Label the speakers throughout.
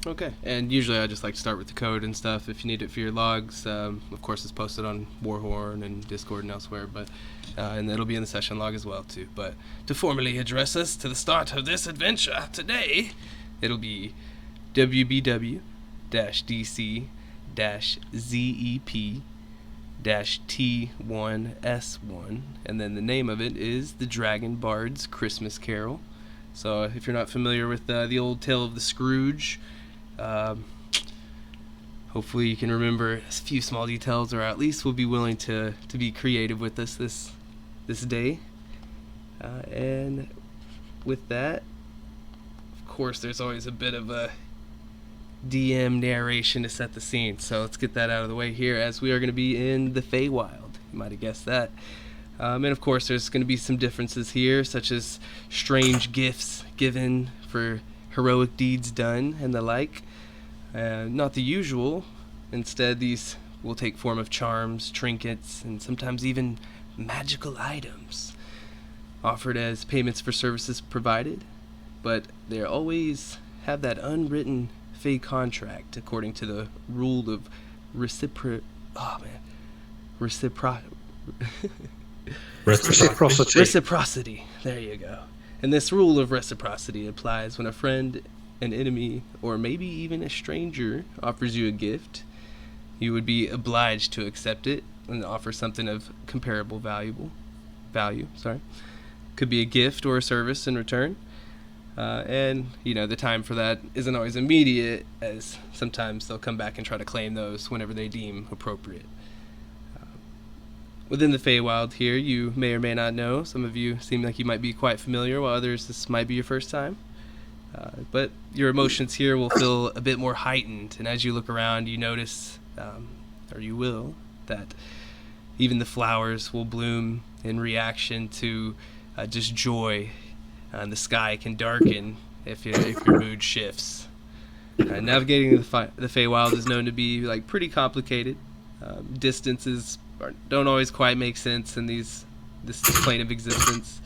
Speaker 1: Okay, and usually I just like to start with the code and stuff if you need it for your logs. Of course, it's posted on Warhorn and Discord and elsewhere, but and it'll be in the session log as well too. But to formally address us to the start of this adventure today, it'll be WBW-DC-ZEP-T1S1, and then the name of it is the Dragon Bard's Christmas Carol. So if you're not familiar with the old tale of the Scrooge, hopefully you can remember a few small details, or at least will be willing to be creative with us this day. And with that, of course, there's always a bit of a DM narration to set the scene. So let's get that out of the way here, as we are going to be in the Feywild. You might have guessed that. And of course, there's going to be some differences here, such as strange gifts given for heroic deeds done and the like. Not the usual. Instead, these will take form of charms, trinkets, and sometimes even magical items offered as payments for services provided. But they always have that unwritten Fey contract according to the rule of reciprocity. Reciprocity. There you go. And this rule of reciprocity applies when a friend, an enemy, or maybe even a stranger offers you a gift. You would be obliged to accept it and offer something of comparable value. Could be a gift or a service in return. And, the time for that isn't always immediate, as sometimes they'll come back and try to claim those whenever they deem appropriate. Within the Feywild here, you may or may not know. Some of you seem like you might be quite familiar, while others, this might be your first time. But your emotions here will feel a bit more heightened, and as you look around, you notice, or you will, that even the flowers will bloom in reaction to just joy, and the sky can darken if your mood shifts. Navigating the Feywild is known to be pretty complicated. Distances don't always quite make sense in this plane of existence.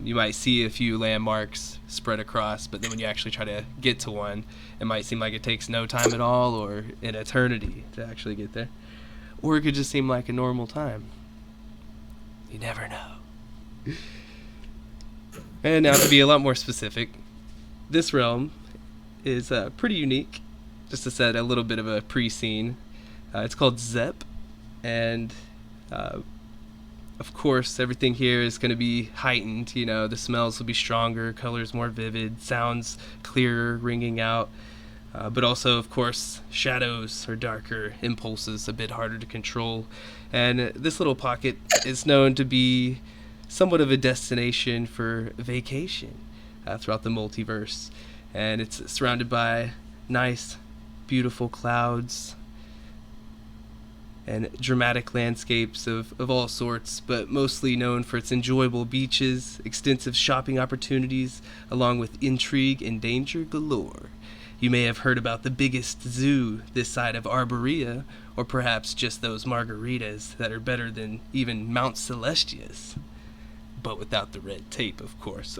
Speaker 1: You might see a few landmarks spread across, but then when you actually try to get to one, it might seem like it takes no time at all, or an eternity to actually get there. Or it could just seem like a normal time. You never know. And now to be a lot more specific, this realm is pretty unique. Just to set a little bit of a pre-scene, it's called Zep, and of course everything here is going to be heightened. The smells will be stronger, colors more vivid, sounds clearer, ringing out, but also, of course, shadows are darker, impulses a bit harder to control. And this little pocket is known to be somewhat of a destination for vacation throughout the multiverse, and it's surrounded by nice, beautiful clouds and dramatic landscapes of all sorts, but mostly known for its enjoyable beaches, extensive shopping opportunities, along with intrigue and danger galore. You may have heard about the biggest zoo this side of Arborea, or perhaps just those margaritas that are better than even Mount Celestius. But without the red tape, of course.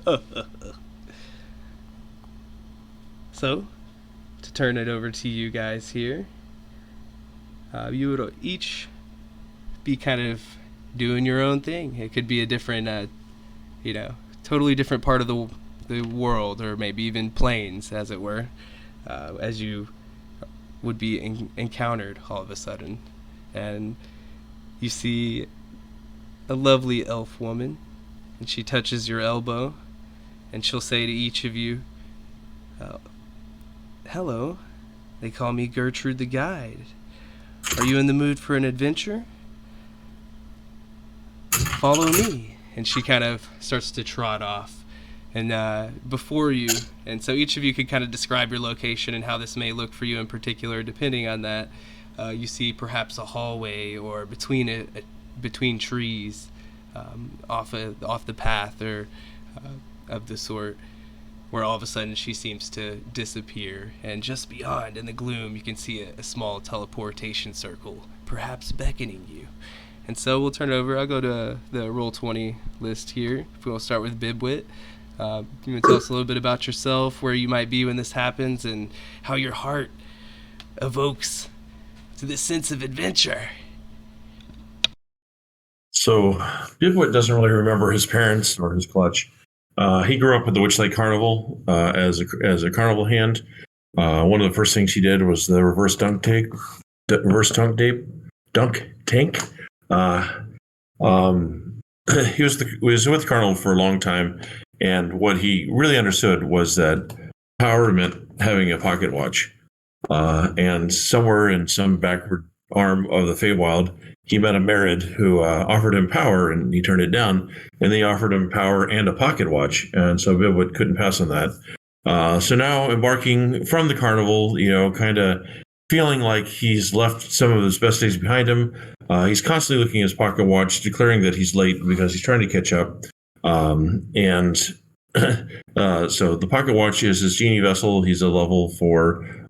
Speaker 1: So, to turn it over to you guys here, you would each be kind of doing your own thing. It could be a different, totally different part of the world, or maybe even planes, as it were, as you would be encountered all of a sudden. And you see a lovely elf woman, and she touches your elbow, and she'll say to each of you, "Hello, they call me Gertrude the Guide. Are you in the mood for an adventure? Follow me." And she kind of starts to trot off, and before you, and so each of you could kind of describe your location and how this may look for you in particular. Depending on that, you see perhaps a hallway, or between trees, off the path, or of the sort, where all of a sudden she seems to disappear, and just beyond in the gloom you can see a small teleportation circle, perhaps beckoning you. And so we'll turn it over. I'll go to the Roll20 list here. If we'll start with Bibwit, You want to tell us a little bit about yourself, where you might be when this happens, and how your heart evokes to this sense of adventure?
Speaker 2: So Bigfoot doesn't really remember his parents or his clutch. He grew up at the Witch Lake Carnival as a carnival hand. One of the first things he did was the dunk tank. Uh, he was with Carnival for a long time, and what he really understood was that power meant having a pocket watch. And somewhere in some backward arm of the Feywild, he met a Merid who offered him power, and he turned it down. And they offered him power and a pocket watch, and so Bibwood couldn't pass on that. So now, embarking from the carnival, kind of feeling like he's left some of his best days behind him. He's constantly looking at his pocket watch, declaring that he's late because he's trying to catch up. And so the pocket watch is his genie vessel. He's a level 4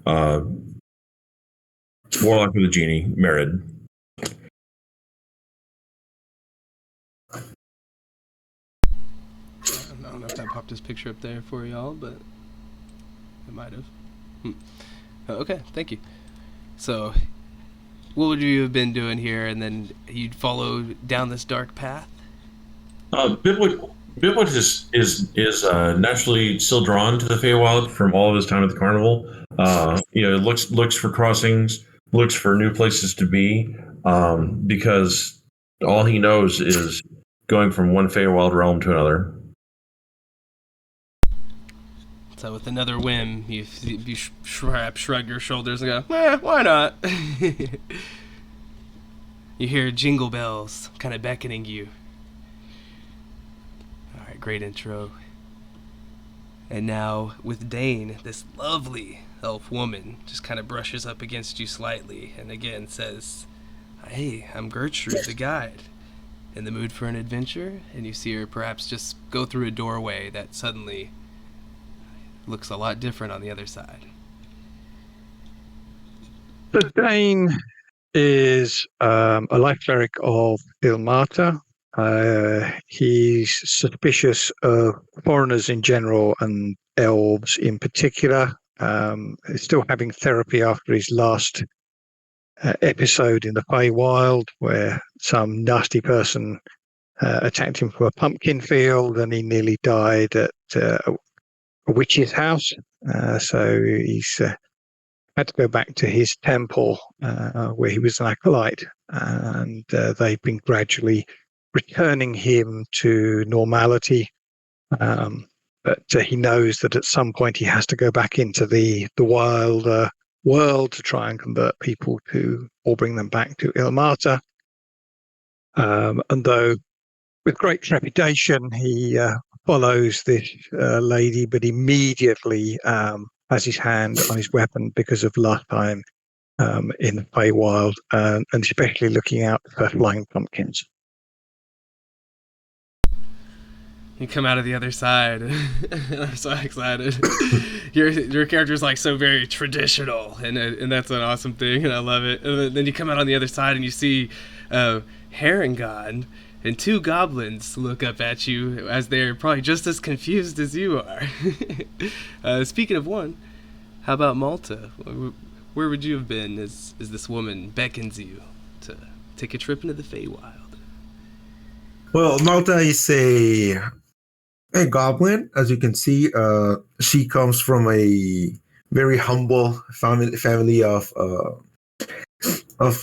Speaker 2: warlock with a genie, Merid.
Speaker 1: I don't know if that popped his picture up there for y'all, but it might have. Okay, thank you. So, what would you have been doing here, and then you'd follow down this dark path?
Speaker 2: Bibwood is naturally still drawn to the Feywild from all of his time at the carnival. Looks for crossings, looks for new places to be, because all he knows is going from one Feywild realm to another.
Speaker 1: So, with another whim, you shrug your shoulders and go, why not? You hear jingle bells kind of beckoning you. Alright, great intro. And now, with Dane, this lovely elf woman just kind of brushes up against you slightly and again says, "Hey, I'm Gertrude, the guide. In the mood for an adventure?" And you see her perhaps just go through a doorway that suddenly looks a lot different on the other side.
Speaker 3: So Dane is a life cleric of Ilmata. He's suspicious of foreigners in general and elves in particular. He's still having therapy after his last episode in the Feywild, where some nasty person attacked him from a pumpkin field, and he nearly died at a witch's house. So he's had to go back to his temple where he was an acolyte, and they've been gradually returning him to normality. But he knows that at some point he has to go back into the wild world to try and convert people to, or bring them back to Ilmata. And though with great trepidation he follows this lady, but immediately has his hand on his weapon because of last time in the Feywild, and especially looking out for flying pumpkins.
Speaker 1: You come out of the other side. I'm so excited. Your character's like so very traditional, and that's an awesome thing, and I love it. And then you come out on the other side and you see Harengon and two goblins look up at you as they're probably just as confused as you are. Speaking of one, how about Malta? Where would you have been as this woman beckons you to take a trip into the Feywild?
Speaker 4: Well, Malta is a goblin, as you can see. She comes from a very humble family of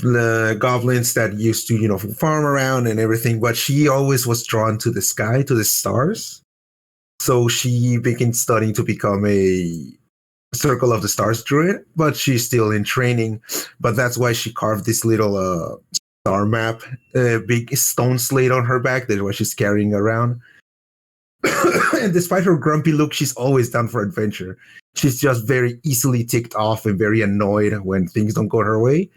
Speaker 4: the goblins that used to, farm around and everything. But she always was drawn to the sky, to the stars. So she began studying to become a Circle of the Stars druid. But she's still in training. But that's why she carved this little star map, big stone slate on her back. That's what she's carrying around. And despite her grumpy look, she's always down for adventure. She's just very easily ticked off and very annoyed when things don't go her way.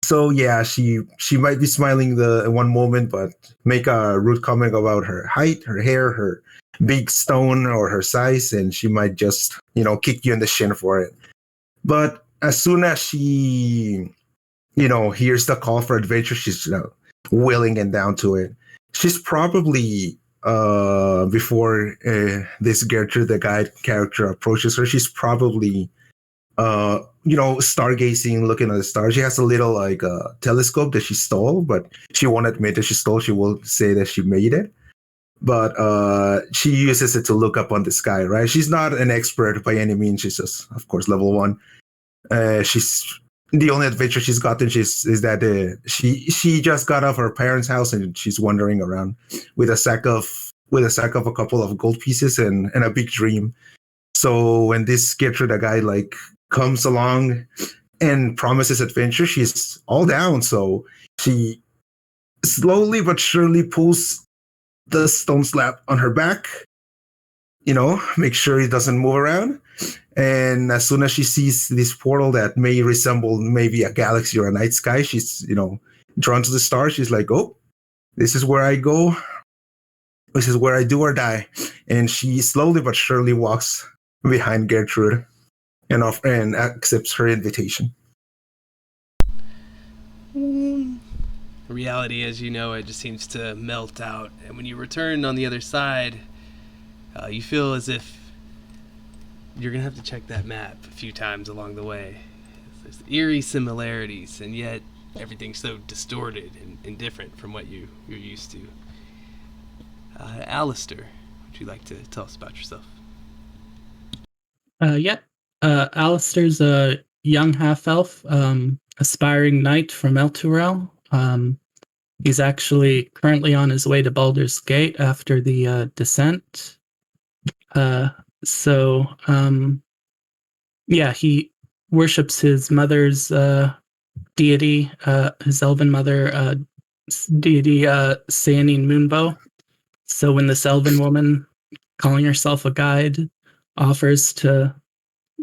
Speaker 4: So yeah, she might be smiling in one moment, but make a rude comment about her height, her hair, her big stone, or her size, and she might just, kick you in the shin for it. But as soon as she, hears the call for adventure, she's willing and down to it. She's probably before this Gertrude, the guide character, approaches her, she's probably stargazing, looking at the stars. She has a little like telescope that she stole, but she won't admit that she stole. She will say that she made it, but she uses it to look up on the sky. Right? She's not an expert by any means. She's just, of course, level 1. She's the only adventure she's gotten is that she just got off her parents' house and she's wandering around with a sack of a couple of gold pieces and a big dream. So when this Gertrude, the guy, like comes along and promises adventure, she's all down. So she slowly but surely pulls the stone slab on her back, make sure it doesn't move around. And as soon as she sees this portal that may resemble maybe a galaxy or a night sky, she's, drawn to the stars. She's like, oh, this is where I go. This is where I do or die. And she slowly but surely walks behind Gertrude and accepts her invitation.
Speaker 1: Reality, as you know, it just seems to melt out. And when you return on the other side, you feel as if you're going to have to check that map a few times along the way. There's eerie similarities, and yet everything's so distorted and different from what you're used to. Alistair, would you like to tell us about yourself?
Speaker 5: Alistair's a young half-elf, aspiring knight from Elturel. He's actually currently on his way to Baldur's Gate after the descent. He worships his mother's deity, his elven mother deity, Sayanine Moonbow. So when this elven woman, calling herself a guide, offers to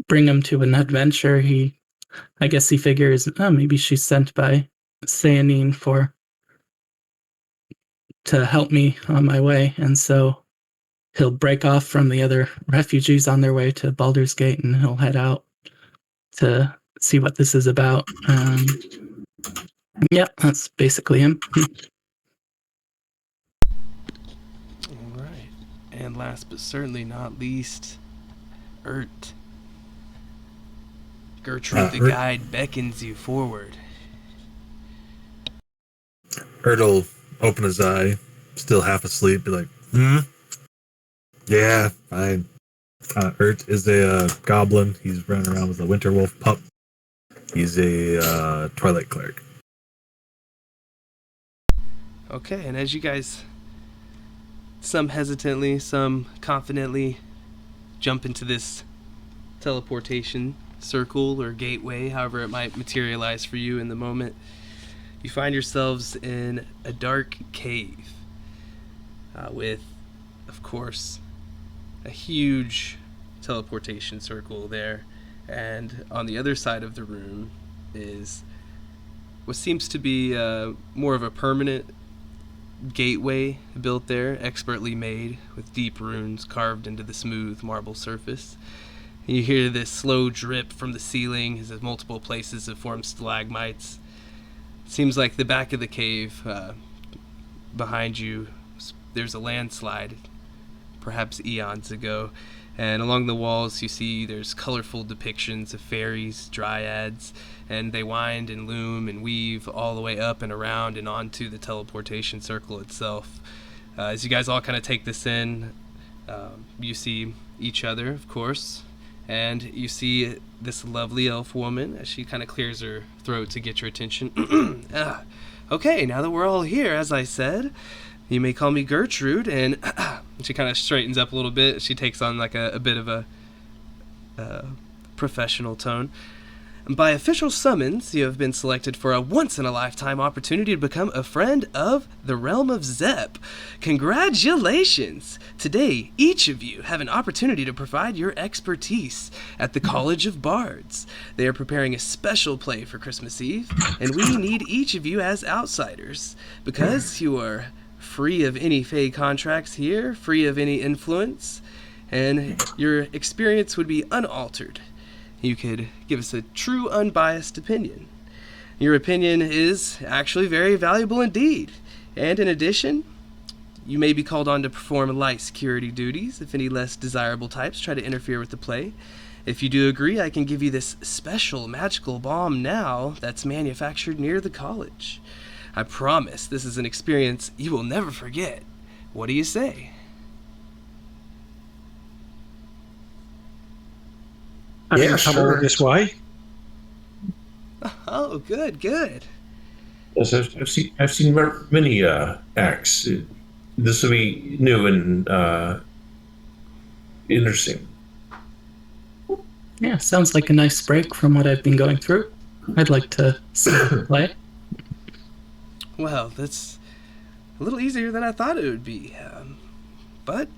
Speaker 5: bring him to an adventure, I guess he figures, maybe she's sent by Sayanine to help me on my way. And so he'll break off from the other refugees on their way to Baldur's Gate, and he'll head out to see what this is about. That's basically him.
Speaker 1: All right. And last but certainly not least, Ert. Gertrude the guide beckons you forward.
Speaker 6: Ert will open his eye, still half asleep, be like, Yeah, fine. Ert is a goblin. He's running around with a winter wolf pup. He's a Twilight cleric.
Speaker 1: Okay, and as you guys, some hesitantly, some confidently, jump into this teleportation circle or gateway, however it might materialize for you in the moment, you find yourselves in a dark cave with, of course, a huge teleportation circle there, and on the other side of the room is what seems to be more of a permanent gateway built there, expertly made with deep runes carved into the smooth marble surface. And you hear this slow drip from the ceiling as multiple places have formed stalagmites. It seems like the back of the cave behind you, there's a landslide, perhaps eons ago, and along the walls you see there's colorful depictions of fairies, dryads, and they wind and loom and weave all the way up and around and onto the teleportation circle itself. As you guys all kind of take this in, you see each other, of course, and you see this lovely elf woman as she kind of clears her throat to get your attention. Okay, now that we're all here, as I said, you may call me Gertrude, and she kind of straightens up a little bit. She takes on like a bit of a professional tone. And by official summons, you have been selected for a once-in-a-lifetime opportunity to become a friend of the Realm of Zep. Congratulations! Today, each of you have an opportunity to provide your expertise at the College of Bards. They are preparing a special play for Christmas Eve, and we need each of you as outsiders, because you are free of any Fey contracts here, free of any influence, and your experience would be unaltered. You could give us a true, unbiased opinion. Your opinion is actually very valuable indeed. And in addition, You may be called on to perform light security duties if any less desirable types try to interfere with the play. If you do agree, I can give you this special magical bomb now that's manufactured near the college. I promise this is an experience you will never forget. What do you say?
Speaker 3: Having
Speaker 4: Yeah,
Speaker 3: come all
Speaker 4: sure.
Speaker 3: this way.
Speaker 1: Oh, good, good.
Speaker 2: Yes, I've seen many acts. This will be new and interesting.
Speaker 5: Yeah, sounds like a nice break from what I've been going through. I'd like to see the play.
Speaker 1: Well, that's a little easier than I thought it would be. But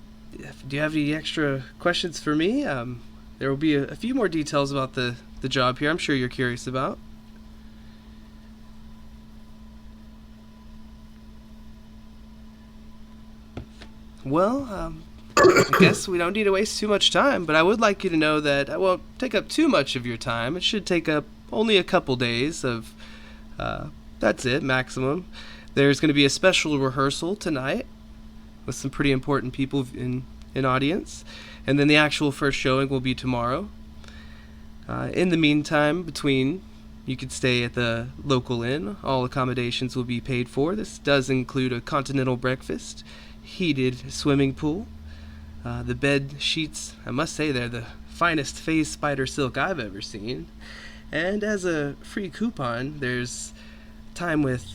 Speaker 1: do you have any extra questions for me? There will be a few more details about the job here I'm sure you're curious about. Well, I guess we don't need to waste too much time, but I would like you to know that I won't take up too much of your time. It should take up only a couple days of, that's it, maximum. There's going to be a special rehearsal tonight with some pretty important people in audience, and then the actual first showing will be tomorrow. In the meantime, you could stay at the local inn. All accommodations will be paid for. This does include a continental breakfast, heated swimming pool. The bed sheets, I must say, they're the finest phase spider silk I've ever seen. And as a free coupon, there's time with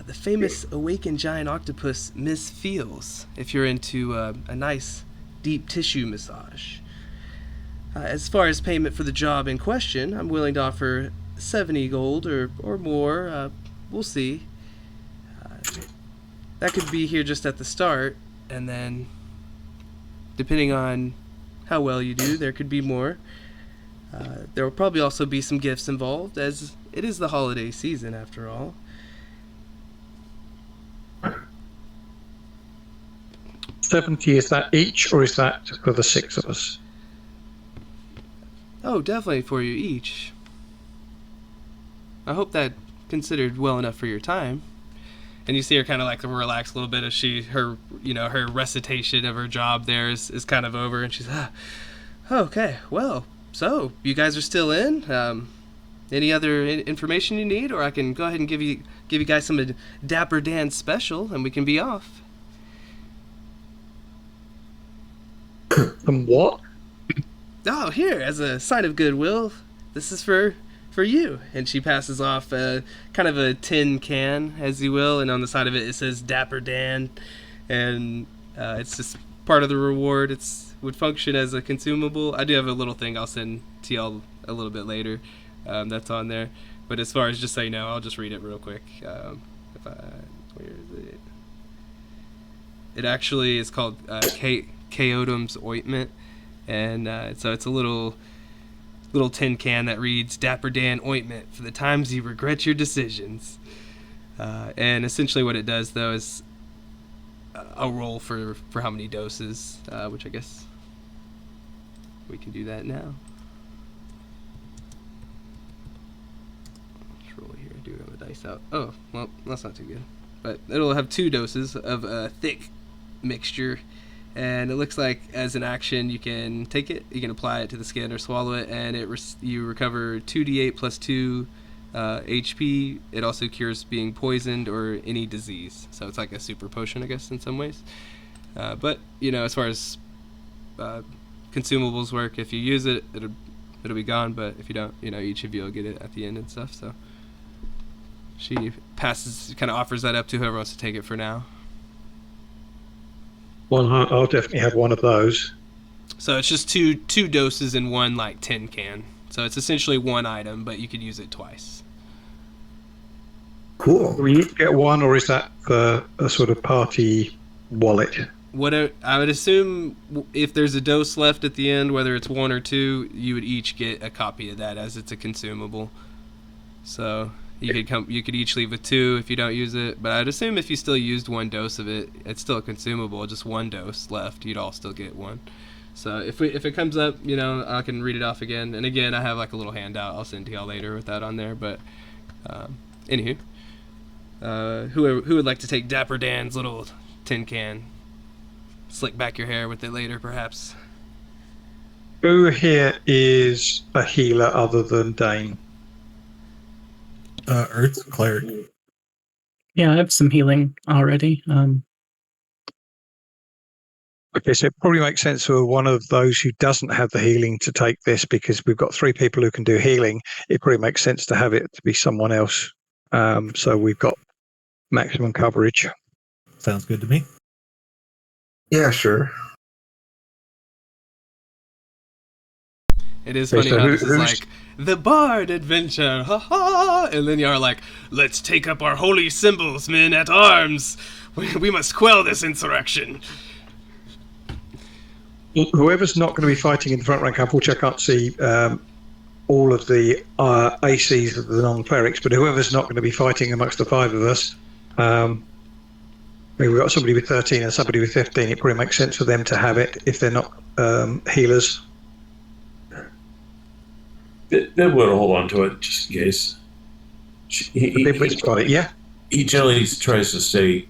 Speaker 1: the famous awakened giant octopus Miss Feels, if you're into a nice deep tissue massage. As far as payment for the job in question, I'm willing to offer 70 gold or more. We'll see. That could be here just at the start, and then depending on how well you do, there could be more. There will probably also be some gifts involved, as it is the holiday season after all.
Speaker 3: $70, is that each, or is that for the 6 of us?
Speaker 1: Oh, definitely for you each. I hope that considered well enough for your time. And you see her kind of like relax a little bit as her recitation of her job there is kind of over, and she's okay, well, so you guys are still in. Any other information you need, or I can go ahead and give you guys some of Dapper Dan's special, and we can be off.
Speaker 3: And what?
Speaker 1: Oh, here, as a sign of goodwill, this is for you. And she passes off kind of a tin can, as you will, and on the side of it says Dapper Dan, and it's just part of the reward. Would function as a consumable. I do have a little thing I'll send to y'all a little bit later that's on there. But as far as just so you know, I'll just read it real quick. Where is it? It actually is called Chaotum's Ointment. And so it's a little tin can that reads Dapper Dan Ointment for the times you regret your decisions. And essentially what it does, though, is a roll for how many doses, which I guess we can do that now. Let's roll here. I do have a dice out. Oh, well, that's not too good. But it'll have 2 doses of a thick mixture. And it looks like as an action, you can take it, you can apply it to the skin or swallow it, and you recover 2d8 plus 2 HP. It also cures being poisoned or any disease. So it's like a super potion, I guess, in some ways. But, as far as consumables work, if you use it, it'll be gone. But if you don't, each of you will get it at the end and stuff. So she kind of offers that up to whoever wants to take it for now.
Speaker 3: Well, I'll definitely have one of those.
Speaker 1: So it's just two doses in one tin can. So it's essentially one item, but you could use it twice.
Speaker 4: Cool.
Speaker 3: Do we each get one, or is that a sort of party wallet?
Speaker 1: I would assume if there's a dose left at the end, whether it's 1 or 2, you would each get a copy of that, as it's a consumable. So you could each leave with 2 if you don't use it. But I'd assume if you still used 1 dose of it, it's still a consumable. Just 1 dose left, you'd all still get 1. So if it comes up, I can read it off again. And again, I have a little handout I'll send to y'all later with that on there. But anywho, Who would like to take Dapper Dan's little tin can? Slick back your hair with it later, perhaps.
Speaker 3: Who here is a healer other than Dane?
Speaker 6: Earth's cleric.
Speaker 5: Yeah, I have some healing already.
Speaker 3: Okay, so it probably makes sense for one of those who doesn't have the healing to take this, because we've got 3 people who can do healing. It probably makes sense to have it to be someone else. So we've got maximum coverage.
Speaker 6: Sounds good to me.
Speaker 4: Yeah, sure.
Speaker 1: It is
Speaker 3: Okay,
Speaker 1: funny
Speaker 3: so
Speaker 1: how this is
Speaker 3: who's-
Speaker 1: like the Bard adventure, ha ha, and then you're like, let's take up our holy symbols, men at arms. We must quell this insurrection.
Speaker 3: Whoever's not going to be fighting in the front rank, unfortunately, I can't see all of the ACs of the non-clerics, but whoever's not going to be fighting amongst the 5 of us, we've got somebody with 13 and somebody with 15. It probably makes sense for them to have it if they're not healers.
Speaker 2: They would hold on to it just in case.
Speaker 3: Bibwit's got it, yeah?
Speaker 2: He generally tries to stay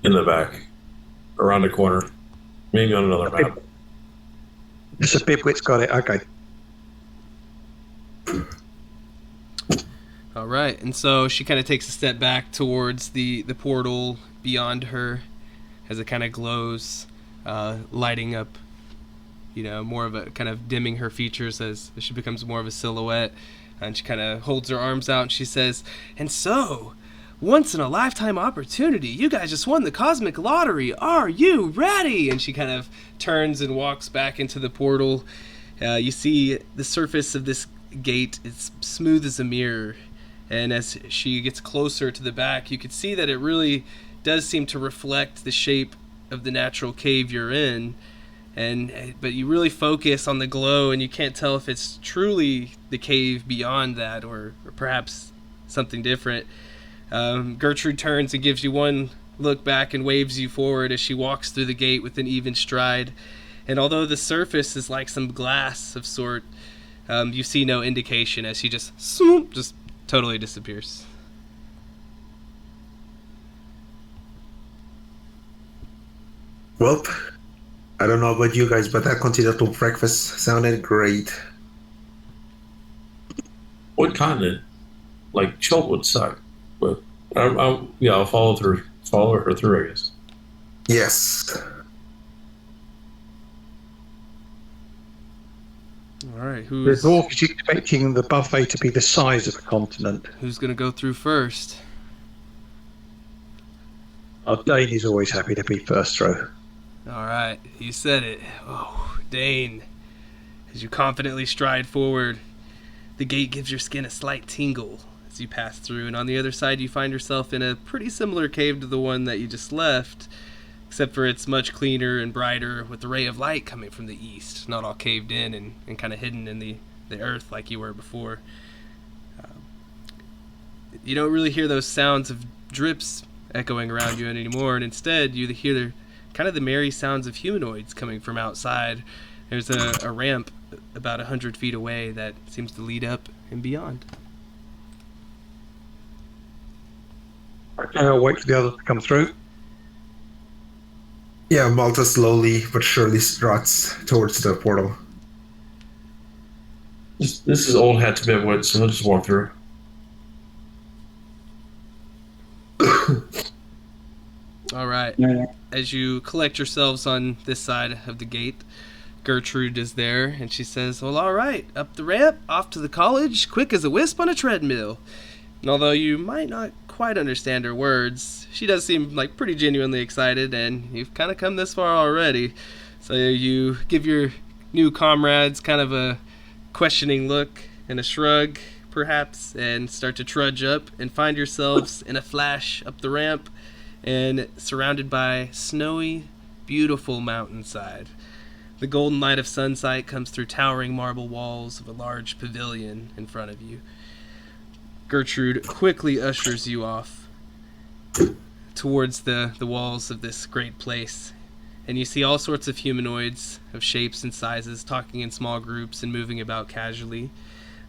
Speaker 2: in the back, around the corner, maybe on another map.
Speaker 3: So Bibwit's got it, okay.
Speaker 1: All right, and so she kind of takes a step back towards the portal beyond her as it kind of glows, lighting up, more of a kind of dimming her features as she becomes more of a silhouette. And she kind of holds her arms out and she says, and so, once in a lifetime opportunity, you guys just won the cosmic lottery. Are you ready? And she kind of turns and walks back into the portal. You see the surface of this gate is smooth as a mirror. And as she gets closer to the back, you can see that it really does seem to reflect the shape of the natural cave you're in. But you really focus on the glow, and you can't tell if it's truly the cave beyond that, or perhaps something different. Gertrude turns and gives you one look back and waves you forward as she walks through the gate with an even stride. And although the surface is like some glass of sort, you see no indication as she just totally disappears.
Speaker 4: Well, I don't know about you guys, but that continental breakfast sounded great.
Speaker 2: What continent? Like, Chult would suck. But, I'll follow her through, I guess.
Speaker 4: Yes.
Speaker 1: All right,
Speaker 3: The
Speaker 1: who's
Speaker 3: dwarf is expecting the buffet to be the size of a continent.
Speaker 1: going to go through first?
Speaker 3: Dane is always happy to be first throw.
Speaker 1: All right, you said it. Oh, Dane. As you confidently stride forward, the gate gives your skin a slight tingle as you pass through, and on the other side you find yourself in a pretty similar cave to the one that you just left, except for it's much cleaner and brighter with a ray of light coming from the east, not all caved in and kind of hidden in the earth like you were before. You don't really hear those sounds of drips echoing around you anymore, and instead you hear kind of the merry sounds of humanoids coming from outside. There's a ramp about 100 feet away that seems to lead up and beyond.
Speaker 3: Okay, I'll wait for the others to come through.
Speaker 4: Yeah, Malta slowly but surely struts towards the portal.
Speaker 2: This is old hat to Bibwood, so let's just walk through.
Speaker 1: All right. As you collect yourselves on this side of the gate, Gertrude is there, and she says, well, all right, up the ramp, off to the college, quick as a wisp on a treadmill. And although you might not quite understand her words, she does seem like pretty genuinely excited, and you've kind of come this far already. So you give your new comrades kind of a questioning look and a shrug, perhaps, and start to trudge up and find yourselves in a flash up the ramp and surrounded by snowy, beautiful mountainside. The golden light of sunset comes through towering marble walls of a large pavilion in front of you. Gertrude quickly ushers you off towards the walls of this great place, and you see all sorts of humanoids of shapes and sizes talking in small groups and moving about casually.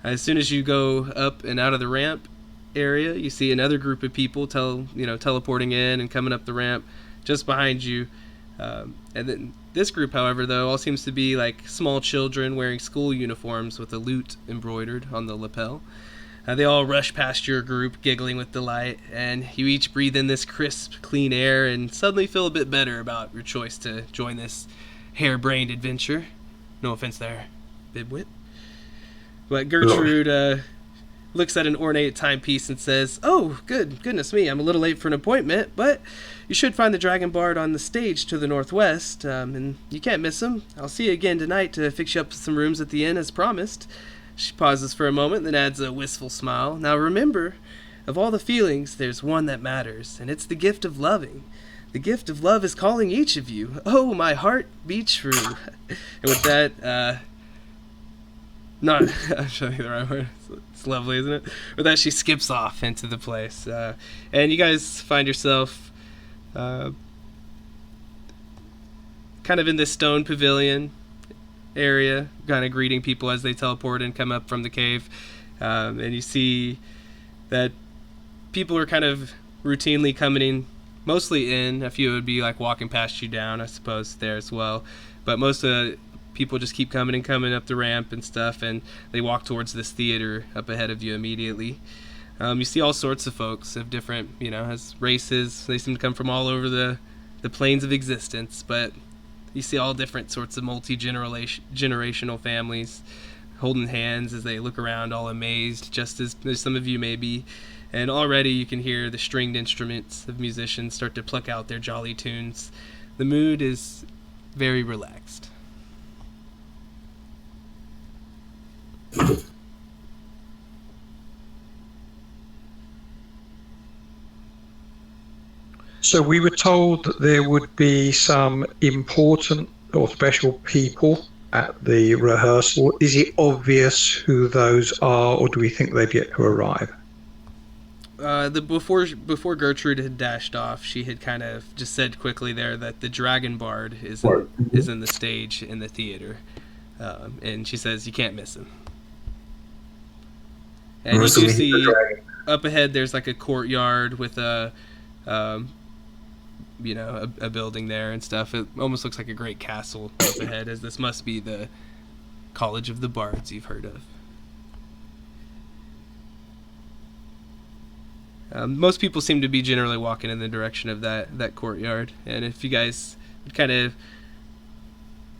Speaker 1: As soon as you go up and out of the ramp, area, you see another group of people teleporting in and coming up the ramp just behind you. And then this group, however, though, all seems to be like small children wearing school uniforms with a lute embroidered on the lapel. They all rush past your group, giggling with delight, and you each breathe in this crisp, clean air and suddenly feel a bit better about your choice to join this harebrained adventure. No offense there, Bibwit. But Gertrude looks at an ornate timepiece and says, "Oh, goodness me, I'm a little late for an appointment, but you should find the Dragon Bard on the stage to the northwest, and you can't miss him. I'll see you again tonight to fix you up some rooms at the inn as promised." She pauses for a moment, then adds a wistful smile. "Now remember, of all the feelings, there's one that matters, and it's the gift of loving. The gift of love is calling each of you. Oh, my heart beats true." And with that, I'm showing you the right word. It's lovely, isn't it? With that, she skips off into the place. And you guys find yourself kind of in this stone pavilion area, kind of greeting people as they teleport and come up from the cave. And you see that people are kind of routinely coming in, mostly in. A few would be like walking past you down, I suppose, there as well. But most of the people just keep coming up the ramp and stuff, and they walk towards this theater up ahead of you immediately. You see all sorts of folks of different, as races. They seem to come from all over the planes of existence, but you see all different sorts of multi-generational families holding hands as they look around all amazed, just as some of you may be. And already you can hear the stringed instruments of musicians start to pluck out their jolly tunes. The mood is very relaxed.
Speaker 3: So we were told that there would be some important or special people at the rehearsal. Is it obvious who those are, or do we think they've yet to arrive?
Speaker 1: Before Gertrude had dashed off, she had kind of just said quickly there that the Dragon Bard is in the stage in the theater, and she says you can't miss him. And you do see up ahead there's like a courtyard with a building there and stuff. It almost looks like a great castle up ahead, as this must be the College of the Bards you've heard of. Most people seem to be generally walking in the direction of that courtyard, and if you guys would kind of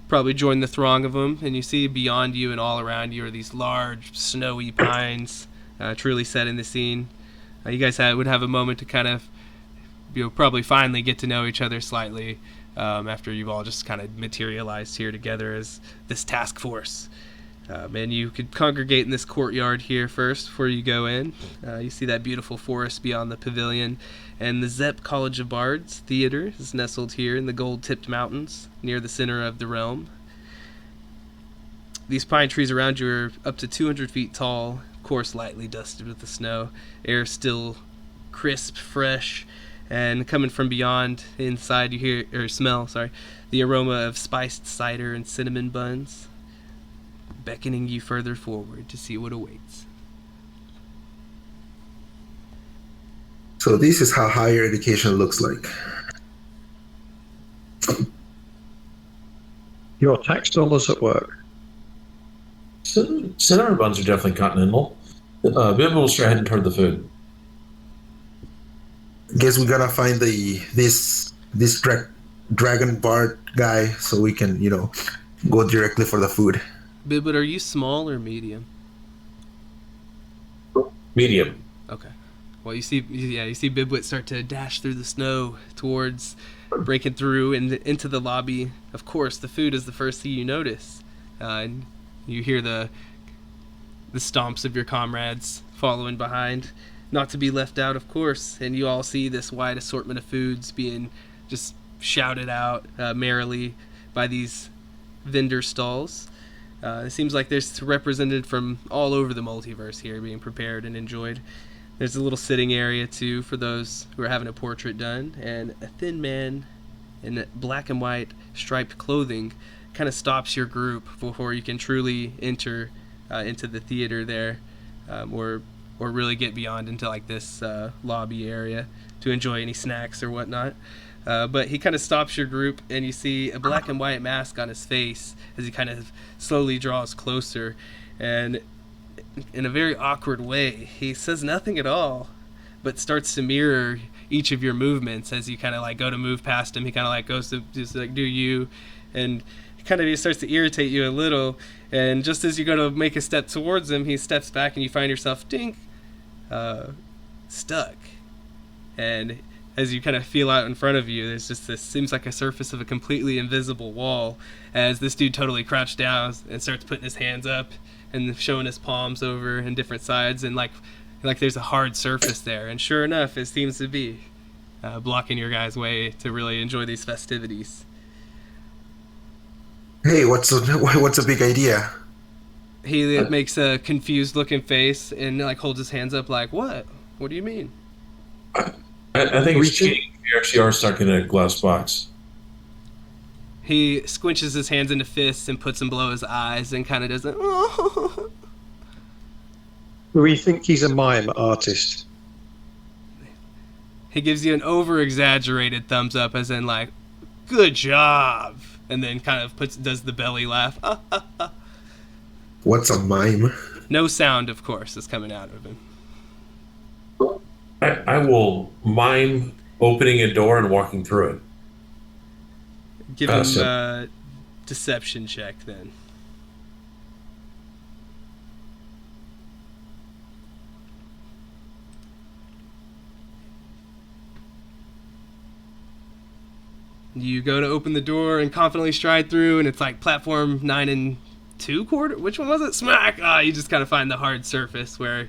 Speaker 1: probably join the throng of them, and you see beyond you and all around you are these large snowy pines, truly setting the scene. You guys would have a moment to kind of probably finally get to know each other slightly after you've all just kind of materialized here together as this task force. And you could congregate in this courtyard here first before you go in. You see that beautiful forest beyond the pavilion, and the Zepp College of Bards Theater is nestled here in the gold-tipped mountains near the center of the realm. These pine trees around you are up to 200 feet tall, of course lightly dusted with the snow. Air still crisp, fresh, and coming from beyond inside you smell the aroma of spiced cider and cinnamon buns, beckoning you further forward to see what awaits.
Speaker 4: So this is how higher education looks like.
Speaker 3: Your tax dollars at work.
Speaker 2: Cinnamon buns are definitely continental. Bib will start heading toward the food.
Speaker 4: Guess we gotta find this Dragon Bard guy so we can go directly for the food.
Speaker 1: Biblet, are you small or medium?
Speaker 2: Medium.
Speaker 1: Okay. Well, you see Biblet start to dash through the snow towards breaking through and into the lobby. Of course, the food is the first thing you notice, and you hear the stomps of your comrades following behind, not to be left out, of course. And you all see this wide assortment of foods being just shouted out merrily by these vendor stalls. It seems like there's represented from all over the multiverse here being prepared and enjoyed. There's a little sitting area too for those who are having a portrait done, and a thin man in black and white striped clothing kind of stops your group before you can truly enter into the theater there, or or really get beyond into like this lobby area to enjoy any snacks or whatnot. But he kind of stops your group, and you see a black and white mask on his face as he kind of slowly draws closer. And in a very awkward way, he says nothing at all, but starts to mirror each of your movements as you kind of like go to move past him. He kind of like goes to just like do you, and kind of he starts to irritate you a little. And just as you go to make a step towards him, he steps back, and you find yourself stuck. And as you kind of feel out in front of you, there's just this seems like a surface of a completely invisible wall as this dude totally crouched down and starts putting his hands up and showing his palms over in different sides, and like there's a hard surface there. And sure enough, it seems to be blocking your guys' way to really enjoy these festivities.
Speaker 4: Hey, what's a big idea?
Speaker 1: He makes a confused looking face and like holds his hands up like, what do you mean?
Speaker 2: I think it's cheating. You actually are stuck in a glass box.
Speaker 1: He squinches his hands into fists and puts them below his eyes and kind of does it.
Speaker 3: We think he's a mime artist.
Speaker 1: He gives you an over-exaggerated thumbs up, as in like, good job, and then kind of does the belly laugh.
Speaker 4: What's a mime?
Speaker 1: No sound, of course, is coming out of him.
Speaker 2: I will mime opening a door and walking through it.
Speaker 1: Give him a deception check then. You go to open the door and confidently stride through, and it's like platform 9 and 2/4. Which one was it? Smack! You just kind of find the hard surface where,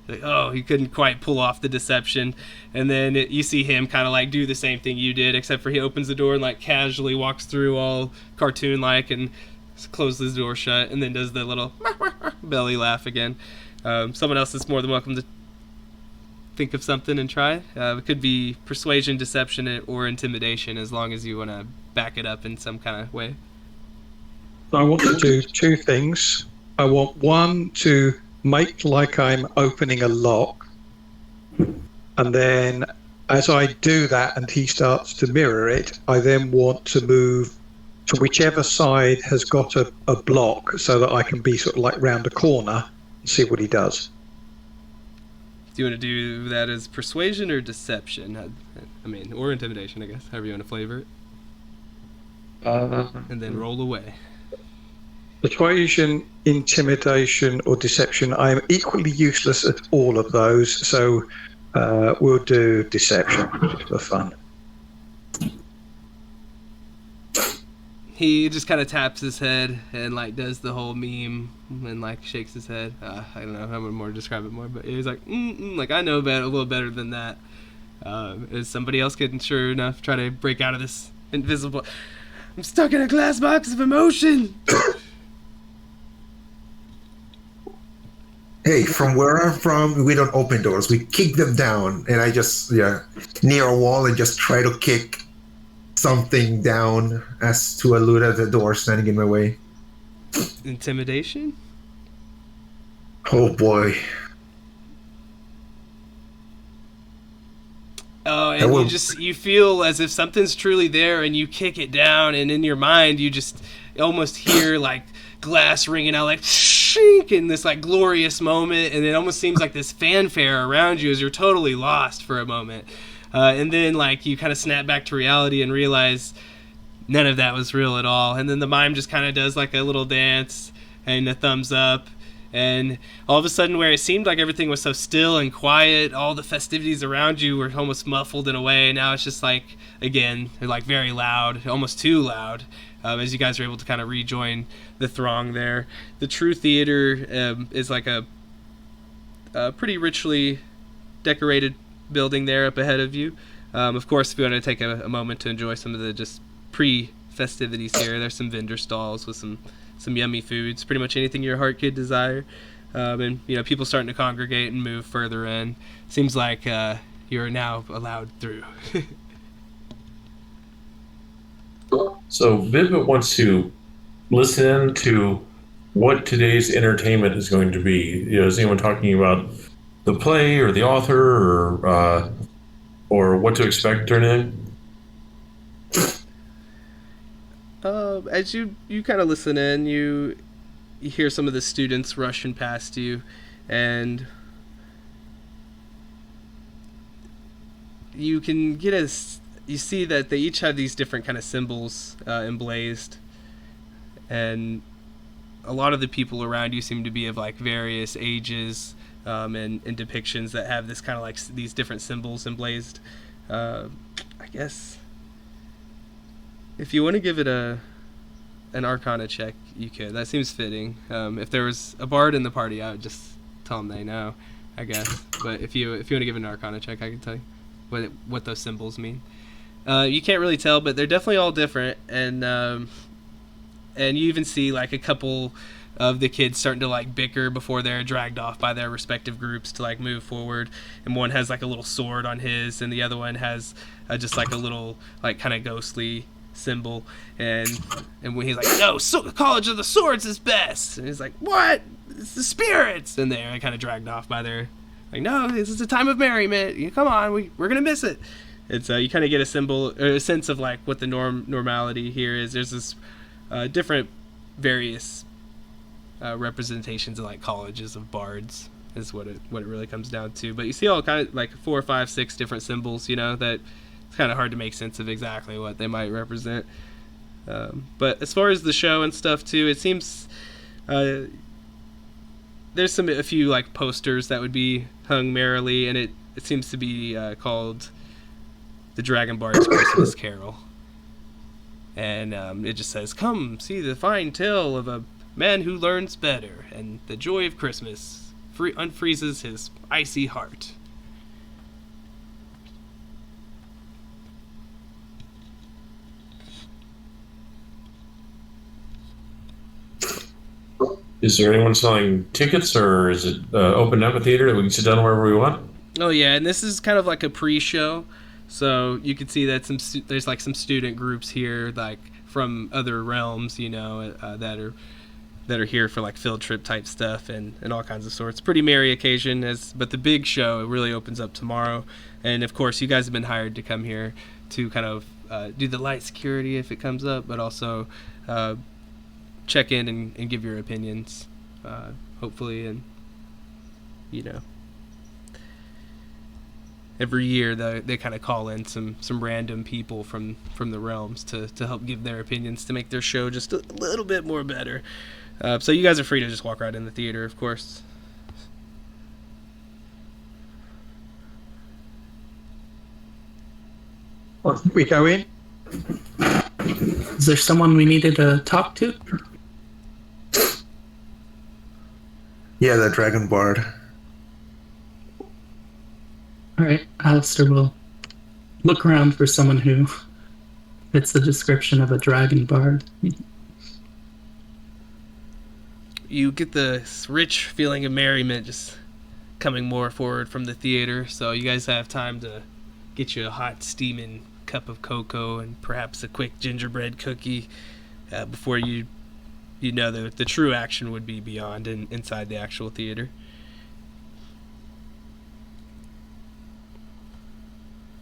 Speaker 1: like, he couldn't quite pull off the deception. And then you see him kind of like do the same thing you did, except for he opens the door and like casually walks through all cartoon-like and closes the door shut, and then does the little belly laugh again. Someone else is more than welcome to think of something and try. It could be persuasion, deception, or intimidation, as long as you want to back it up in some kind of way.
Speaker 3: I want to do two things. I want one to make like I'm opening a lock, and then as I do that and he starts to mirror it, I then want to move to whichever side has got a block so that I can be sort of like round a corner and see what he does.
Speaker 1: Do you want to do that as persuasion or deception? I mean, or intimidation, I guess, however you want to flavor it. And then roll away.
Speaker 3: Persuasion, intimidation, or deception. I am equally useless at all of those, so we'll do deception just for fun.
Speaker 1: He just kind of taps his head and like does the whole meme and like shakes his head. I don't know how more to describe it more, but he's like, like I know a little better than that. Is somebody else can sure enough try to break out of this invisible? I'm stuck in a glass box of emotion.
Speaker 4: Hey, from where I'm from, we don't open doors. We kick them down, and I just near a wall and just try to kick something down as to elude at the door standing in my way.
Speaker 1: Intimidation?
Speaker 4: Oh boy.
Speaker 1: Oh, and you feel as if something's truly there, and you kick it down, and in your mind you just almost hear like glass ringing out like shink in this like glorious moment, and it almost seems like this fanfare around you as you're totally lost for a moment. And then like you kind of snap back to reality and realize none of that was real at all. And then the mime just kind of does like a little dance and a thumbs up. And all of a sudden, where it seemed like everything was so still and quiet, all the festivities around you were almost muffled in a way. Now it's just like, again, they're like very loud, almost too loud, as you guys are able to kind of rejoin the throng there. The True Theater is like a pretty richly decorated building there up ahead of you. Of course, if you want to take a moment to enjoy some of the just pre-festivities here, there's some vendor stalls with some yummy foods, pretty much anything your heart could desire. And people starting to congregate and move further in. Seems like you're now allowed through.
Speaker 2: So Vivint wants to listen to what today's entertainment is going to be. Is anyone talking about the play or the author or what to expect or anything?
Speaker 1: As you kind of listen in, you hear some of the students rushing past you, and you can get you see that they each have these different kind of symbols emblazed, and a lot of the people around you seem to be of like various ages and depictions that have this kind of like these different symbols emblazed. I guess if you want to give it an Arcana check, you could. That seems fitting. If there was a bard in the party, I would just tell them they know, I guess. But if you want to give an Arcana check, I can tell you what those symbols mean. You can't really tell, but they're definitely all different, and you even see like a couple of the kids starting to like bicker before they're dragged off by their respective groups to like move forward. And one has like a little sword on his, and the other one has just like a little like kind of ghostly symbol. And when he's like, no, College of the Swords is best, and he's like, what? It's the spirits, and they're kind of dragged off by their like, no, this is a time of merriment. Come on, we're gonna miss it. It's you kind of get a sense of like what the normality here is. There's this different various representations of like colleges of bards is what it really comes down to. But you see all kind of like 4, 5, 6 different symbols, that it's kind of hard to make sense of exactly what they might represent. But as far as the show and stuff too, it seems there's a few like posters that would be hung merrily, and it seems to be called the Dragon Bard's Christmas Carol. And it just says, come see the fine tale of a man who learns better, and the joy of Christmas unfreezes his icy heart.
Speaker 2: Is there anyone selling tickets, or is it open amphitheater that we can sit down wherever we want?
Speaker 1: Oh yeah, and this is kind of like a pre-show, so you can see that there's like some student groups here, like from other realms, that are here for like field trip type stuff and all kinds of sorts. Pretty merry occasion, but the big show really opens up tomorrow, and of course you guys have been hired to come here to kind of do the light security if it comes up, but also check in and give your opinions, hopefully. And every year they kind of call in some random people from the realms to help give their opinions to make their show just a little bit more better. So you guys are free to just walk right in the theater, of course.
Speaker 3: Well, we go in.
Speaker 5: Is there someone we needed to talk to?
Speaker 4: Yeah, the Dragon Bard.
Speaker 5: All right, Alistair will look around for someone who fits the description of a dragon bard.
Speaker 1: You get this rich feeling of merriment just coming more forward from the theater, so you guys have time to get you a hot steaming cup of cocoa and perhaps a quick gingerbread cookie before you know the true action would be beyond and inside the actual theater.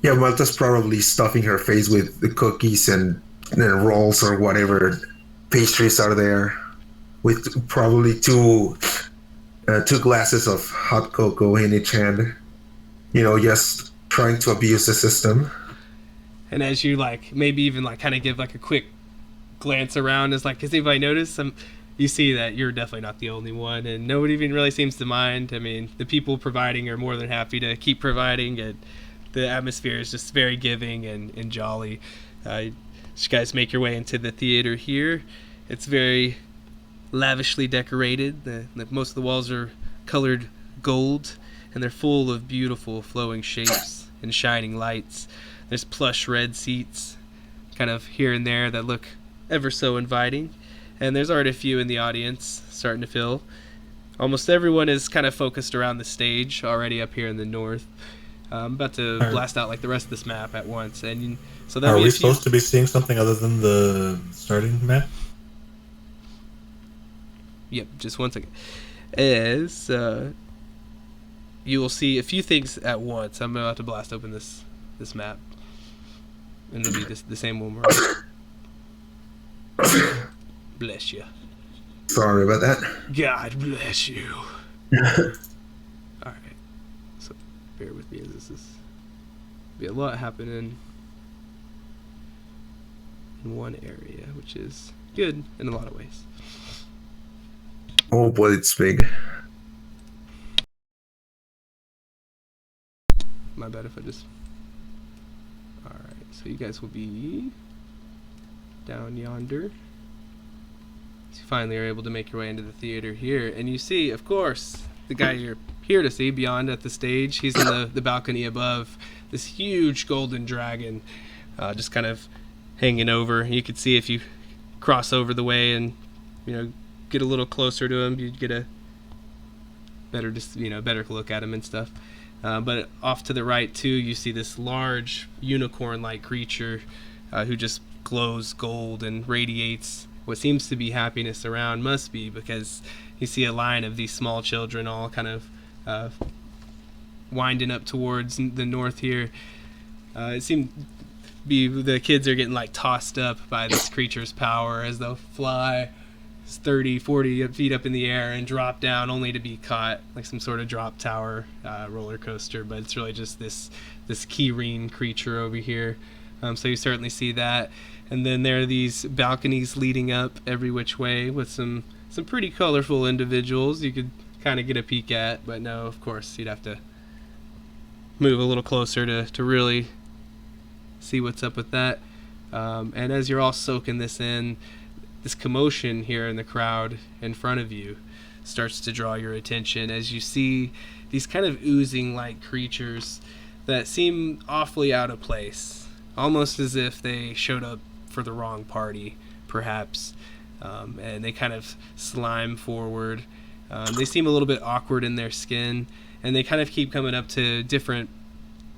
Speaker 4: Yeah, Malta's probably stuffing her face with the cookies and rolls or whatever pastries are there, with probably two glasses of hot cocoa in each hand. Just trying to abuse the system.
Speaker 1: And as you maybe even kind of give a quick glance around, has anybody noticed? You see that you're definitely not the only one, and nobody even really seems to mind. I mean, the people providing are more than happy to keep providing, and the atmosphere is just very giving and jolly. You guys make your way into the theater here. It's very lavishly decorated. Most of the walls are colored gold, and they're full of beautiful flowing shapes and shining lights. There's plush red seats kind of here and there that look ever so inviting, and there's already a few in the audience starting to fill. Almost everyone is kind of focused around the stage already up here in the north. I'm about to blast out the rest of this map at once, and so that.
Speaker 6: Are we supposed to be seeing something other than the starting map?
Speaker 1: Yep, just 1 second. As you will see a few things at once. I'm about to blast open this map, and it'll be the same one we're on. Bless you.
Speaker 4: Sorry about that.
Speaker 1: God bless you. All right, so bear with me as this is be a lot happening in one area, which is good in a lot of ways.
Speaker 4: Oh boy, it's big.
Speaker 1: My bad if I just... Alright, so you guys will be down yonder. So you finally are able to make your way into the theater here, and you see, of course, the guy you're here to see beyond at the stage. He's in the balcony above. This huge golden dragon just kind of hanging over. You could see if you cross over the way and, you know, get a little closer to him, you'd get a better, better look at him and stuff. But off to the right too, you see this large unicorn-like creature who just glows gold and radiates what seems to be happiness around. Must be, because you see a line of these small children all kind of winding up towards the north here. It seemed be the kids are getting like tossed up by this creature's power as they'll fly 30, 40 feet up in the air and drop down, only to be caught like some sort of drop tower roller coaster. But it's really just this ki-rin creature over here. So you certainly see that. And then there are these balconies leading up every which way with some pretty colorful individuals you could kind of get a peek at. But no, of course, you'd have to move a little closer to really see what's up with that. And as you're all soaking this in, this commotion here in the crowd in front of you starts to draw your attention as you see these kind of oozing like creatures that seem awfully out of place, almost as if they showed up for the wrong party, perhaps. And they kind of slime forward. They seem a little bit awkward in their skin, and they kind of keep coming up to different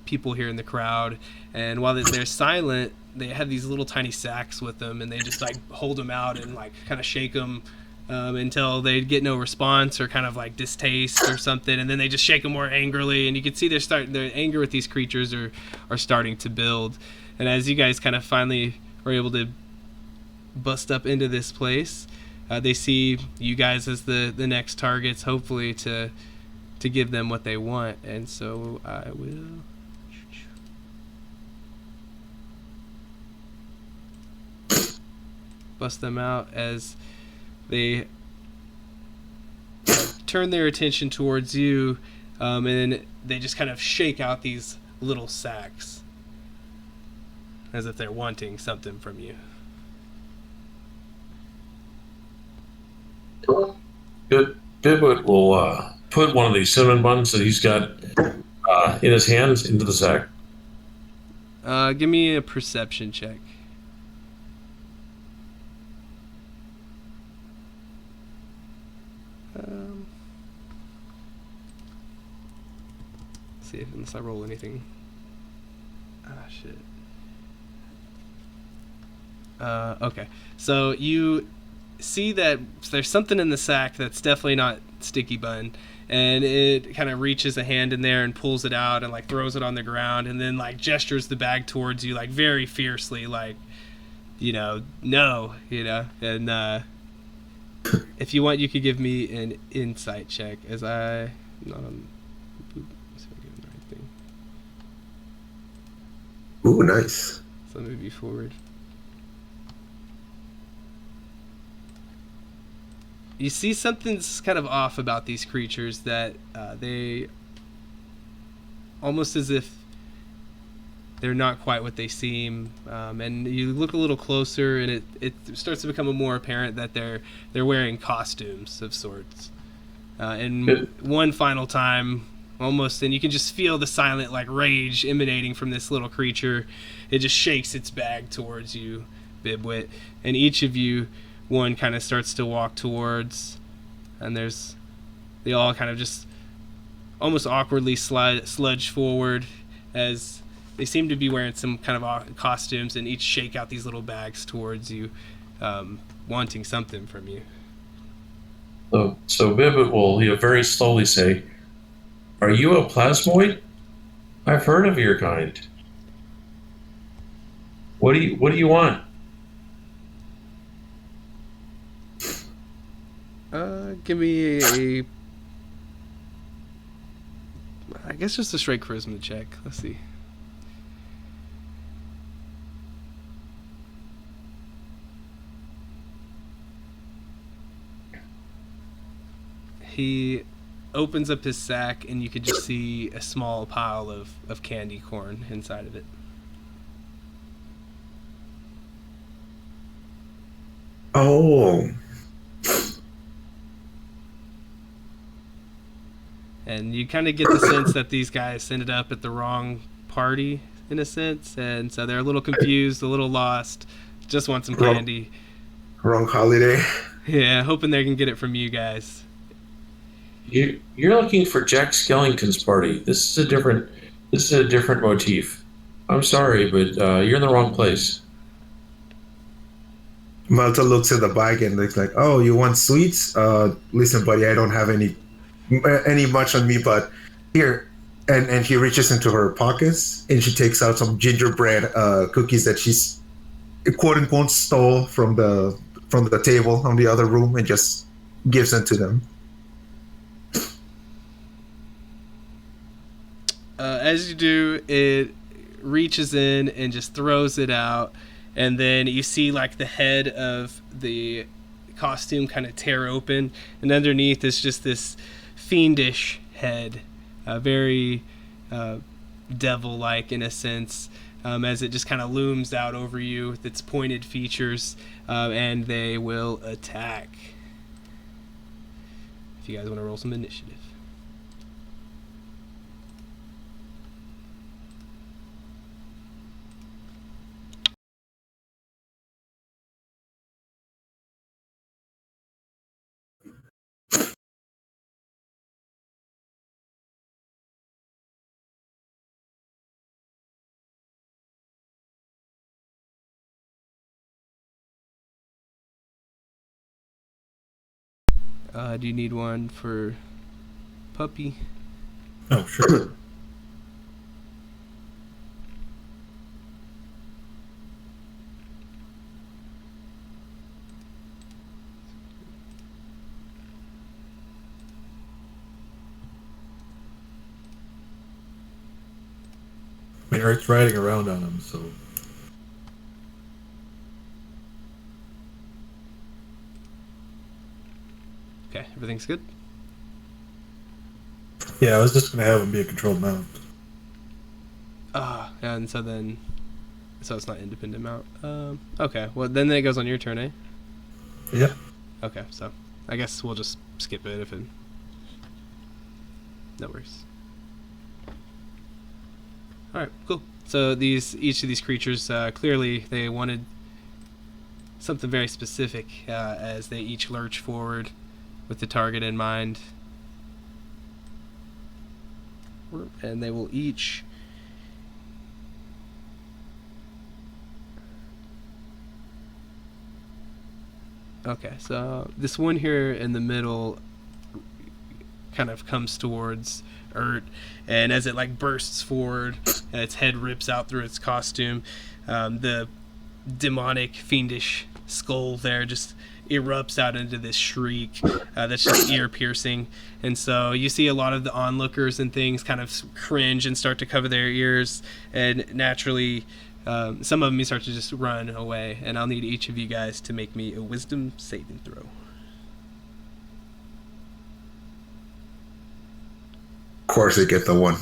Speaker 1: people here in the crowd. And while they're silent, they have these little tiny sacks with them, and they just like hold them out and like kind of shake them until they get no response or kind of like distaste or something, and then they just shake them more angrily. And you can see their anger with these creatures are starting to build. And as you guys kind of finally are able to bust up into this place, they see you guys as the next targets, hopefully to give them what they want. And so I will bust them out as they turn their attention towards you, and they just kind of shake out these little sacks as if they're wanting something from you.
Speaker 2: Bibwood will put one of these cinnamon buns that he's got in his hands into the sack.
Speaker 1: Give me a perception check. See if unless I roll anything. Shit. Okay. So you see that there's something in the sack that's definitely not sticky bun, and it kind of reaches a hand in there and pulls it out and like throws it on the ground, and then like gestures the bag towards you like very fiercely, like, no, and if you want, you could give me an insight check as I not on. Let's see if I get the right thing.
Speaker 4: Ooh, nice.
Speaker 1: So let me move you forward. You see something's kind of off about these creatures, that they almost as if they're not quite what they seem, and you look a little closer and it starts to become more apparent that they're wearing costumes of sorts. And one final time, almost, and you can just feel the silent like rage emanating from this little creature. It just shakes its bag towards you, Bibwit, and each of you, one kind of starts to walk towards, and they all kind of just almost awkwardly sludge forward as they seem to be wearing some kind of costumes, and each shake out these little bags towards you, wanting something from you.
Speaker 2: So Bibbit will very slowly say, Are you a plasmoid? I've heard of your kind. What do you want?
Speaker 1: Give me a I guess just a straight charisma check. Let's see. He opens up his sack, and you could just see a small pile of candy corn inside of it.
Speaker 4: Oh,
Speaker 1: And you kind of get the sense that these guys ended up at the wrong party, in a sense, and so they're a little confused, a little lost, just want some
Speaker 4: Wrong.
Speaker 1: candy.
Speaker 4: wrong holiday.
Speaker 1: Yeah, hoping they can get it from you guys.
Speaker 2: You're looking for Jack Skellington's party. This is a different motif. I'm sorry, but you're in the wrong place.
Speaker 4: Malta looks at the bag and looks like, "Oh, you want sweets? Listen, buddy, I don't have any much on me, but here." And he reaches into her pockets and she takes out some gingerbread cookies that she's quote unquote stole from the table on the other room and just gives them to them.
Speaker 1: As you do, it reaches in and just throws it out, and then you see like the head of the costume kind of tear open, and underneath is just this fiendish head, very devil-like in a sense, as it just kind of looms out over you with its pointed features, and they will attack. If you guys want to roll some initiative. Do you need one for puppy?
Speaker 6: Oh, sure. I mean, Earth's riding around on him, so
Speaker 1: Okay, everything's good.
Speaker 6: yeah, I was just gonna have him be a controlled mount.
Speaker 1: And so it's not independent mount. Okay, well then it goes on your turn, eh?
Speaker 6: Yeah.
Speaker 1: Okay, so I guess we'll just skip it if it. No worries. All right, cool. So each of these creatures, clearly they wanted something very specific, as they each lurch forward with the target in mind, and they will each. Okay, so this one here in the middle kind of comes towards Ert, and as it like bursts forward, and its head rips out through its costume, the demonic, fiendish skull there just erupts out into this shriek that's just ear-piercing. And so you see a lot of the onlookers and things kind of cringe and start to cover their ears, and naturally some of them start to just run away, and I'll need each of you guys to make me a wisdom saving throw.
Speaker 4: Of course, they get the one.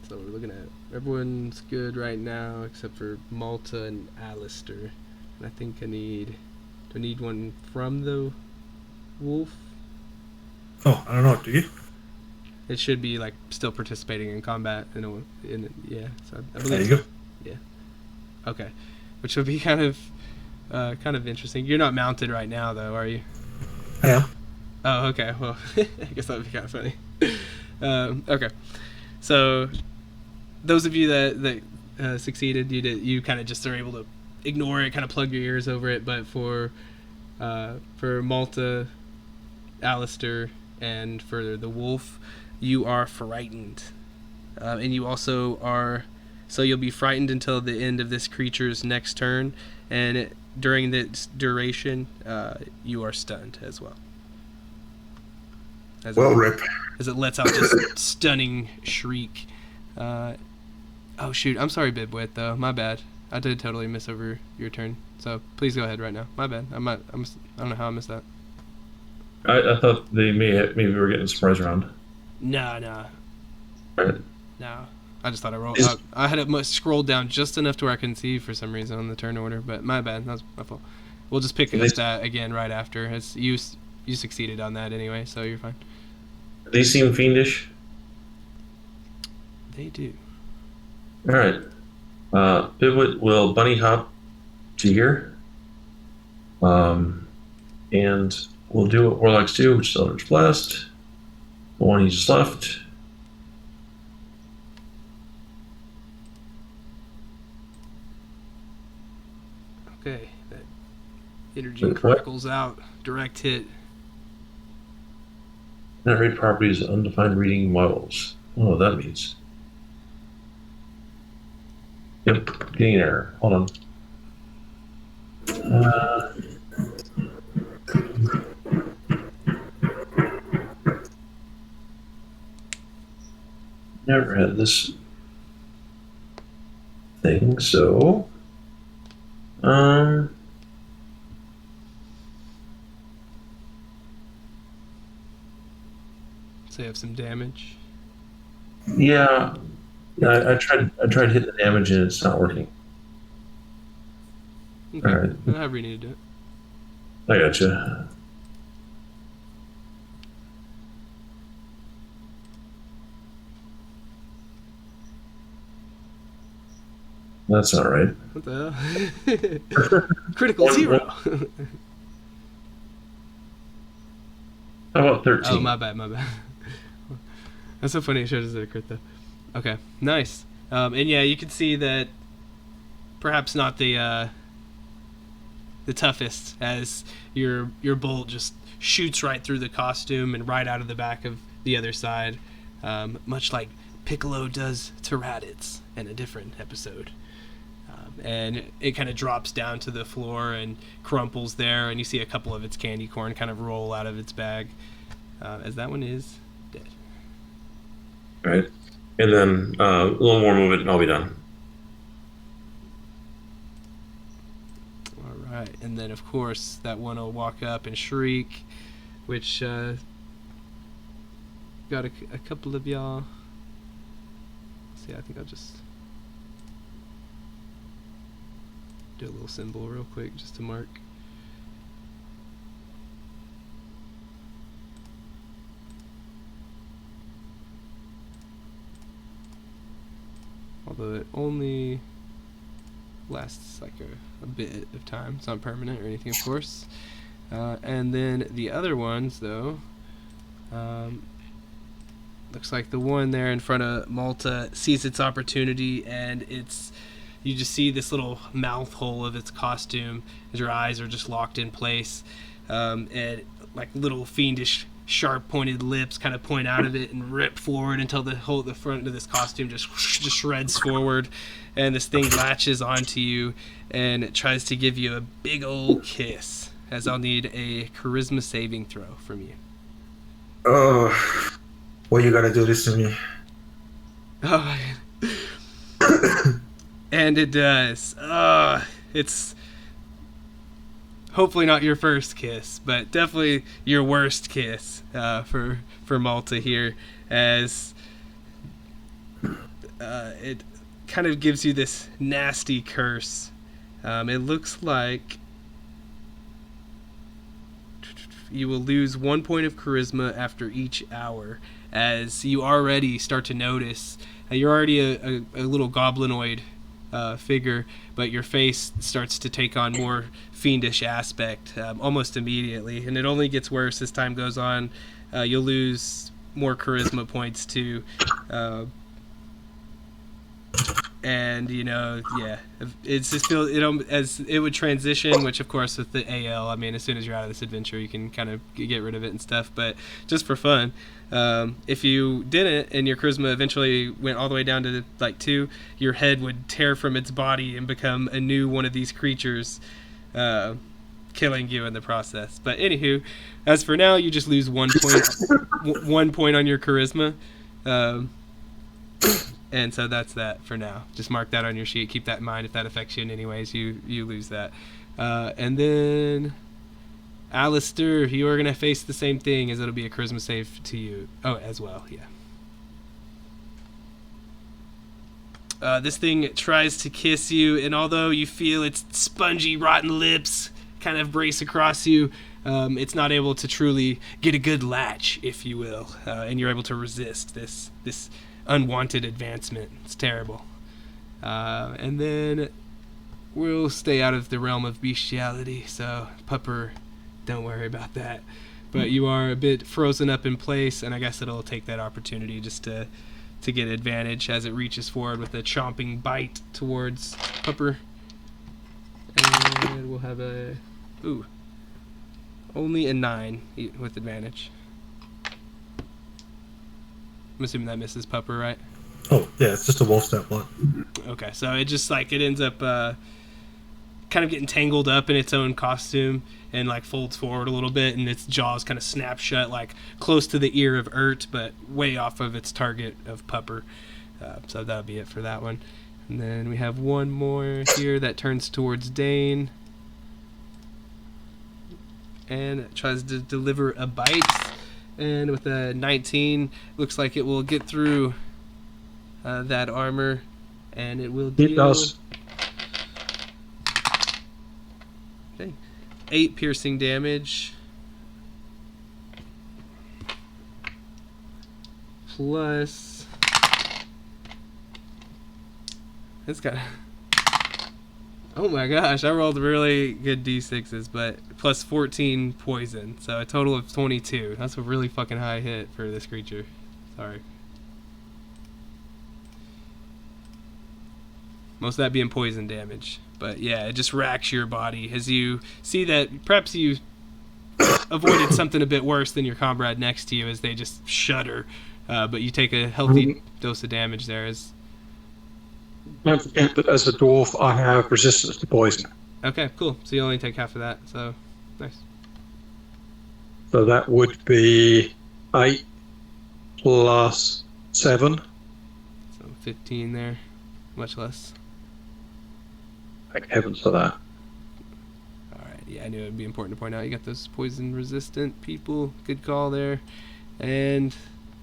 Speaker 1: So we're looking at everyone's good right now except for Malta and Alistair. And I think do I need one from the wolf?
Speaker 6: Oh, I don't know. Do you?
Speaker 1: It should be like still participating in combat yeah. So I believe
Speaker 6: There you go.
Speaker 1: Yeah. Okay. Which would be kind of interesting. You're not mounted right now though, are you?
Speaker 6: I am.
Speaker 1: Oh, okay. Well, I guess that would be kind of funny. Okay, so those of you that succeeded, you kind of just are able to ignore it, kind of plug your ears over it. But for Malta, Alistair, and for the wolf, you are frightened, and you also are. So you'll be frightened until the end of this creature's next turn, and during this duration, you are stunned as well.
Speaker 4: Rip.
Speaker 1: As it lets out this stunning shriek. Oh shoot! I'm sorry, Bibwit. Though my bad. I did totally miss over your turn. So please go ahead right now. My bad. I don't know how I missed that.
Speaker 2: I thought they maybe we were getting a surprise round.
Speaker 1: No.
Speaker 2: Right.
Speaker 1: No. I just thought I rolled. I had it scrolled down just enough to where I couldn't see for some reason on the turn order. But my bad. That was my fault. We'll just pick a stat again right after. As you succeeded on that anyway, so you're fine.
Speaker 2: They seem fiendish.
Speaker 1: They do.
Speaker 2: All right. Bibwit will bunny hop to here. And we'll do what Warlocks do, which is Eldritch Blast. The one he just left.
Speaker 1: Okay. That energy crackles out. Direct hit.
Speaker 2: Generate properties of undefined reading models. I don't know what that means. Yep, getting an error. Hold on. Never had this thing, so
Speaker 1: So you have some damage.
Speaker 2: yeah. I tried to hit the damage and it's not working.
Speaker 1: Okay.
Speaker 2: All right.
Speaker 1: However you need to do it.
Speaker 2: I gotcha. That's not right.
Speaker 1: What the hell? Critical 0.
Speaker 2: How about 13?
Speaker 1: Oh, my bad. That's so funny. It shows us a crit though. Okay, nice. And yeah, you can see that perhaps not the toughest, as your bolt just shoots right through the costume and right out of the back of the other side, much like Piccolo does to Raditz in a different episode. And it kind of drops down to the floor and crumples there, and you see a couple of its candy corn kind of roll out of its bag, as that one is dead.
Speaker 2: All right. And then a little more movement and I'll be done.
Speaker 1: All right. And then, of course, that one will walk up and shriek, which got a couple of y'all. Let's see, I think I'll just do a little symbol real quick just to mark. Although it only lasts like a bit of time. It's not permanent or anything, of course. And then the other ones, though, looks like the one there in front of Malta sees its opportunity, and you just see this little mouth hole of its costume as your eyes are just locked in place, and like little fiendish sharp pointed lips kind of point out of it and rip forward until the front of this costume just shreds forward, and this thing latches onto you and it tries to give you a big old kiss, as I'll need a charisma saving throw from you.
Speaker 4: Oh, why you gotta do this to me?
Speaker 1: Oh, and it does. It's hopefully not your first kiss, but definitely your worst kiss for Malta here, as it kind of gives you this nasty curse. It looks like you will lose 1 point of charisma after each hour, as you already start to notice you're already a little goblinoid figure, but your face starts to take on more fiendish aspect almost immediately, and it only gets worse as time goes on. You'll lose more charisma points too. And it's just feel as it would transition, which of course with the AL, I mean, as soon as you're out of this adventure, you can kind of get rid of it and stuff. But just for fun, if you didn't and your charisma eventually went all the way down to like 2, your head would tear from its body and become a new one of these creatures, killing you in the process. But anywho, as for now, you just lose 1 point, 1 point on your charisma. And so that's that for now. Just mark that on your sheet. Keep that in mind. If that affects you in any ways, you lose that. And then, Alistair, you are going to face the same thing, as it'll be a charisma save to you. Oh, as well, yeah. This thing tries to kiss you, and although you feel its spongy, rotten lips kind of brace across you, it's not able to truly get a good latch, if you will. And you're able to resist this unwanted advancement. It's terrible. And then we'll stay out of the realm of bestiality, so Pupper, don't worry about that. But you are a bit frozen up in place, and I guess it'll take that opportunity just to get advantage as it reaches forward with a chomping bite towards Pupper. And we'll have only a 9 with advantage. I'm assuming that misses Pupper, right?
Speaker 6: Oh, yeah, it's just a wolf step block.
Speaker 1: Okay, so it just it ends up kind of getting tangled up in its own costume and folds forward a little bit, and its jaws kind of snap shut, close to the ear of Urt, but way off of its target of Pupper. So that'll be it for that one. And then we have one more here that turns towards Dane and tries to deliver a bite. And with a 19, looks like it will get through that armor, and it will deal...
Speaker 3: It does.
Speaker 1: Okay. 8 piercing damage. Plus... It's got... Oh my gosh, I rolled really good d6s, but plus 14 poison, so a total of 22. That's a really fucking high hit for this creature. Sorry. Most of that being poison damage. But yeah, it just racks your body as you see that perhaps you avoided something a bit worse than your comrade next to you as they just shudder. But you take a healthy dose of damage there as...
Speaker 3: Don't forget that as a dwarf, I have resistance to poison.
Speaker 1: Okay, cool. So you only take half of that, so nice.
Speaker 3: So that would be 8 plus 7.
Speaker 1: So 15 there, much less.
Speaker 3: Thank heavens for that.
Speaker 1: Alright, yeah, I knew it would be important to point out. You got those poison-resistant people. Good call there. And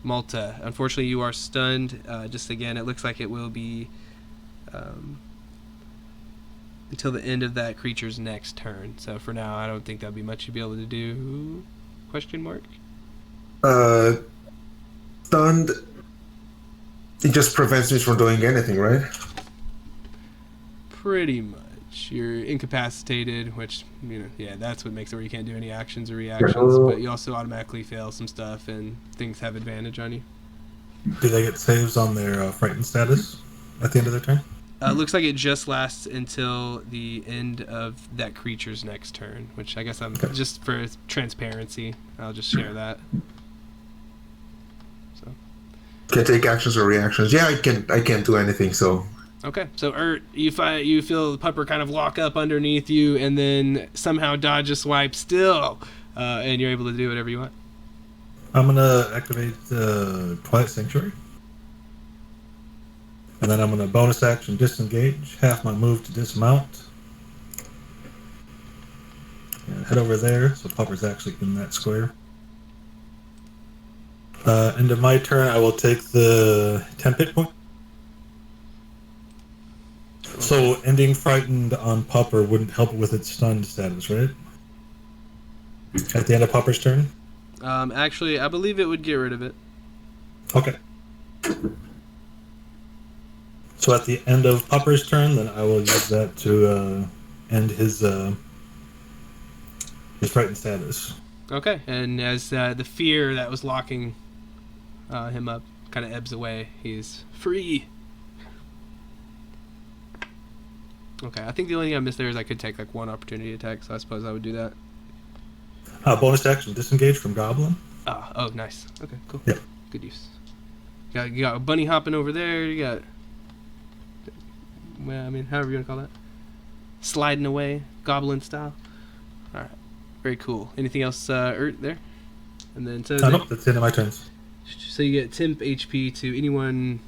Speaker 1: Malta, unfortunately you are stunned. Just again, it looks like it will be... until the end of that creature's next turn. So for now, I don't think that'll be much you'll be able to do. Question mark?
Speaker 4: Stunned. It just prevents me from doing anything, right?
Speaker 1: Pretty much. You're incapacitated, which, yeah, that's what makes it where you can't do any actions or reactions, but you also automatically fail some stuff and things have advantage on you.
Speaker 6: Do they get saves on their frightened status at the end of their turn?
Speaker 1: Looks like it just lasts until the end of that creature's next turn, which I guess I'm just for transparency, I'll just share that. So.
Speaker 4: Can take actions or reactions. Yeah, I can't do anything. So.
Speaker 1: Okay, so Urt, you feel the Pupper kind of lock up underneath you, and then somehow dodge a swipe still, and you're able to do whatever you want.
Speaker 6: I'm gonna activate Quiet Sanctuary. And then I'm going to bonus action disengage, half my move to dismount. And head over there, so Pupper's actually in that square. End of my turn, I will take the 10 hit point. So ending frightened on Pupper wouldn't help it with its stunned status, right? At the end of Pupper's turn?
Speaker 1: Actually, I believe it would get rid of it.
Speaker 6: Okay. So at the end of Pupper's turn, then I will use that to end his frightened status.
Speaker 1: Okay, and as the fear that was locking him up. Kind of ebbs away. He's free. Okay, I think the only thing I missed there is I could take like one opportunity attack, so I suppose I would do that.
Speaker 6: Bonus action, disengage from Goblin.
Speaker 1: Oh, nice. Okay, cool.
Speaker 6: Yep.
Speaker 1: Good use. You got a bunny hopping over there. You got, well, I mean, however you want to call that. Sliding away, goblin style. All right, very cool. Anything else, Ert, there? And then so
Speaker 6: Nope, that's the end of my turns.
Speaker 1: So you get temp HP to anyone,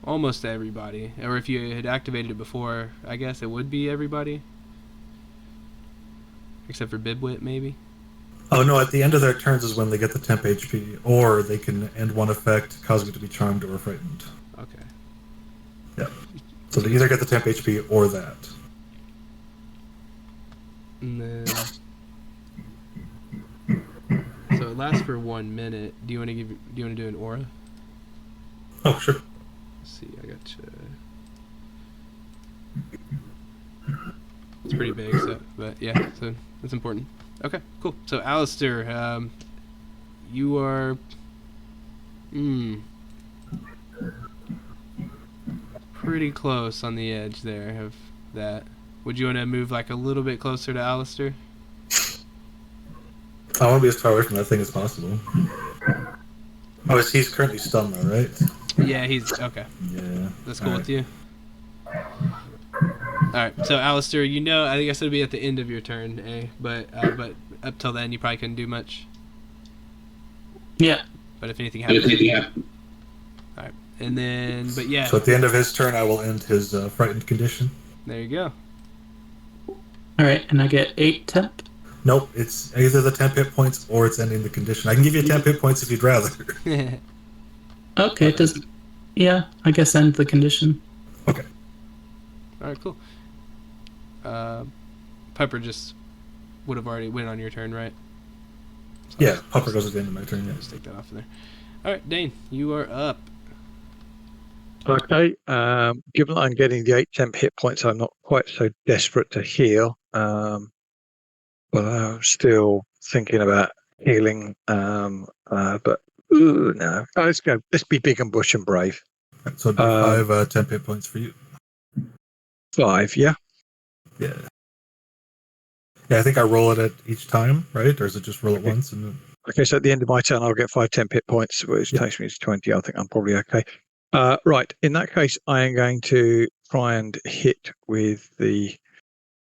Speaker 1: almost everybody. Or if you had activated it before, I guess it would be everybody. Except for Bibwit, maybe.
Speaker 6: Oh no, at the end of their turns is when they get the temp HP, or they can end one effect, causing it to be charmed or frightened.
Speaker 1: Okay.
Speaker 6: Yeah. So they either get the temp HP or that.
Speaker 1: And then, so it lasts for 1 minute. Do you want to do an aura?
Speaker 6: Oh, sure.
Speaker 1: Let's see, I got you. It's pretty big, so, but yeah, so that's important. Okay, cool. So Alistair, you are pretty close on the edge there of that. Would you want to move like a little bit closer to Alistair?
Speaker 6: I want to be as far away from that thing as possible. Oh, he's currently stunned though, right?
Speaker 1: Yeah, he's okay.
Speaker 6: Yeah.
Speaker 1: That's cool with you. Alright, so Alistair, I guess it'll be at the end of your turn, but up till then you probably couldn't do much.
Speaker 5: Yeah.
Speaker 1: But if anything happens, alright, and then, but yeah.
Speaker 6: So at the end of his turn, I will end his frightened condition.
Speaker 1: There you go.
Speaker 5: All right, and I get 8 temp.
Speaker 6: Nope, it's either the temp hit points or it's ending the condition. I can give you 10 hit points if you'd rather.
Speaker 5: Okay, yeah, I guess end the condition.
Speaker 6: Okay.
Speaker 1: Alright, cool. Pepper just would have already went on your turn, right? So
Speaker 6: Yeah, Pupper goes at the end of my turn, yeah.
Speaker 1: Just take that off of there. Alright, Dane, you are up.
Speaker 3: Okay, given that I'm getting the 8 temp hit points, I'm not quite so desperate to heal. But I'm still thinking about healing. But no, let's go. Let's be big and bush and brave.
Speaker 6: So it'd be 5 temp hit points for you.
Speaker 3: 5, yeah.
Speaker 6: Yeah. Yeah, I think I roll it at each time, right? Or is it just roll it once and then...
Speaker 3: Okay, so at the end of my turn, I'll get 5 temp hit points, which takes me to 20. I think I'm probably okay. Right. In that case, I am going to try and hit with the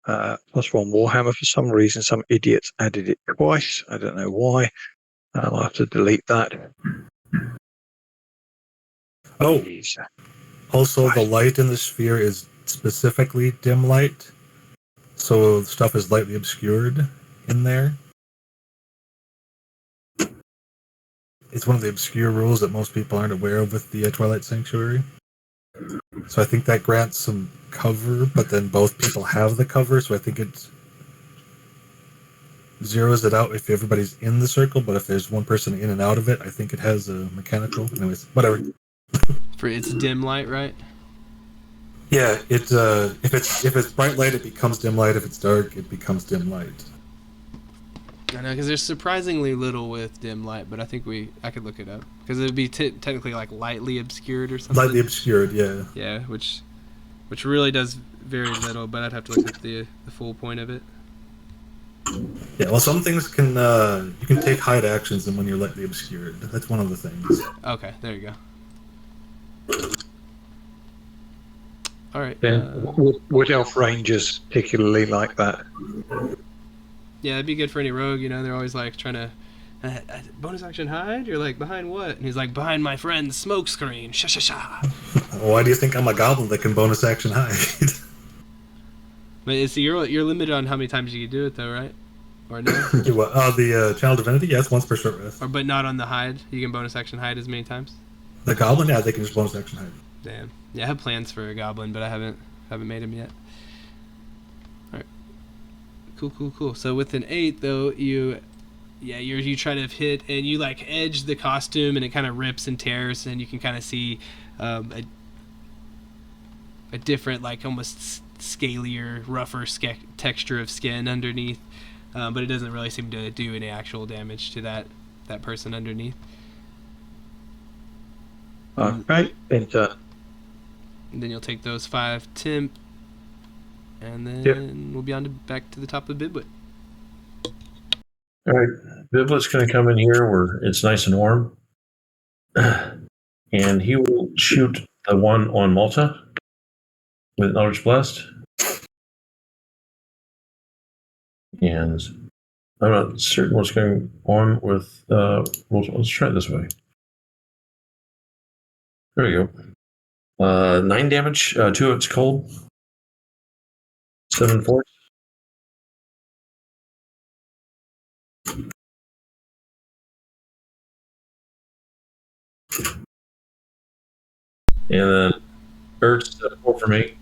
Speaker 3: +1 Warhammer. For some reason, some idiots added it twice. I don't know why. I'll have to delete that.
Speaker 6: Oh,
Speaker 3: Jeez.
Speaker 6: also the light in the sphere is specifically dim light. So stuff is lightly obscured in there. It's one of the obscure rules that most people aren't aware of with the Twilight Sanctuary. So I think that grants some cover, but then both people have the cover, so I think it zeroes it out if everybody's in the circle, but if there's one person in and out of it, I think it has a mechanical. Anyways, whatever.
Speaker 1: For its dim light, right?
Speaker 6: Yeah, if it's bright light, it becomes dim light. If it's dark, it becomes dim light.
Speaker 1: I know, because there's surprisingly little with dim light, but I think I could look it up. Because it would be technically like lightly obscured or something.
Speaker 6: Lightly obscured, yeah.
Speaker 1: Yeah, which really does very little, but I'd have to look at the full point of it.
Speaker 6: Yeah, well, some things can you can take hide actions and when you're lightly obscured. That's one of the things.
Speaker 1: Okay, there you go. All right.
Speaker 3: Then Wood Elf Rangers particularly like that.
Speaker 1: Yeah, it'd be good for any rogue. They're always like trying to bonus action hide. You're like, behind what? And he's like, behind my friend's smoke screen. Sha sha sha.
Speaker 6: Why do you think I'm a goblin that can bonus action hide?
Speaker 1: But you're limited on how many times you can do it, though, right? Or no?
Speaker 6: The Channel Divinity, yes, once per short rest.
Speaker 1: But not on the hide. You can bonus action hide as many times.
Speaker 6: The goblin, yeah, they can just bonus action hide.
Speaker 1: Damn. Yeah, I have plans for a goblin, but I haven't made him yet. All right. Cool. So with an 8, though, you try to hit and you like edge the costume and it kind of rips and tears and you can kind of see a different, like almost scalier, rougher texture of skin underneath, but it doesn't really seem to do any actual damage to that person underneath.
Speaker 3: Okay. Into
Speaker 1: And then you'll take those 5 temp, and then we'll be on to back to the top of the biblet.
Speaker 2: All right, Biblet's going to come in here where it's nice and warm, and he will shoot the one on Malta with knowledge blessed. And I'm not certain what's going on with. Let's try it this way. There we go. 9 damage. 2 of it's cold. 7 force. And then Ertz 4 for me.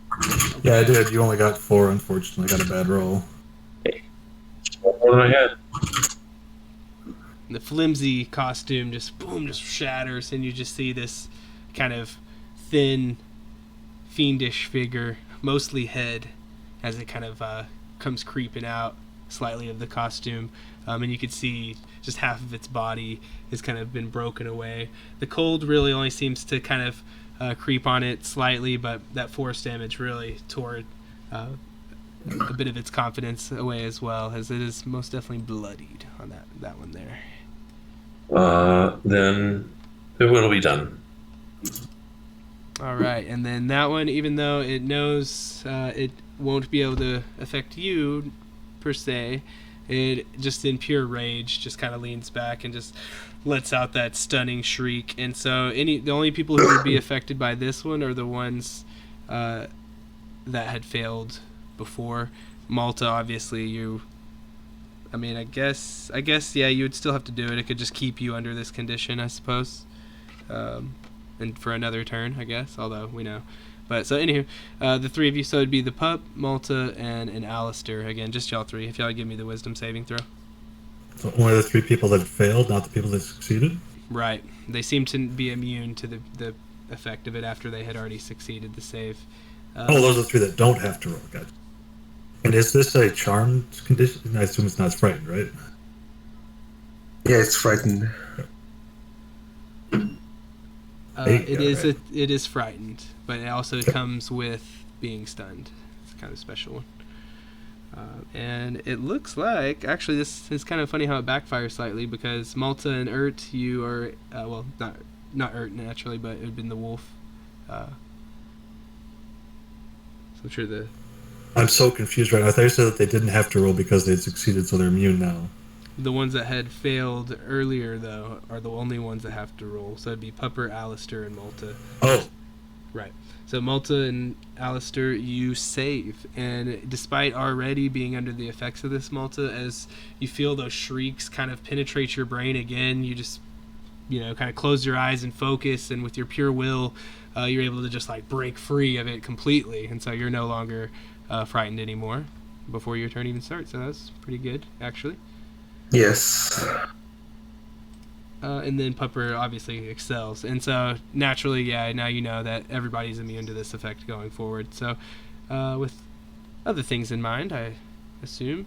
Speaker 6: Yeah, I did. You only got 4, unfortunately. Got a bad roll.
Speaker 2: More than I had.
Speaker 1: The flimsy costume just shatters, and you just see this kind of thin, fiendish figure, mostly head, as it kind of comes creeping out slightly of the costume. And you can see just half of its body has kind of been broken away. The cold really only seems to kind of creep on it slightly, but that force damage really tore a bit of its confidence away as well, as it is most definitely bloodied on that one there.
Speaker 2: Then it will be done.
Speaker 1: All right, and then that one, even though it knows it won't be able to affect you per se, it just in pure rage just kind of leans back and just lets out that stunning shriek. And so the only people who would be affected by this one are the ones that had failed before. Malta, obviously, I guess, yeah, you would still have to do it. It could just keep you under this condition, I suppose. And for another turn, I guess, although we know. But so, anywho, the 3 of you, so it'd be the pup, Malta, and Alistair. Again, just y'all 3. If y'all give me the wisdom saving throw.
Speaker 6: So only the 3 people that failed, not the people that succeeded?
Speaker 1: Right. They seem to be immune to the effect of it after they had already succeeded the save.
Speaker 6: Those are the 3 that don't have to roll. Gotcha. And is this a charmed condition? I assume it's not frightened, right?
Speaker 4: Yeah, it's frightened.
Speaker 1: It is frightened, but it also comes with being stunned. It's kind of a special one. And it looks like, actually, this is kind of funny how it backfires slightly, because Malta and Ert, you are, not Ert naturally, but it would have been the wolf. So I'm sure
Speaker 6: I'm so confused right now. I thought you said that they didn't have to roll because they succeeded, so they're immune now.
Speaker 1: the ones that had failed earlier, though, are the only ones that have to roll. So it'd be Pupper, Alistair, and Malta.
Speaker 6: Oh.
Speaker 1: Right. So Malta and Alistair, you save. And despite already being under the effects of this, Malta, as you feel those shrieks kind of penetrate your brain again, you just, kind of close your eyes and focus. And with your pure will, you're able to just, break free of it completely. And so you're no longer frightened anymore before your turn even starts. So that's pretty good, actually.
Speaker 4: Yes.
Speaker 1: And then Pupper obviously excels. And so naturally, now you know that everybody's immune to this effect going forward. So with other things in mind, I assume,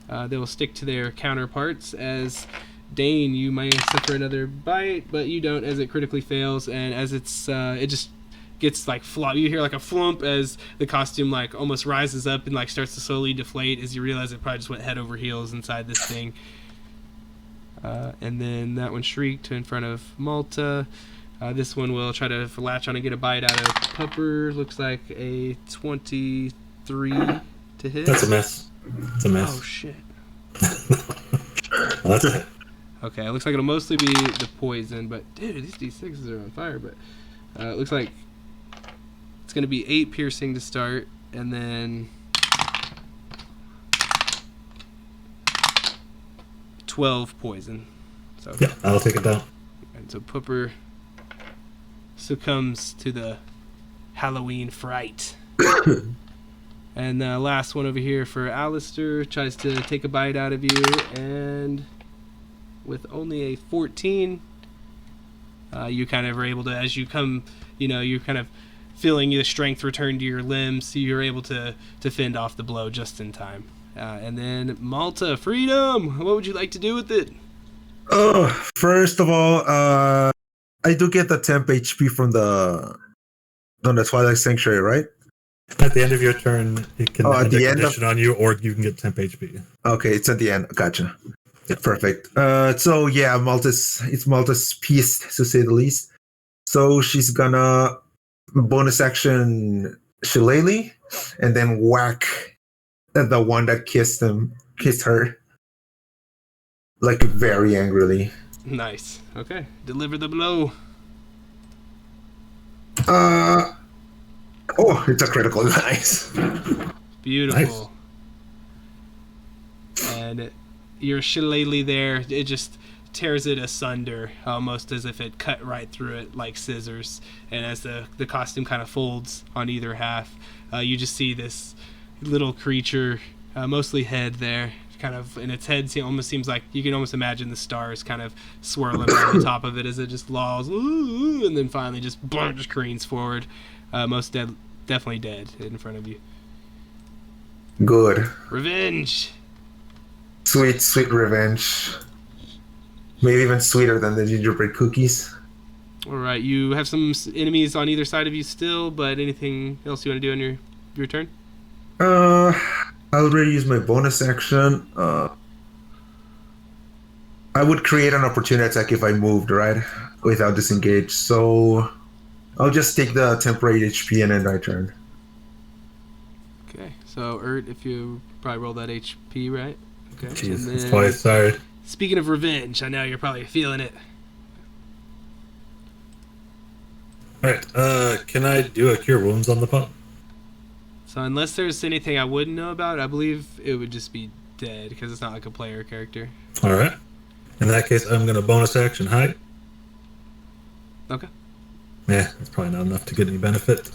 Speaker 1: they will stick to their counterparts. As Dane, you might suffer another bite, but you don't, as it critically fails. And as it's it just gets flop. You hear a flump as the costume almost rises up and starts to slowly deflate as you realize it probably just went head over heels inside this thing. And then that one shrieked in front of Malta. This one will try to latch on and get a bite out of Pupper. Looks like a 23 to hit.
Speaker 6: That's a miss. It's a miss.
Speaker 1: Oh, shit.
Speaker 6: Well, that's a hit.
Speaker 1: Okay, it looks like it'll mostly be the poison, but dude, these D6s are on fire. But it looks like it's going to be 8 piercing to start, and then 12 poison. So
Speaker 6: yeah, I'll take it down.
Speaker 1: And so Pupper succumbs to the Halloween fright. And the last one over here for Alistair tries to take a bite out of you, and with only a 14, you kind of are able to, as you come, you're kind of feeling the strength return to your limbs, so you're able to fend off the blow just in time. And then Malta, freedom! What would you like to do with it?
Speaker 4: Oh, first of all, I do get the temp HP from the Twilight Sanctuary, right?
Speaker 6: At the end of your turn, it can
Speaker 4: at
Speaker 6: end
Speaker 4: the
Speaker 6: a
Speaker 4: end of-
Speaker 6: condition on you, or you can get temp HP.
Speaker 4: Okay, it's at the end. Gotcha.
Speaker 6: Yeah.
Speaker 4: Perfect. So yeah, it's Malta's piece to say the least. So she's gonna bonus action Shillelagh and then whack at the one that kissed her, like very angrily.
Speaker 1: Nice. Okay. Deliver the blow.
Speaker 4: Oh, it's a critical. Nice.
Speaker 1: Beautiful. And your shillelagh there, it just tears it asunder, almost as if it cut right through it like scissors. And as the costume kind of folds on either half, you just see this little creature, mostly head there, kind of, and its head almost seems like you can almost imagine the stars kind of swirling on the top of it as it just lolls, ooh, and then finally just careens forward, definitely dead in front of you.
Speaker 4: Good.
Speaker 1: Revenge.
Speaker 4: Sweet revenge. Maybe even sweeter than the gingerbread cookies.
Speaker 1: All right, you have some enemies on either side of you still, but anything else you want to do on your turn?
Speaker 4: I already used my bonus action. I would create an opportunity attack if I moved, right? Without disengage. So I'll just take the temporary HP and end my turn.
Speaker 1: Okay, so if you probably roll that HP, right? Okay.
Speaker 6: Jeez,
Speaker 1: and
Speaker 6: it's
Speaker 1: then,
Speaker 6: twice. Sorry.
Speaker 1: speaking of revenge, I know you're probably feeling it.
Speaker 6: All right. Can I do a cure wounds on the pup?
Speaker 1: So unless there's anything I wouldn't know about, I believe it would just be dead because it's not like a player character.
Speaker 6: All right. In that case, I'm going to bonus action height.
Speaker 1: Okay.
Speaker 6: Yeah, that's probably not enough to get any benefit.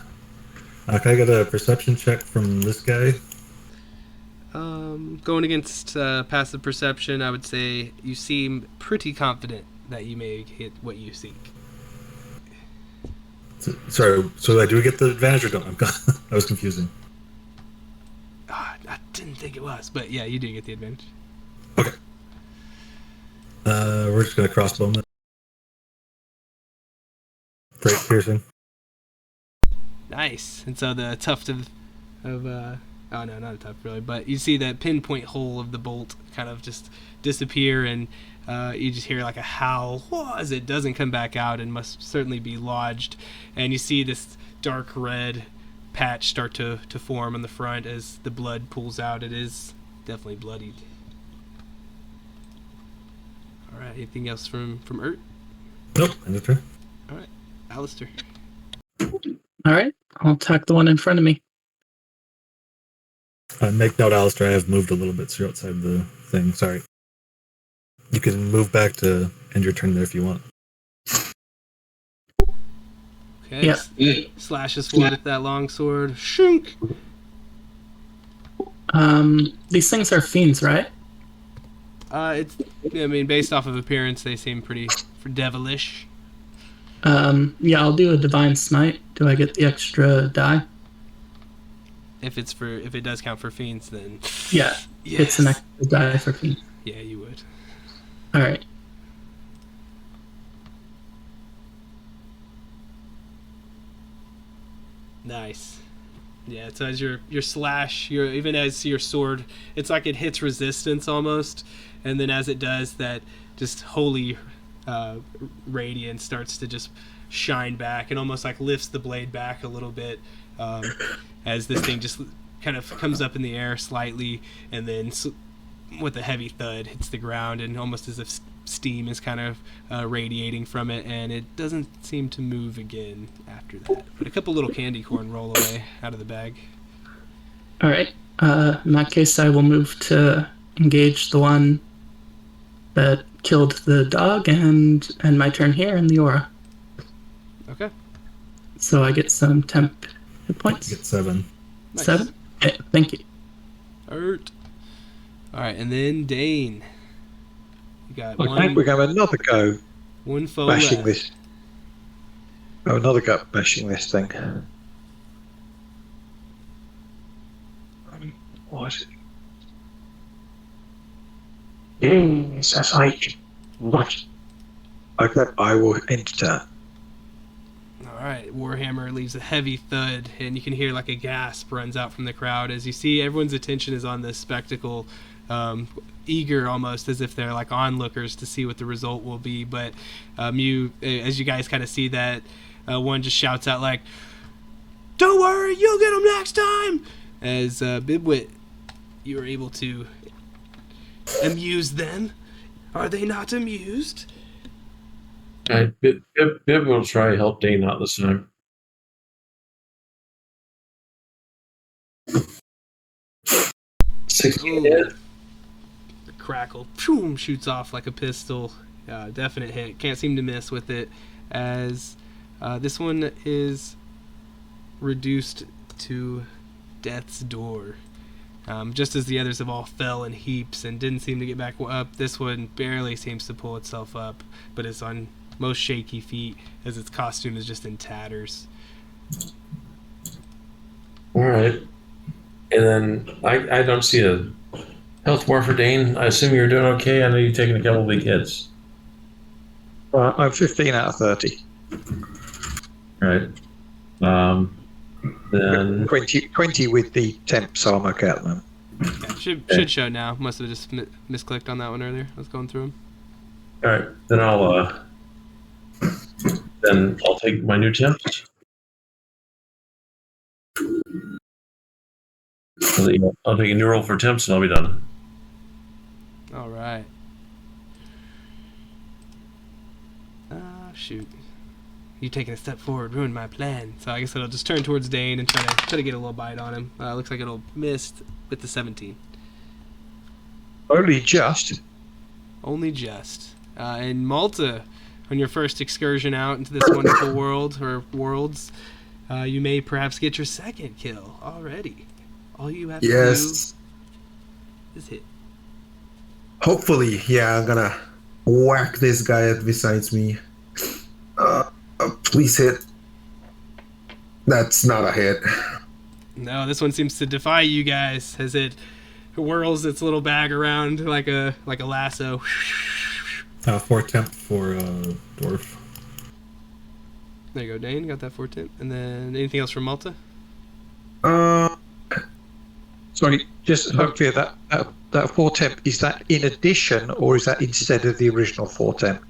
Speaker 6: Can I get a perception check from this guy?
Speaker 1: Going against passive perception, I would say you seem pretty confident that you may hit what you seek.
Speaker 6: Sorry, so I do get the advantage or don't? I was confusing.
Speaker 1: I didn't think it was, but yeah, you do get the advantage.
Speaker 6: Okay. We're just going to crossbow him. Break piercing.
Speaker 1: Nice. And so the tuft of oh no, not a tuft really, but you see that pinpoint hole of the bolt kind of just disappear, and you just hear like a howl as it doesn't come back out and must certainly be lodged. And you see this dark red patch start to form on the front as the blood pools out. It is definitely bloodied. All right, anything else from Ert?
Speaker 6: Nope, end of turn.
Speaker 1: All right, Alistair.
Speaker 5: All right, I'll attack the one in front of me.
Speaker 6: Make note, Alistair, I have moved a little bit, so you're outside the thing. Sorry. You can move back to end your turn there if you want.
Speaker 1: Okay.
Speaker 5: Yeah.
Speaker 1: Slashes forward with that long sword. Shunk.
Speaker 5: These things are fiends, right?
Speaker 1: I mean, based off of appearance, they seem pretty devilish.
Speaker 5: Yeah, I'll do a divine smite. Do I get the extra die?
Speaker 1: If it does count for fiends, then
Speaker 5: Yeah,
Speaker 1: yes.
Speaker 5: it's an extra die for fiends.
Speaker 1: Yeah, you would.
Speaker 5: All right.
Speaker 1: Nice. Yeah, so as your slash, even as your sword, it's like it hits resistance almost, and then as it does, that just holy radiance starts to just shine back and almost like lifts the blade back a little bit, as this thing just kind of comes up in the air slightly, and then with a heavy thud hits the ground, and almost as if steam is kind of radiating from it, and it doesn't seem to move again after that. But a couple little candy corn roll away out of the bag.
Speaker 5: All right. In that case, I will move to engage the one that killed the dog, and my turn here in the aura.
Speaker 1: Okay.
Speaker 5: So I get some temp hit points.
Speaker 6: You get 7.
Speaker 1: Nice.
Speaker 5: 7. Okay, thank you.
Speaker 1: Hurt. All right, and then Dane. You got
Speaker 3: I think we're going to have another go
Speaker 1: one foe
Speaker 3: bashing
Speaker 1: left.
Speaker 3: this. Oh, another go bashing this thing. What is it? Yes, that's right. What? Okay, I will enter
Speaker 1: All right, Warhammer leaves a heavy thud, and you can hear like a gasp runs out from the crowd as you see everyone's attention is on this spectacle, eager almost as if they're like onlookers to see what the result will be. But as you guys kind of see that, one just shouts out like, "Don't worry, you'll get them next time!" As Bibwit, you are able to amuse them. Are they not amused?
Speaker 2: All right, Bib will try to help Dane out this time.
Speaker 1: Ooh. The crackle shoots off like a pistol. Definite hit. Can't seem to miss with it. As this one is reduced to death's door. Just as the others have all fell in heaps and didn't seem to get back up, this one barely seems to pull itself up, but it's on most shaky feet as its costume is just in tatters.
Speaker 2: All right. And then I don't see a health bar for Dane. I assume you're doing okay. I know you've taken a couple big hits.
Speaker 3: I'm 15 out of 30.
Speaker 2: All right. Then
Speaker 3: 20 with the temp, so I'm okay at the moment.
Speaker 1: Yeah, should show now. Must have just misclicked on that one earlier. I was going through them.
Speaker 2: all right. Then I'll take my new temps. I'll take a new roll for temps and I'll be done.
Speaker 1: All right. Shoot. You taking a step forward ruined my plan. So I guess it'll just turn towards Dane and try to get a little bite on him. Looks like it'll miss with the 17.
Speaker 3: Only just.
Speaker 1: Only just. And Malta, on your first excursion out into this wonderful world or worlds, you may perhaps get your second kill already. All you have to do is hit.
Speaker 4: Hopefully, yeah, I'm gonna whack this guy besides me. Please hit. That's not a hit.
Speaker 1: No, this one seems to defy you guys as it whirls its little bag around like a lasso.
Speaker 6: 4 temp for dwarf.
Speaker 1: There you go, Dane. Got that 4 temp. And then anything else from Malta?
Speaker 3: Sorry, just so I'm clear, that 4 temp, is that in addition or is that instead of the original 4 temp?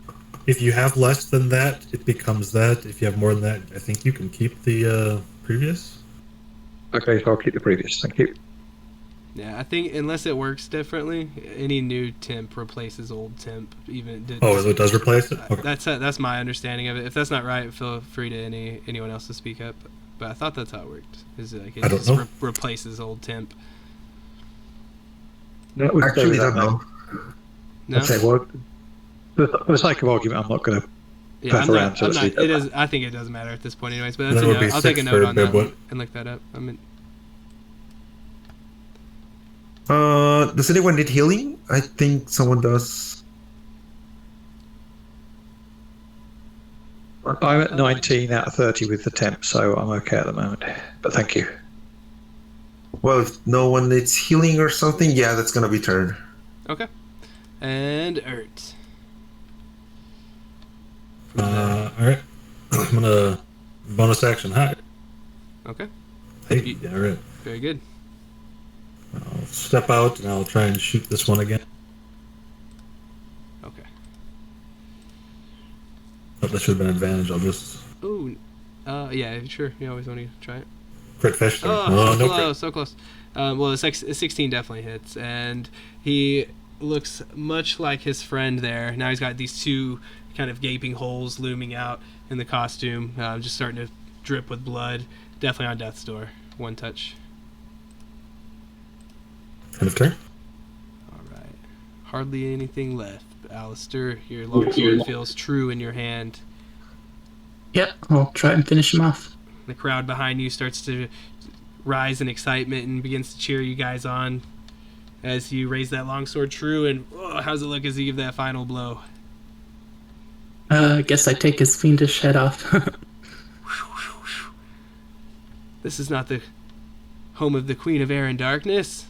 Speaker 6: If you have less than that, it becomes that. If you have more than that, I think you can keep the previous.
Speaker 3: Okay, so I'll keep the previous. Thank you.
Speaker 1: Yeah, I think unless it works differently, any new temp replaces old temp.
Speaker 6: So it does replace it? Okay.
Speaker 1: That's my understanding of it. If that's not right, feel free to anyone else to speak up. But I thought that's how it worked. Is like it just replaces old temp.
Speaker 3: No,
Speaker 4: Actually, don't know.
Speaker 1: No.
Speaker 3: Okay, well, for the sake of argument, I'm not going to
Speaker 1: Yeah,
Speaker 3: pass around.
Speaker 1: I'm not. It is. I think it doesn't matter at this point, anyways. But that's
Speaker 6: That would be
Speaker 1: I'll take a
Speaker 6: 6
Speaker 1: note
Speaker 6: for
Speaker 1: on that
Speaker 6: Bibwit.
Speaker 1: one and look that up.
Speaker 4: Does anyone need healing? I think someone does.
Speaker 3: I'm at 19 out of 30 with the temp, so I'm okay at the moment. But thank you.
Speaker 4: Well, if no one needs healing or something, yeah, that's gonna be turn.
Speaker 1: Okay. And Ert.
Speaker 6: All right. I'm gonna bonus action hide.
Speaker 1: Okay.
Speaker 6: Hey, all right.
Speaker 1: Very good.
Speaker 6: I'll step out and I'll try and shoot this one again.
Speaker 1: Okay.
Speaker 6: Oh, that should have been an advantage. I'll just
Speaker 1: Ooh. Yeah, sure. You always want to try it.
Speaker 6: crit fish. There.
Speaker 1: Oh,
Speaker 6: no
Speaker 1: close,
Speaker 6: crit.
Speaker 1: so close. Well, the 16 definitely hits, and he looks much like his friend there. Now he's got these 2 kind of gaping holes looming out in the costume, just starting to drip with blood. Definitely on death's door. 1 touch.
Speaker 6: End of turn.
Speaker 1: All right. Hardly anything left. Alistair, your longsword feels true in your hand.
Speaker 5: Yep, I'll try and finish him off.
Speaker 1: The crowd behind you starts to rise in excitement and begins to cheer you guys on as you raise that longsword true. And how's it look as you give that final blow?
Speaker 5: I guess I take his fiendish head off.
Speaker 1: This is not the home of the Queen of Air and Darkness.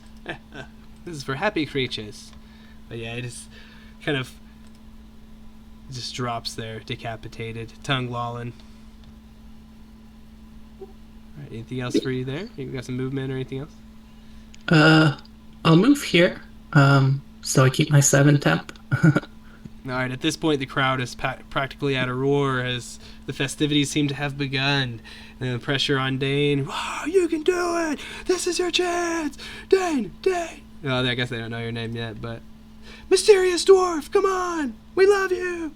Speaker 1: This is for happy creatures. But yeah, it is kind of just drops there, decapitated, tongue lolling. All right, anything else for you there? You got some movement or anything else?
Speaker 5: I'll move here. So I keep my 7 temp.
Speaker 1: All right, at this point, the crowd is practically at a roar as the festivities seem to have begun. And the pressure on Dane. Wow, you can do it! This is your chance! Dane! Dane! Oh, I guess they don't know your name yet, but... Mysterious Dwarf, come on! We love you!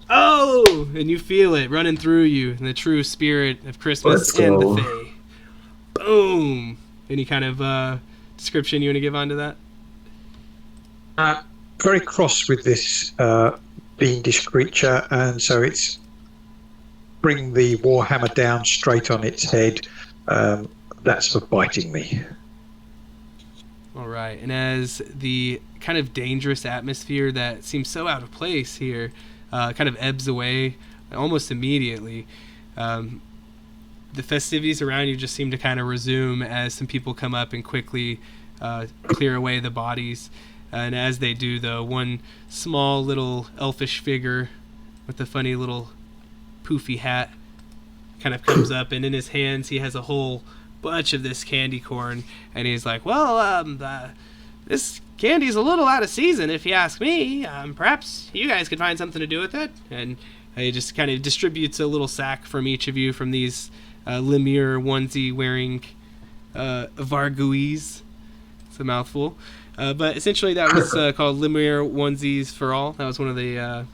Speaker 1: Oh! And you feel it running through you in the true spirit of Christmas
Speaker 4: Let's
Speaker 1: and the
Speaker 4: go.
Speaker 1: Fae. Boom! Any kind of description you want to give onto that?
Speaker 3: Very cross with this fiendish creature, and so it's bring the warhammer down straight on its head. That's for biting me.
Speaker 1: All right, and as the kind of dangerous atmosphere that seems so out of place here kind of ebbs away almost immediately, the festivities around you just seem to kind of resume as some people come up and quickly clear away the bodies. And as they do, though, one small little elfish figure with a funny little poofy hat kind of comes up, and in his hands he has a whole bunch of this candy corn, and he's like, well, this candy's a little out of season if you ask me. Perhaps you guys could find something to do with it. And he just kind of distributes a little sack from each of you from these Lemure onesie wearing Varguis. It's a mouthful. But essentially that was called Lemure onesies for all. That was one of the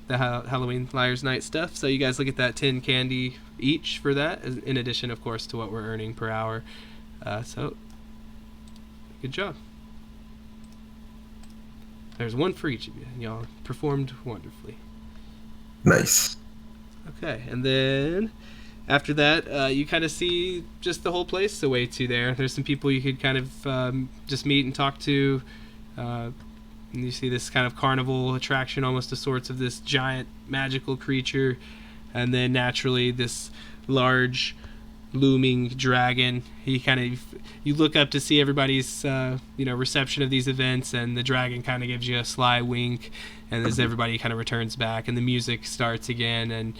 Speaker 1: Halloween Liar's Night stuff. So you guys look at that 10 candy each for that, in addition, of course, to what we're earning per hour. So, good job. There's one for each of you. Y'all performed wonderfully.
Speaker 4: Nice.
Speaker 1: Okay, and then after that, you kind of see just the whole place the way to there. There's some people you could kind of just meet and talk to. And you see this kind of carnival attraction, almost of sorts of this giant magical creature. And then naturally this large looming dragon. He kind of, you look up to see everybody's reception of these events, and the dragon kind of gives you a sly wink, and as everybody kind of returns back and the music starts again, and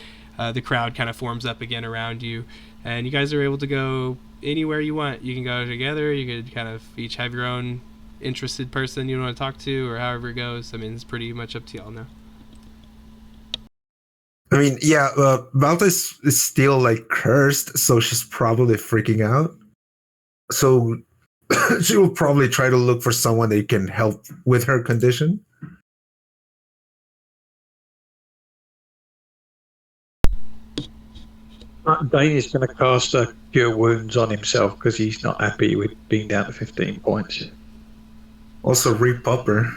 Speaker 1: the crowd kind of forms up again around you, and you guys are able to go anywhere you want. You can go together, you could kind of each have your own interested person you want to talk to, or however it goes. I mean, it's pretty much up to y'all now.
Speaker 4: I mean, yeah, Malta is still like cursed, so she's probably freaking out. So she will probably try to look for someone that can help with her condition.
Speaker 3: Dane is going to cast a Cure Wounds on himself because he's not happy with being down to 15 points.
Speaker 4: Also, repopper.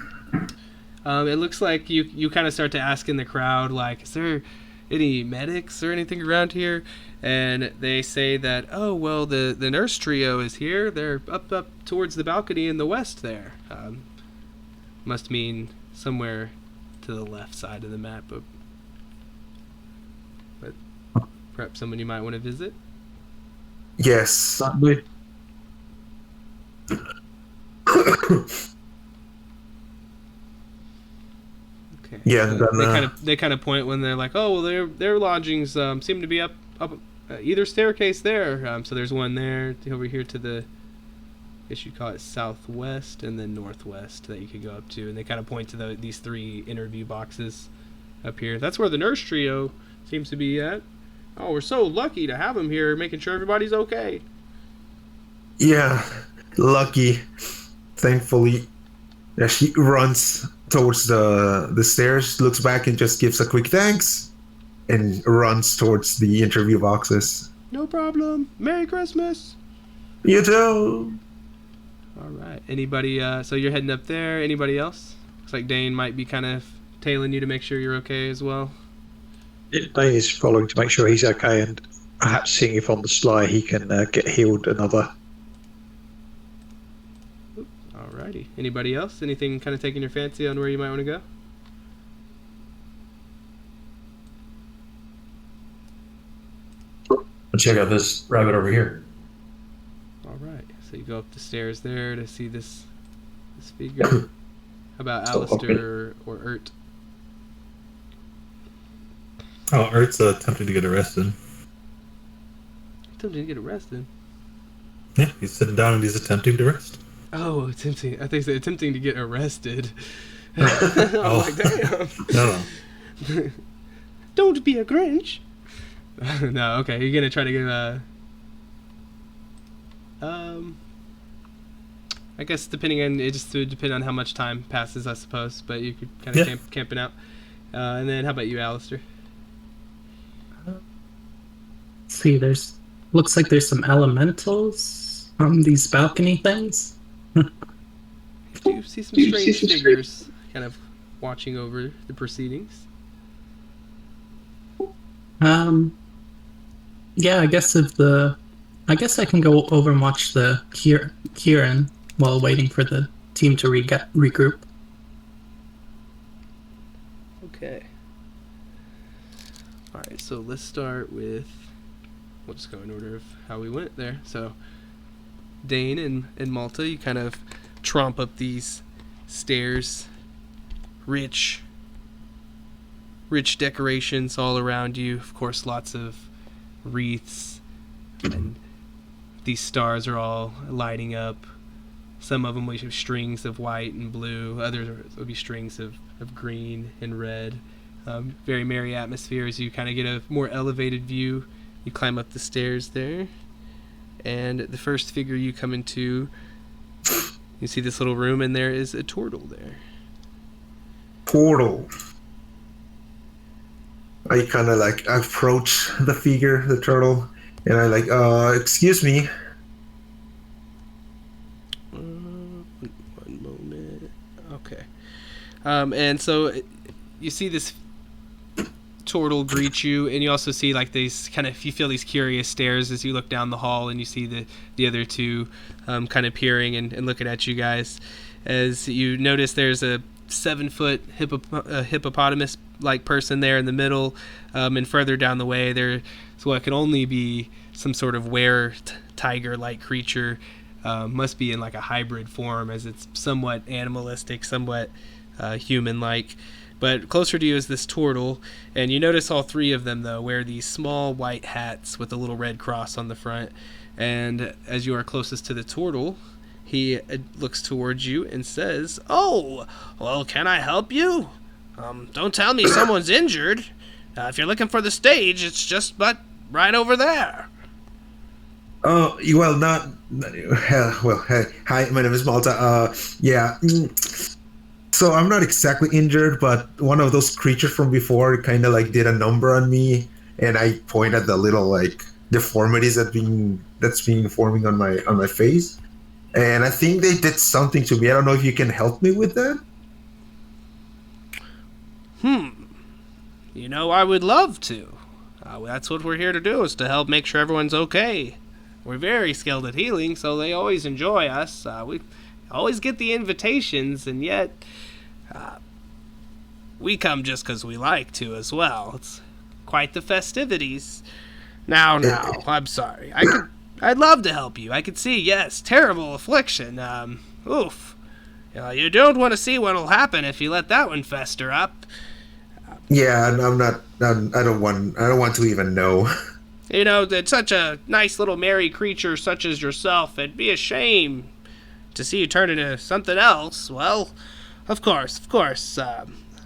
Speaker 1: It looks like you kind of start to ask in the crowd, like, is there any medics or anything around here? And they say that, oh, well, the nurse trio is here. They're up towards the balcony in the west there. Must mean somewhere to the left side of the map, but perhaps someone you might want to visit.
Speaker 4: Yes.
Speaker 3: Certainly.
Speaker 1: Okay.
Speaker 4: Yeah,
Speaker 1: So
Speaker 4: then,
Speaker 1: they kind of point when they're like, oh, well, their lodgings seem to be up either staircase there. So there's one there over here to the, I guess you'd call it southwest, and then northwest that you could go up to, and they kind of point to these 3 interview boxes up here. That's where the nurse trio seems to be at. Oh, we're so lucky to have them here, making sure everybody's okay.
Speaker 4: Yeah, lucky. Thankfully, yeah, she runs towards the stairs, looks back, and just gives a quick thanks, and runs towards the interview boxes.
Speaker 1: No problem. Merry Christmas.
Speaker 4: You too.
Speaker 1: All right. Anybody? So you're heading up there. Anybody else? Looks like Dane might be kind of tailing you to make sure you're okay as well.
Speaker 3: Dane is following to make sure he's okay, and perhaps seeing if on the sly he can get healed another.
Speaker 1: Alrighty. Anybody else? Anything kind of taking your fancy on where you might want to go?
Speaker 2: Check out this rabbit over here.
Speaker 1: Alright. So you go up the stairs there to see this figure. How about Alistair or Ert?
Speaker 6: Oh, Ert's attempting to get arrested.
Speaker 1: Attempting to get arrested.
Speaker 6: Yeah, he's sitting down and he's attempting to rest.
Speaker 1: Oh, attempting. I think he said attempting to get arrested.
Speaker 6: Oh.
Speaker 1: I'm like,
Speaker 6: No.
Speaker 1: damn. Don't be a Grinch. No, okay. You're gonna try to get I guess it just would depend on how much time passes, I suppose. But you could kind of camp it out. And then how about you, Alistair?
Speaker 5: See, looks like there's some elementals on these balcony things.
Speaker 1: You see some strange figures kind of watching over the proceedings.
Speaker 5: Yeah, I guess I can go over and watch the ki-rin while waiting for the team to regroup.
Speaker 1: Okay. Alright, so let's start with... We'll just go in order of how we went there. So, Dane and Malta, you kind of tromp up these stairs. Rich decorations all around you. Of course, lots of wreaths. And these stars are all lighting up. Some of them will have strings of white and blue. Others will be strings of green and red. Very merry atmosphere as you kind of get a more elevated view. You climb up the stairs there. And the first figure you come into, you see this little room, and there is a turtle there.
Speaker 4: Portal. I kind of like approach the figure, the turtle, and I like, excuse me.
Speaker 1: One moment. Okay. And so you see this turtle greet you, and you also see like these you feel these curious stares as you look down the hall, and you see the other two kind of peering and looking at you guys. As you notice, there's a 7-foot hippopotamus like person there in the middle, and further down the way there's what can only be some sort of tiger like creature. Must be in like a hybrid form, as it's somewhat animalistic, somewhat human like. But closer to you is this turtle, and you notice all three of them though wear these small white hats with a little red cross on the front. And as you are closest to the turtle, he looks towards you and says, "Oh, well, can I help you? Don't tell me someone's injured. If you're looking for the stage, it's just but right over there."
Speaker 4: Oh, well, hey, hi, my name is Malta. Yeah. So I'm not exactly injured, but one of those creatures from before kind of like did a number on me, and I point at the little like deformities that's been forming on my face, and I think they did something to me. I don't know if you can help me with that.
Speaker 1: You know, I would love to. That's what we're here to do, is to help make sure everyone's okay. We're very skilled at healing, so they always enjoy us. We always get the invitations, and yet we come just because we like to as well. It's quite the festivities. Now, I'm sorry. I'd love to help you. I could see, yes, terrible affliction. Oof. You don't want to see what'll happen if you let that one fester up.
Speaker 4: Yeah, I don't want to even know.
Speaker 1: You know, that such a nice little merry creature such as yourself, it'd be a shame to see you turn into something else. Well, of course,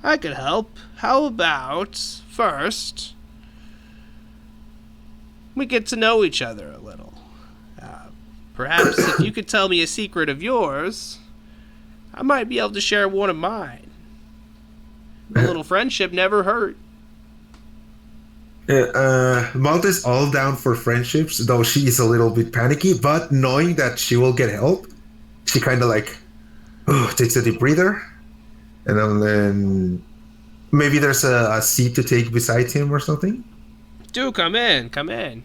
Speaker 1: I could help. How about, first, we get to know each other a little. Perhaps if you could tell me a secret of yours, I might be able to share one of mine. A little friendship never hurt.
Speaker 4: Malta's all down for friendships, though she is a little bit panicky, but knowing that she will get help, she kind of like takes a deep breather, and then maybe there's a seat to take beside him or something.
Speaker 1: Do come in. And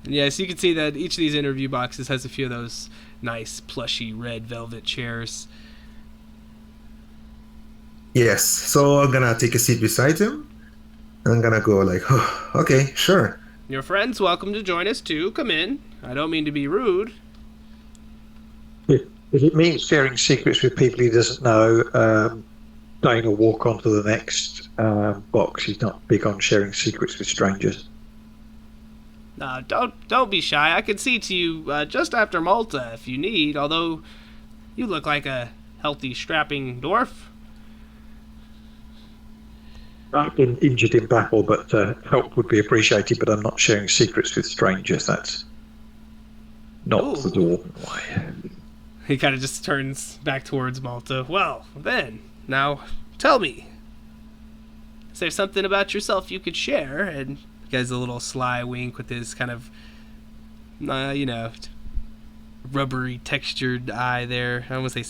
Speaker 1: yes, you can see that each of these interview boxes has a few of those nice plushy red velvet chairs.
Speaker 4: Yes, so I'm gonna take a seat beside him. I'm gonna go like, oh, okay, sure.
Speaker 1: Your friend's welcome to join us too. Come in. I don't mean to be rude.
Speaker 3: If it means sharing secrets with people he doesn't know, Dane will walk on to the next. next. Box. He's not big on sharing secrets with strangers.
Speaker 1: Okay. All right. So, Dane, you kind of walk over to the Don't be shy. I can see to you just after Malta if you need, although you look like a healthy, strapping dwarf.
Speaker 3: I've been injured in battle, but help would be appreciated, but I'm not sharing secrets with strangers. That's not the dwarven way.
Speaker 1: He kind of just turns back towards Malta. Well, then, now, tell me. Is there something about yourself you could share? And he gives a little sly wink with his kind of, rubbery textured eye there. I almost say,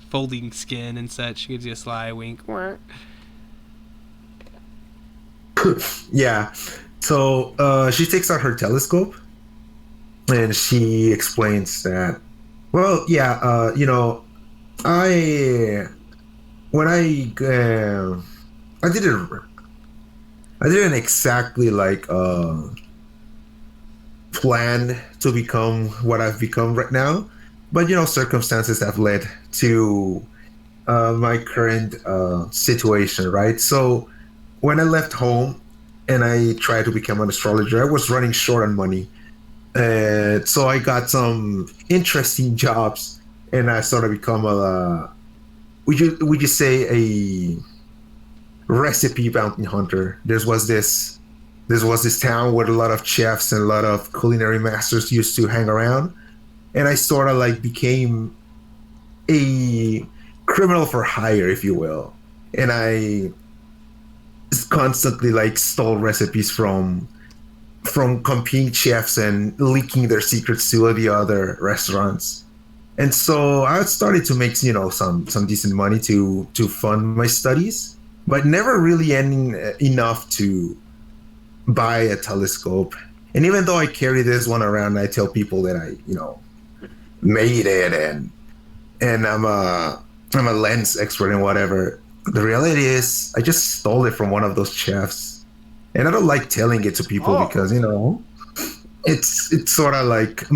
Speaker 1: folding skin and such. Gives you a sly wink.
Speaker 4: Yeah. So she takes out her telescope and she explains that, well, yeah, I didn't exactly plan to become what I've become right now, but circumstances have led to my current situation, right? So when I left home and I tried to become an astrologer, I was running short on money. So I got some interesting jobs and I sort of become would you say a recipe bounty hunter. There was this town where a lot of chefs and a lot of culinary masters used to hang around, and I sort of became a criminal for hire, if you will, and I constantly stole recipes from competing chefs and leaking their secrets to the other restaurants. And so I started to make some decent money to fund my studies, but never really ending enough to buy a telescope. And even though I carry this one around, I tell people that I made it and I'm a lens expert and whatever. The reality is I just stole it from one of those chefs, and I don't like telling it to people because it's sort of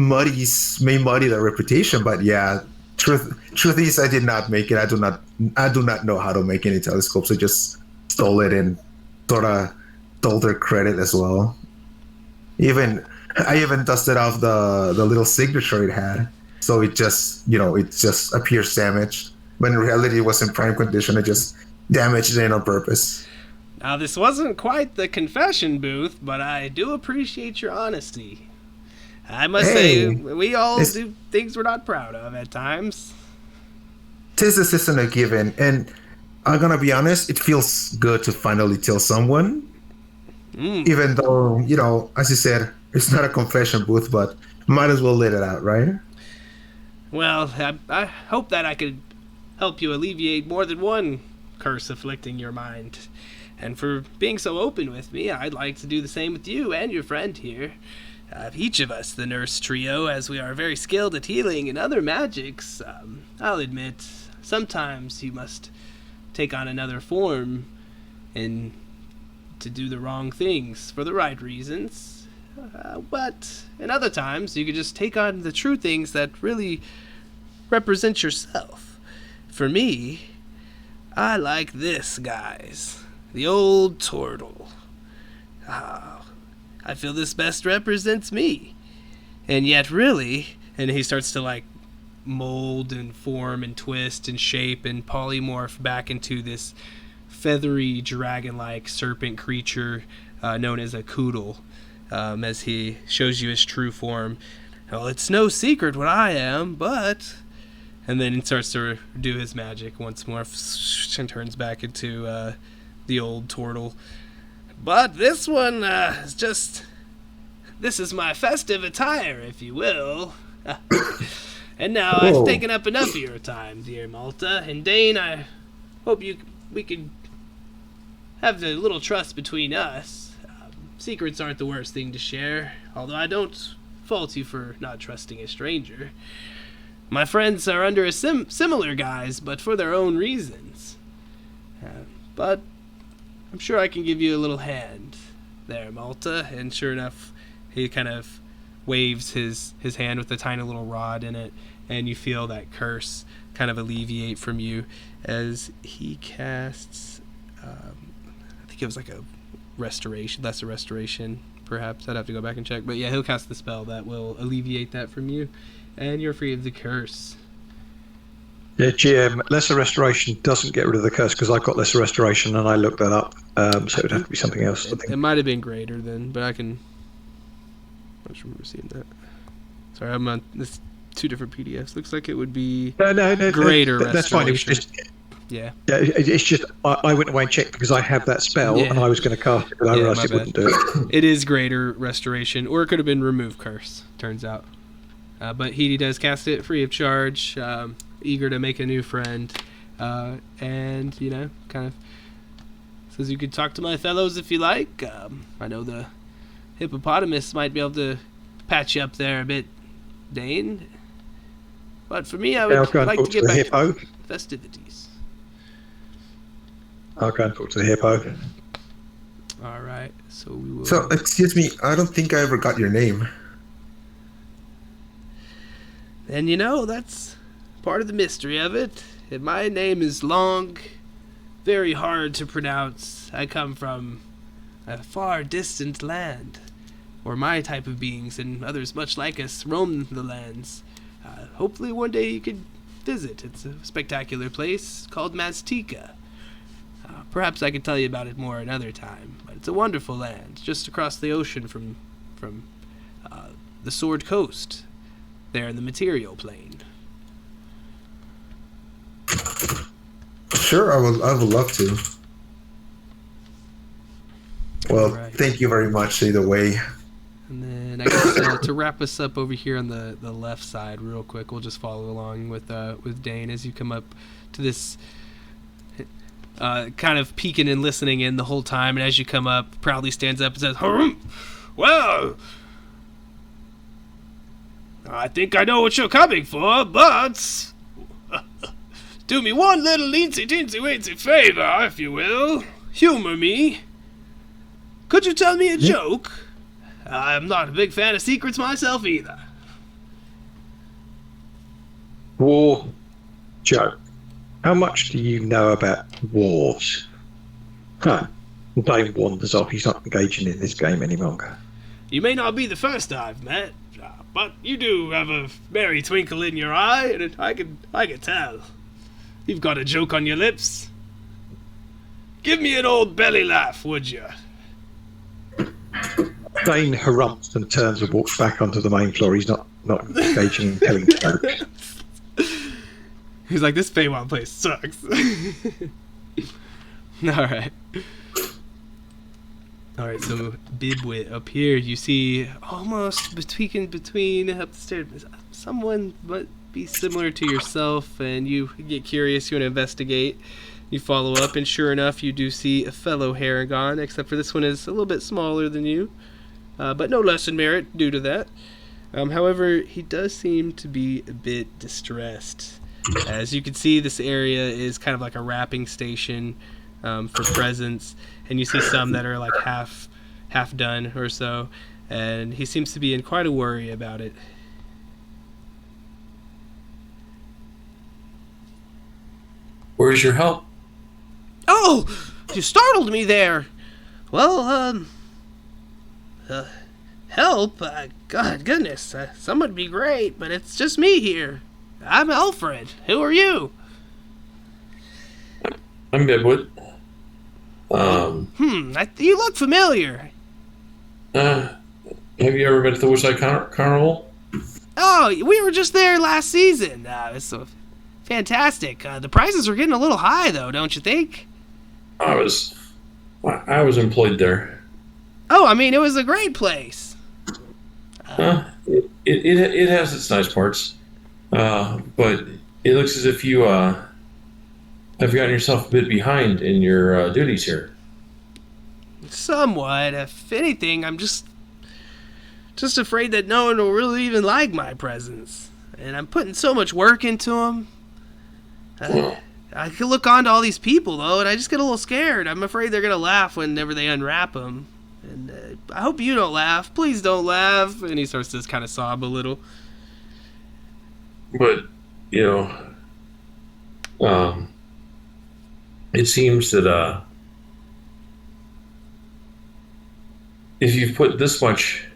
Speaker 4: may muddy their reputation. But yeah, truth is I did not make it. I do not know how to make any telescopes. I just stole it and sort of stole their credit as well. I even dusted off the little signature it had, so it just appears damaged. But in reality, it was in prime condition. I just damaged it on purpose.
Speaker 1: Now, this wasn't quite the confession booth, but I do appreciate your honesty. I must say, we all do things we're not proud of at times.
Speaker 4: This isn't a given, and I'm gonna be honest, it feels good to finally tell someone. Even though, as you said, it's not a confession booth, but might as well let it out, right?
Speaker 1: Well, I hope that I could help you alleviate more than one curse afflicting your mind. And for being so open with me, I'd like to do the same with you and your friend here. Each of us, the nurse trio, as we are very skilled at healing and other magics, I'll admit, sometimes you must take on another form and to do the wrong things for the right reasons. But in other times, you could just take on the true things that really represent yourself. For me, I like this, guys. The old turtle. I feel this best represents me. And yet really, and he starts to mold and form and twist and shape and polymorph back into this feathery dragon-like serpent creature known as a Koodle, as he shows you his true form. Well, it's no secret what I am, but... And then he starts to do his magic once more and turns back into the old turtle. But this one is just... This is my festive attire, if you will. And now I've taken up enough of your time, dear Malta. And Dane, I hope we could have a little trust between us. Secrets aren't the worst thing to share, although I don't fault you for not trusting a stranger. My friends are under a similar guise, but for their own reasons. But I'm sure I can give you a little hand there, Malta. And sure enough, he kind of waves his hand with a tiny little rod in it, and you feel that curse kind of alleviate from you as he casts, I think it was like a restoration, lesser restoration, perhaps. I'd have to go back and check. But yeah, he'll cast the spell that will alleviate that from you, and you're free of the curse.
Speaker 3: Yeah, GM, Lesser Restoration doesn't get rid of the curse because I got Lesser Restoration and I looked that up. So it would have to be something else. I
Speaker 1: It
Speaker 3: think.
Speaker 1: might have been greater then, but I just remember seeing that. Sorry, I'm on this 2 different PDFs. Looks like it would be
Speaker 3: No,
Speaker 1: greater
Speaker 3: that's fine. It was
Speaker 1: restoration.
Speaker 3: just,
Speaker 1: Yeah.
Speaker 3: it's just I went away and checked because I had that spell
Speaker 1: Yeah.
Speaker 3: and I was going to cast it, but I
Speaker 1: Yeah,
Speaker 3: realised
Speaker 1: my
Speaker 3: it
Speaker 1: bad.
Speaker 3: wouldn't do it.
Speaker 1: It is greater restoration, or it could have been remove curse, turns out. But he does cast it free of charge, eager to make a new friend, and, you know, kind of says you could talk to my fellows if you like. I know the hippopotamus might be able to patch you up there a bit, Dane. But for me, I would
Speaker 3: I'll go and
Speaker 1: like
Speaker 3: talk
Speaker 1: to
Speaker 3: to
Speaker 1: get
Speaker 3: the
Speaker 1: back
Speaker 3: hippo.
Speaker 1: to festivities.
Speaker 3: I'll go and talk to the hippo.
Speaker 1: All right, so we will...
Speaker 4: So, excuse me, I don't think I ever got your name.
Speaker 1: And you know, that's part of the mystery of it. And my name is long, very hard to pronounce. I come from a far distant land, where my type of beings and others much like us roam the lands. Hopefully one day you could visit. It's a spectacular place called Maztica. Perhaps I could tell you about it more another time. But it's a wonderful land, just across the ocean from the Sword Coast, there in the material plane.
Speaker 4: Sure, I would love to. Well,
Speaker 1: Alright.
Speaker 4: thank you very much either way.
Speaker 1: And then I guess to wrap us up over here on the left side real quick, we'll just follow along with Dane as you come up to this kind of peeking and listening in the whole time, and as you come up, proudly stands up and says, "Well, I think I know what you're coming for, but do me one little teensy-weensy favor, if you will. Humor me. Could you tell me a joke? I'm not a big fan of secrets myself either."
Speaker 3: War joke. How much do you know about wars? Huh. Dane wanders off. He's not engaging in this game any longer.
Speaker 1: You may not be the first I've met, but you do have a merry twinkle in your eye, and I can tell. You've got a joke on your lips. Give me an old belly laugh, would you?
Speaker 3: Dane harumphs and turns and walks back onto the main floor. He's not engaging in telling jokes.
Speaker 1: He's like, this Feywild place sucks. Alright, so Bibwit up here, you see almost between up the stairs, someone might be similar to yourself, and you get curious, you want to investigate. You follow up, and sure enough, you do see a fellow Haragon, except for this one is a little bit smaller than you, but no less in merit due to that. However, he does seem to be a bit distressed. As you can see, this area is kind of like a wrapping station for presents, and you see some that are like half done or so, and he seems to be in quite a worry about it.
Speaker 2: Where's your help?
Speaker 1: Oh, you startled me there. Well, help? God, goodness, someone would be great, but it's just me here. I'm Alfred. Who are you?
Speaker 2: I'm Bibwood.
Speaker 1: You look familiar.
Speaker 2: Have you ever been to the Woodside Carnival?
Speaker 1: Oh, we were just there last season. It's so fantastic. The prices are getting a little high, though, don't you think?
Speaker 2: I was employed there.
Speaker 1: Oh, I mean, it was a great place.
Speaker 2: It has its nice parts. But it looks as if you have gotten yourself a bit behind in your duties here.
Speaker 1: Somewhat. If anything, I'm just afraid that no one will really even like my presence. And I'm putting so much work into them. I could look on to all these people, though, and I just get a little scared. I'm afraid they're going to laugh whenever they unwrap them. And I hope you don't laugh. Please don't laugh. And he starts to kind of sob a little.
Speaker 2: But, it seems that if you've put this much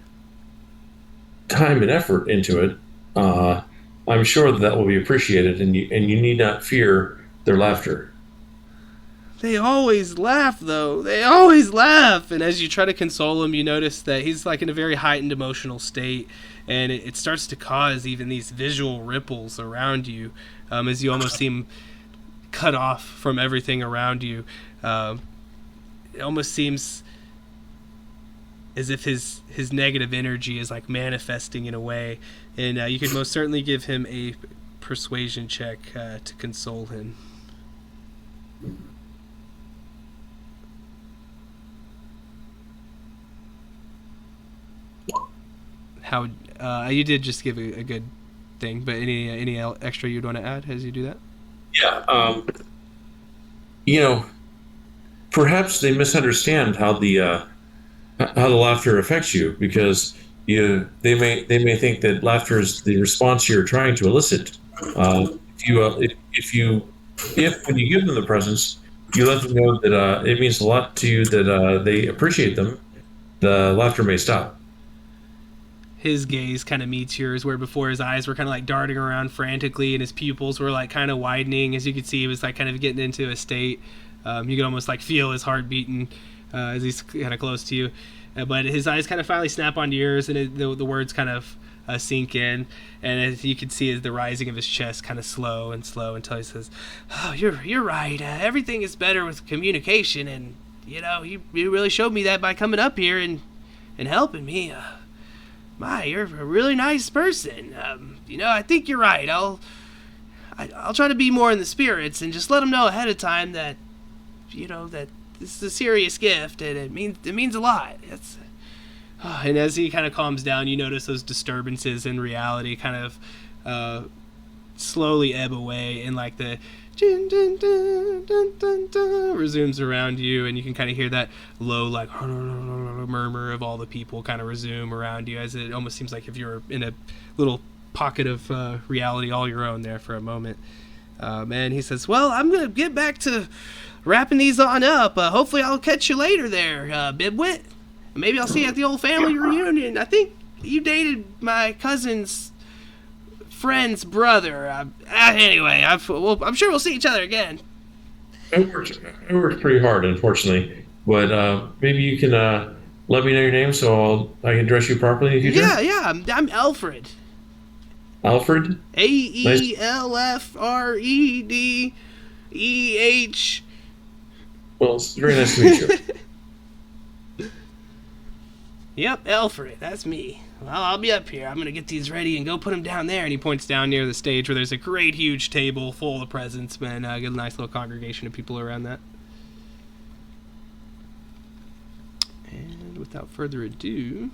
Speaker 2: time and effort into it, I'm sure that will be appreciated, and you need not fear their laughter.
Speaker 1: They always laugh, though. They always laugh. And as you try to console him, you notice that he's like in a very heightened emotional state, and it starts to cause even these visual ripples around you, as you almost seem cut off from everything around you. It almost seems as if his negative energy is like manifesting in a way, and you could most certainly give him a persuasion check to console him. How you did just give a good thing, but any extra you'd want to add as you do that?
Speaker 2: Yeah, perhaps they misunderstand how the laughter affects you, because they may think that laughter is the response you're trying to elicit. If when you give them the presents, you let them know that it means a lot to you, that they appreciate them, the laughter may stop.
Speaker 1: His gaze kind of meets yours, where before his eyes were kind of like darting around frantically and his pupils were like kind of widening. As you could see, he was like kind of getting into a state. You could almost like feel his heart beating as he's kind of close to you. But his eyes kind of finally snap onto yours, and the words kind of sink in. And as you can see, the rising of his chest kind of slow until he says, "Oh, you're right. Everything is better with communication, and you really showed me that by coming up here and helping me. You're a really nice person. I think you're right. I'll try to be more in the spirits and just let them know ahead of time that, that this is a serious gift and it means a lot." And as he kind of calms down, you notice those disturbances in reality kind of slowly ebb away, and like the dun, dun, dun, dun, dun, dun, resumes around you, and you can kind of hear that low like murmur of all the people kind of resume around you, as it almost seems like if you're in a little pocket of reality all your own there for a moment. And he says, "Well, I'm gonna get back to wrapping these on up. Hopefully I'll catch you later there, Bibwit. Maybe I'll see you at the old family reunion. I think you dated my cousin's friend's brother. Anyway, I'm sure we'll see each other again."
Speaker 2: It worked pretty hard, unfortunately. But maybe you can let me know your name so I can address you properly in the future?
Speaker 1: Yeah, I'm Alfred.
Speaker 2: Alfred?
Speaker 1: Aelfredeh.
Speaker 2: Well, it's very nice to meet you.
Speaker 1: Yep, Alfred, that's me. Well, I'll be up here. I'm going to get these ready and go put them down there. And he points down near the stage where there's a great huge table full of presents, and get a nice little congregation of people around that. And without further ado,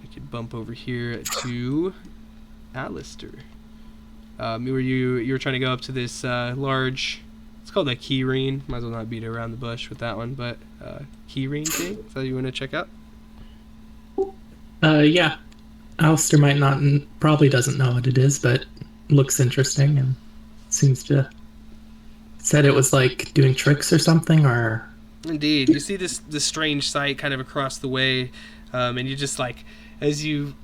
Speaker 1: I could bump over here to Alistair. You were trying to go up to this large, it's called a ki-rin. Might as well not beat around the bush with that one, but ki-rin thing. Is that you want to check out?
Speaker 5: Yeah. Alistair might not, probably doesn't know what it is, but looks interesting and seems to said it was like doing tricks or something, or...
Speaker 1: Indeed. You see this strange sight kind of across the way, and you just like, as you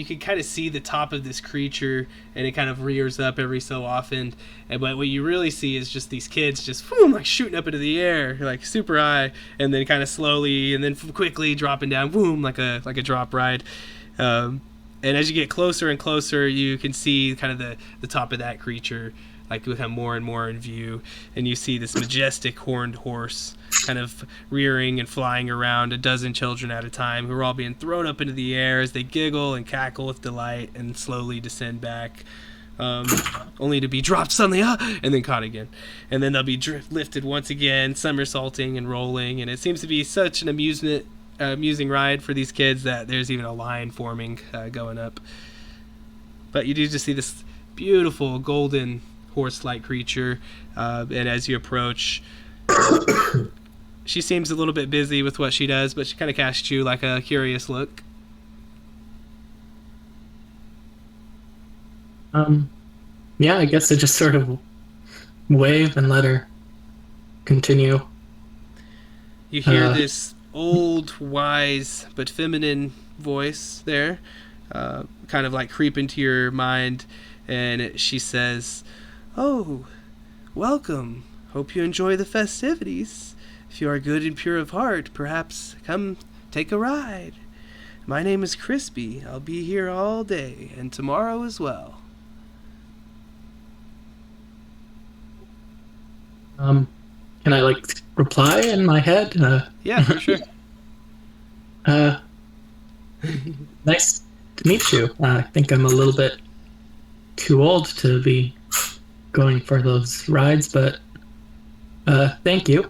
Speaker 1: can kind of see the top of this creature, and it kind of rears up every so often, but what you really see is just these kids just like shooting up into the air, like super high, and then kind of slowly and then quickly dropping down, like a drop ride. And as you get closer and closer, you can see kind of the top of that creature like become more and more in view, and you see this majestic horned horse kind of rearing and flying around a dozen children at a time, who are all being thrown up into the air as they giggle and cackle with delight and slowly descend back, only to be dropped suddenly and then caught again, and then they'll be lifted once again, somersaulting and rolling, and it seems to be such an amusing ride for these kids that there's even a line forming going up. But you do just see this beautiful golden horse-like creature, and as you approach, she seems a little bit busy with what she does, but she kind of casts you like a curious look.
Speaker 5: Yeah, I guess I just sort of wave and let her continue.
Speaker 1: You hear this old, wise, but feminine voice there, kind of like creep into your mind, and she says, "Oh, welcome. Hope you enjoy the festivities. If you are good and pure of heart, perhaps come take a ride. My name is Crispy. I'll be here all day, and tomorrow as well."
Speaker 5: Can I like reply in my head?
Speaker 1: Yeah, for sure.
Speaker 5: Nice to meet you. I think I'm a little bit too old to be going for those rides, but thank you.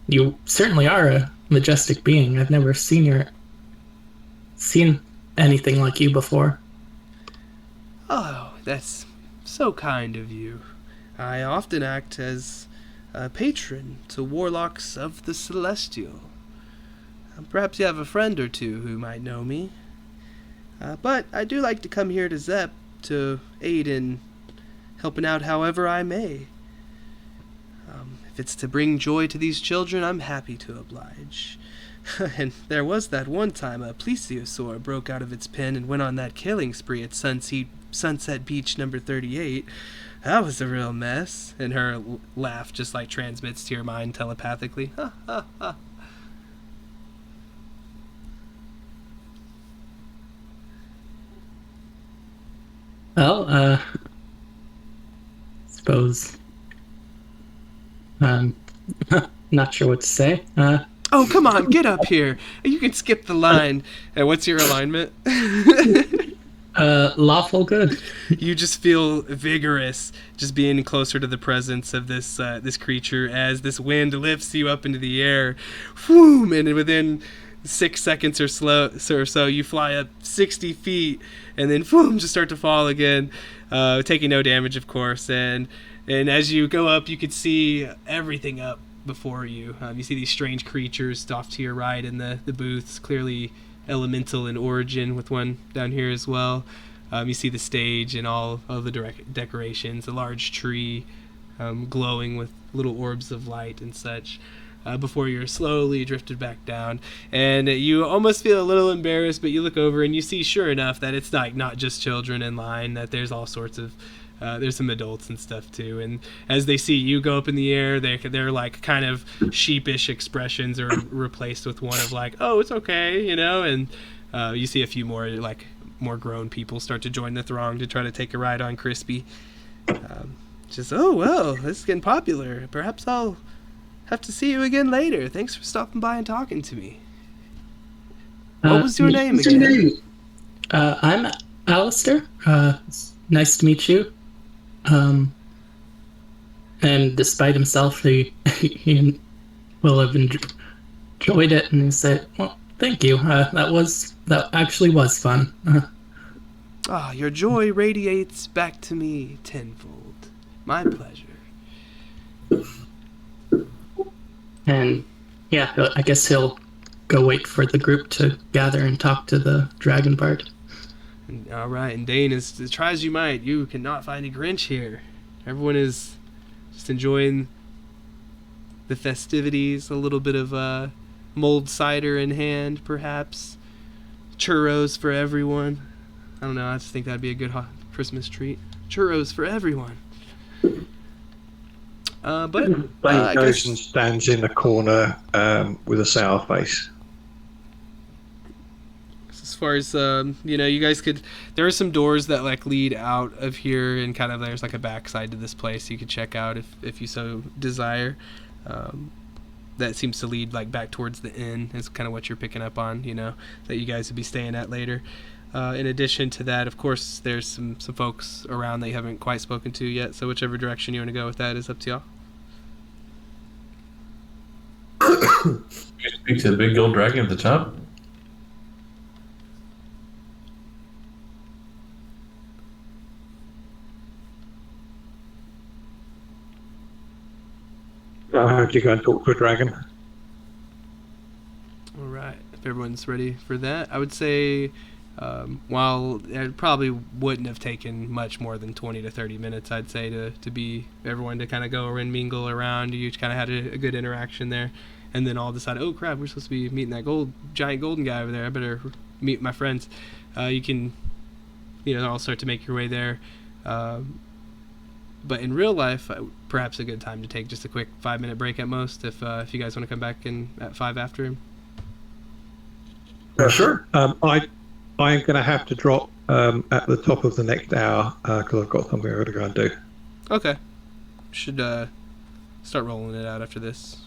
Speaker 5: You certainly are a majestic being. I've never seen anything like you before.
Speaker 1: Oh, that's so kind of you. I often act as a patron to warlocks of the Celestial. Perhaps you have a friend or two who might know me. But I do like to come here to Zep to aid in helping out however I may. If it's to bring joy to these children, I'm happy to oblige. And there was that one time a plesiosaur broke out of its pen and went on that killing spree at Sunset Beach number 38. That was a real mess. And her laugh just like transmits to your mind telepathically. Ha ha ha.
Speaker 5: Well, suppose. Not sure what to say.
Speaker 1: Oh, come on, get up here. You can skip the line. And what's your alignment?
Speaker 5: Lawful good.
Speaker 1: You just feel vigorous, just being closer to the presence of this creature as this wind lifts you up into the air. Whoom! And within 6 seconds or so, you fly up 60 feet, and then boom, just start to fall again, taking no damage, of course. And as you go up, you can see everything up before you. You see these strange creatures off to your right in the booths, clearly elemental in origin, with one down here as well. You see the stage and all of the decorations, a large tree glowing with little orbs of light and such, before you're slowly drifted back down. And you almost feel a little embarrassed, but you look over and you see, sure enough, that it's not just children in line, that there's all sorts of there's some adults and stuff too. And as they see you go up in the air, they're like kind of sheepish expressions are replaced with one of like, oh, it's okay, you know. And you see a few more grown people start to join the throng to try to take a ride on Crispy. Just, oh well, this is getting popular. Perhaps I'll have to see you again later. Thanks for stopping by and talking to me. What was your name again?
Speaker 5: I'm Alistair. It's nice to meet you. And despite himself, he will have enjoyed it, and he said, "Well, thank you. That actually was fun."
Speaker 1: Your joy radiates back to me tenfold. My pleasure.
Speaker 5: And yeah, I guess he'll go wait for the group to gather and talk to the dragon bard.
Speaker 1: All right, and Dane, as try as you might, you cannot find a Grinch here. Everyone is just enjoying the festivities, a little bit of mulled cider in hand, perhaps. Churros for everyone. I don't know, I just think that'd be a good Christmas treat. Churros for everyone.
Speaker 3: Blake goes and stands in the corner with a sour face.
Speaker 1: As far as you guys could, there are some doors that like lead out of here, and kind of there's like a backside to this place you could check out if you so desire. That seems to lead like back towards the inn is kind of what you're picking up on, that you guys would be staying at later. In addition to that, of course, there's some folks around that you haven't quite spoken to yet, so whichever direction you want to go with that is up to y'all.
Speaker 2: You speak to the big gold dragon at the top.
Speaker 3: I heard you go and talk to a dragon.
Speaker 1: All right, if everyone's ready for that, I would say While it probably wouldn't have taken much more than 20 to 30 minutes, I'd say, to be everyone to kind of go and mingle around. You kind of had a good interaction there, and then all decided, oh crap, we're supposed to be meeting that giant golden guy over there. I better meet my friends. You can, all start to make your way there. But in real life, perhaps a good time to take just a quick 5-minute break at most, if you guys want to come back in at 5 after him.
Speaker 2: Sure.
Speaker 3: I'm going to have to drop at the top of the next hour because I've got something I've got to go and do.
Speaker 1: Okay. Should start rolling it out after this.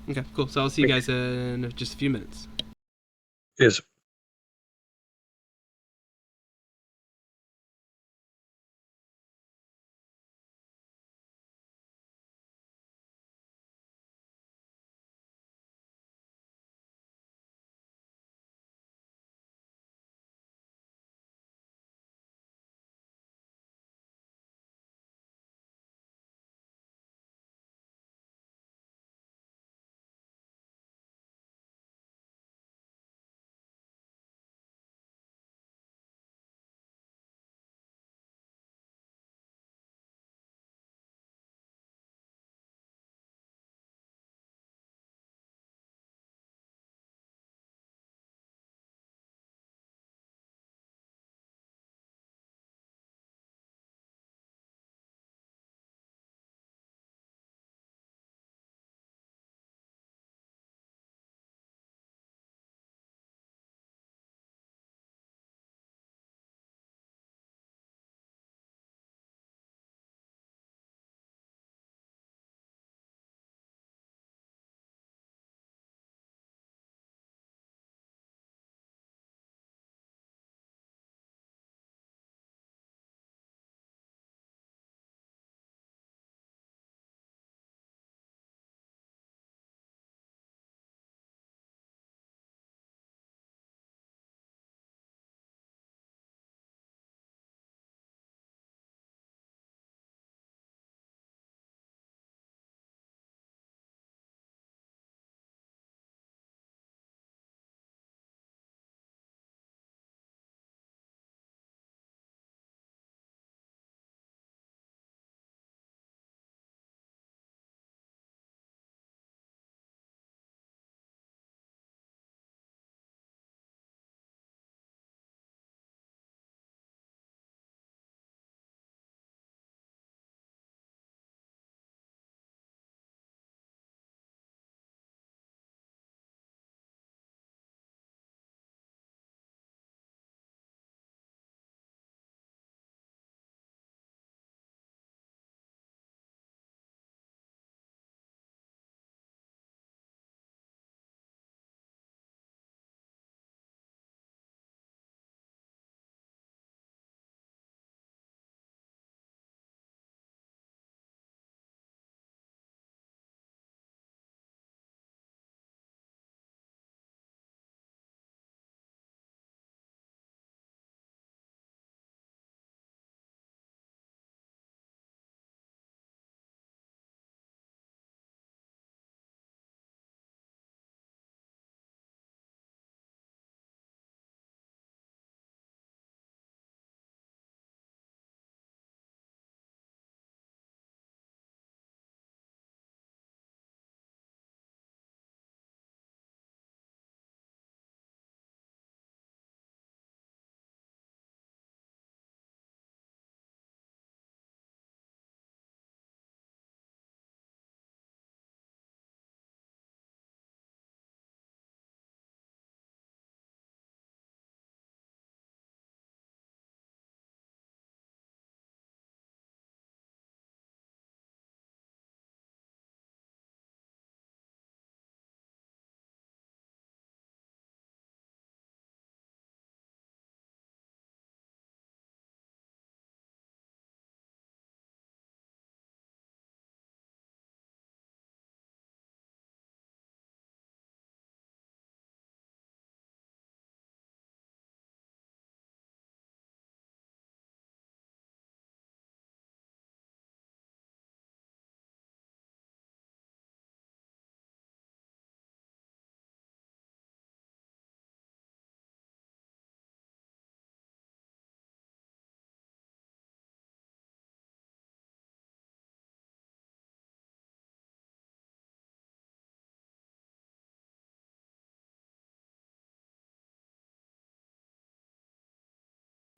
Speaker 1: Okay, cool. So I'll see you guys in just a few minutes.
Speaker 3: Cheers.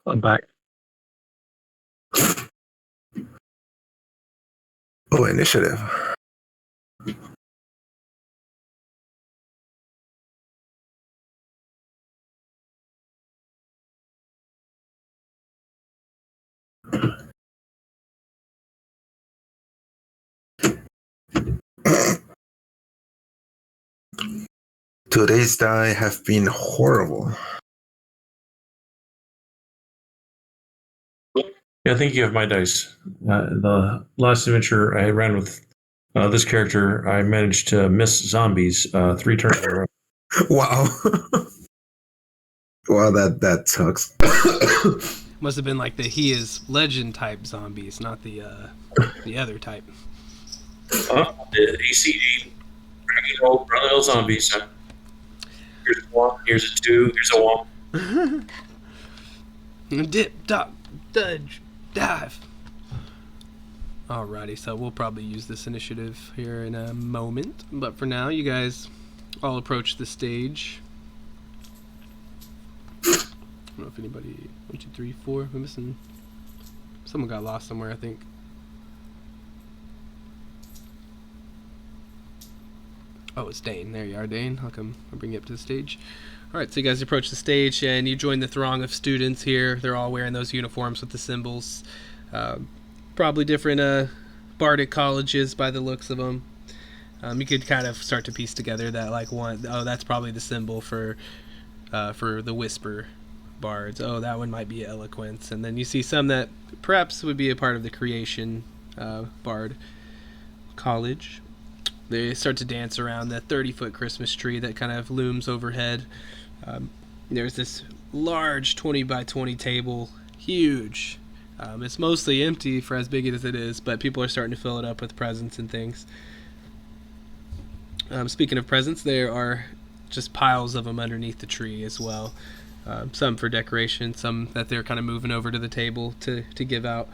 Speaker 3: I'm back.
Speaker 4: Oh, initiative. Today's die have been horrible.
Speaker 2: Yeah, I think you have my dice. The last adventure I ran with this character, I managed to miss zombies 3 turns in a row.
Speaker 4: Wow. Wow, that sucks.
Speaker 1: Must have been like the He Is Legend type zombies, not the other type.
Speaker 2: The ACD, run of those zombies. Here's a 1, here's a 2, here's a 1.
Speaker 1: Dip, dop, dodge, dive. Alrighty, so we'll probably use this initiative here in a moment, but for now, you guys all approach the stage. I don't know if anybody... 1, 2, 3, 4. We're missing... Someone got lost somewhere, I think. Oh, it's Dane. There you are, Dane. I'll bring you up to the stage. Alright, so you guys approach the stage, and you join the throng of students here. They're all wearing those uniforms with the symbols. Probably different bardic colleges by the looks of them. You could kind of start to piece together that, like, that's probably the symbol for the Whisper bards. Oh, that one might be Eloquence. And then you see some that perhaps would be a part of the Creation bard college. They start to dance around that 30-foot Christmas tree that kind of looms overhead. There's this large 20 by 20 table, huge. It's mostly empty for as big as it is, but people are starting to fill it up with presents and things. Speaking of presents, there are just piles of them underneath the tree as well. Some for decoration, some that they're kind of moving over to the table to give out.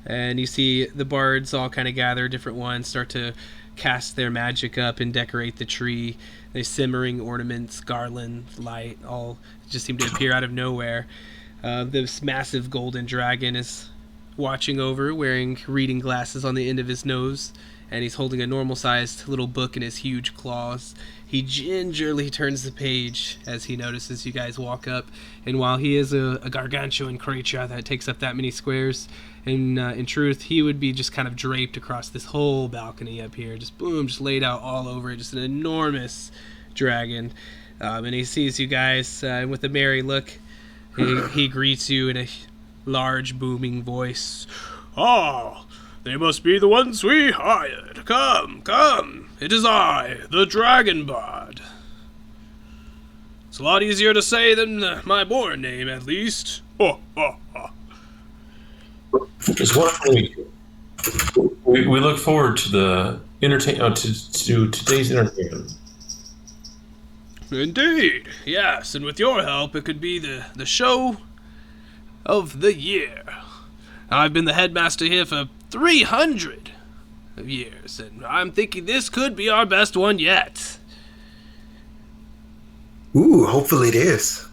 Speaker 1: And you see the bards all kind of gather, different ones start to cast their magic up and decorate the tree. They simmering ornaments, garlands, light, all just seem to appear out of nowhere. This massive golden dragon is watching over, wearing reading glasses on the end of his nose, and he's holding a normal-sized little book in his huge claws. He gingerly turns the page as he notices you guys walk up, and while he is a gargantuan creature that takes up that many squares, in truth, he would be just kind of draped across this whole balcony up here, just boom, just laid out all over it, just an enormous dragon. And he sees you guys, and with a merry look, he greets you in a large, booming voice. "Ah, they must be the ones we hired. Come, come. It is I, the Dragon Bard. It's a lot easier to say than my born name, at least. Oh, oh, oh.
Speaker 2: It's wonderful to meet you. We look forward to the to today's entertainment.
Speaker 1: Indeed, yes, and with your help, it could be the show of the year. I've been the headmaster here for 300 years, and I'm thinking this could be our best one yet.
Speaker 4: Ooh, hopefully it is.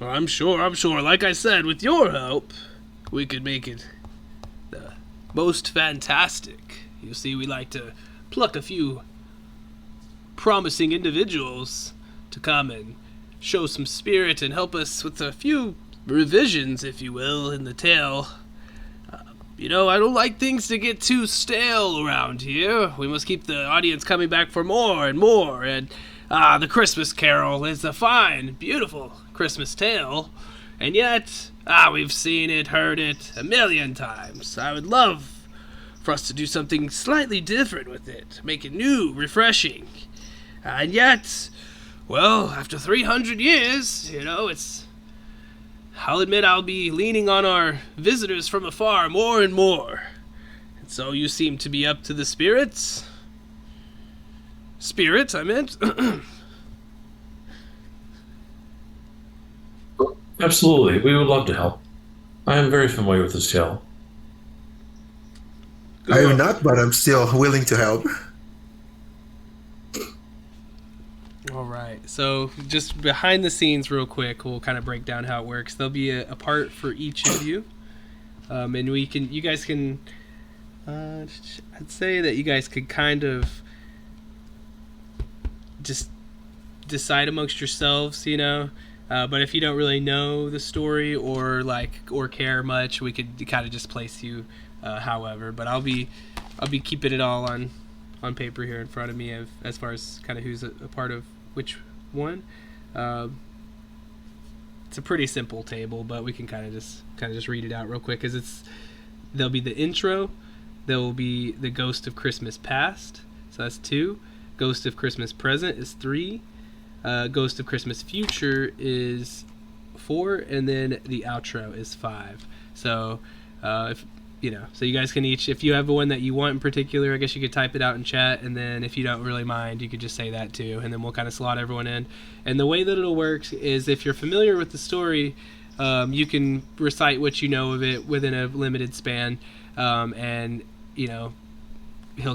Speaker 1: I'm sure. Like I said, with your help, we could make it the most fantastic. You see, we like to pluck a few promising individuals to come and show some spirit and help us with a few revisions, if you will, in the tale. I don't like things to get too stale around here. We must keep the audience coming back for more and more. And the Christmas Carol is a fine, beautiful Christmas tale. And yet, we've seen it, heard it a million times. I would love for us to do something slightly different with it. Make it new, refreshing. And yet, well, after 300 years, I'll admit I'll be leaning on our visitors from afar more and more. And so you seem to be up to the spirits? Spirits, I meant?
Speaker 2: Absolutely, we would love to help. I am very familiar with this tale.
Speaker 4: I am not, but I'm still willing to help.
Speaker 1: All right. So just behind the scenes real quick, we'll kind of break down how it works. There'll be a part for each of you. And you guys can, I'd say that you guys could kind of just decide amongst yourselves, but if you don't really know the story or care much, we could kind of just place you however. But I'll be keeping it all on paper here in front of me as far as kind of who's a part of which one. It's a pretty simple table, but we can kind of just read it out real quick, because there'll be the intro, there will be the Ghost of Christmas Past, so that's 2. Ghost of Christmas Present is 3. Ghost of Christmas Future is 4, and then the outro is 5. So so you guys can each, if you have one that you want in particular, I guess you could type it out in chat, and then if you don't really mind, you could just say that too, and then we'll kind of slot everyone in. And the way that it'll work is, if you're familiar with the story, you can recite what you know of it within a limited span, and he'll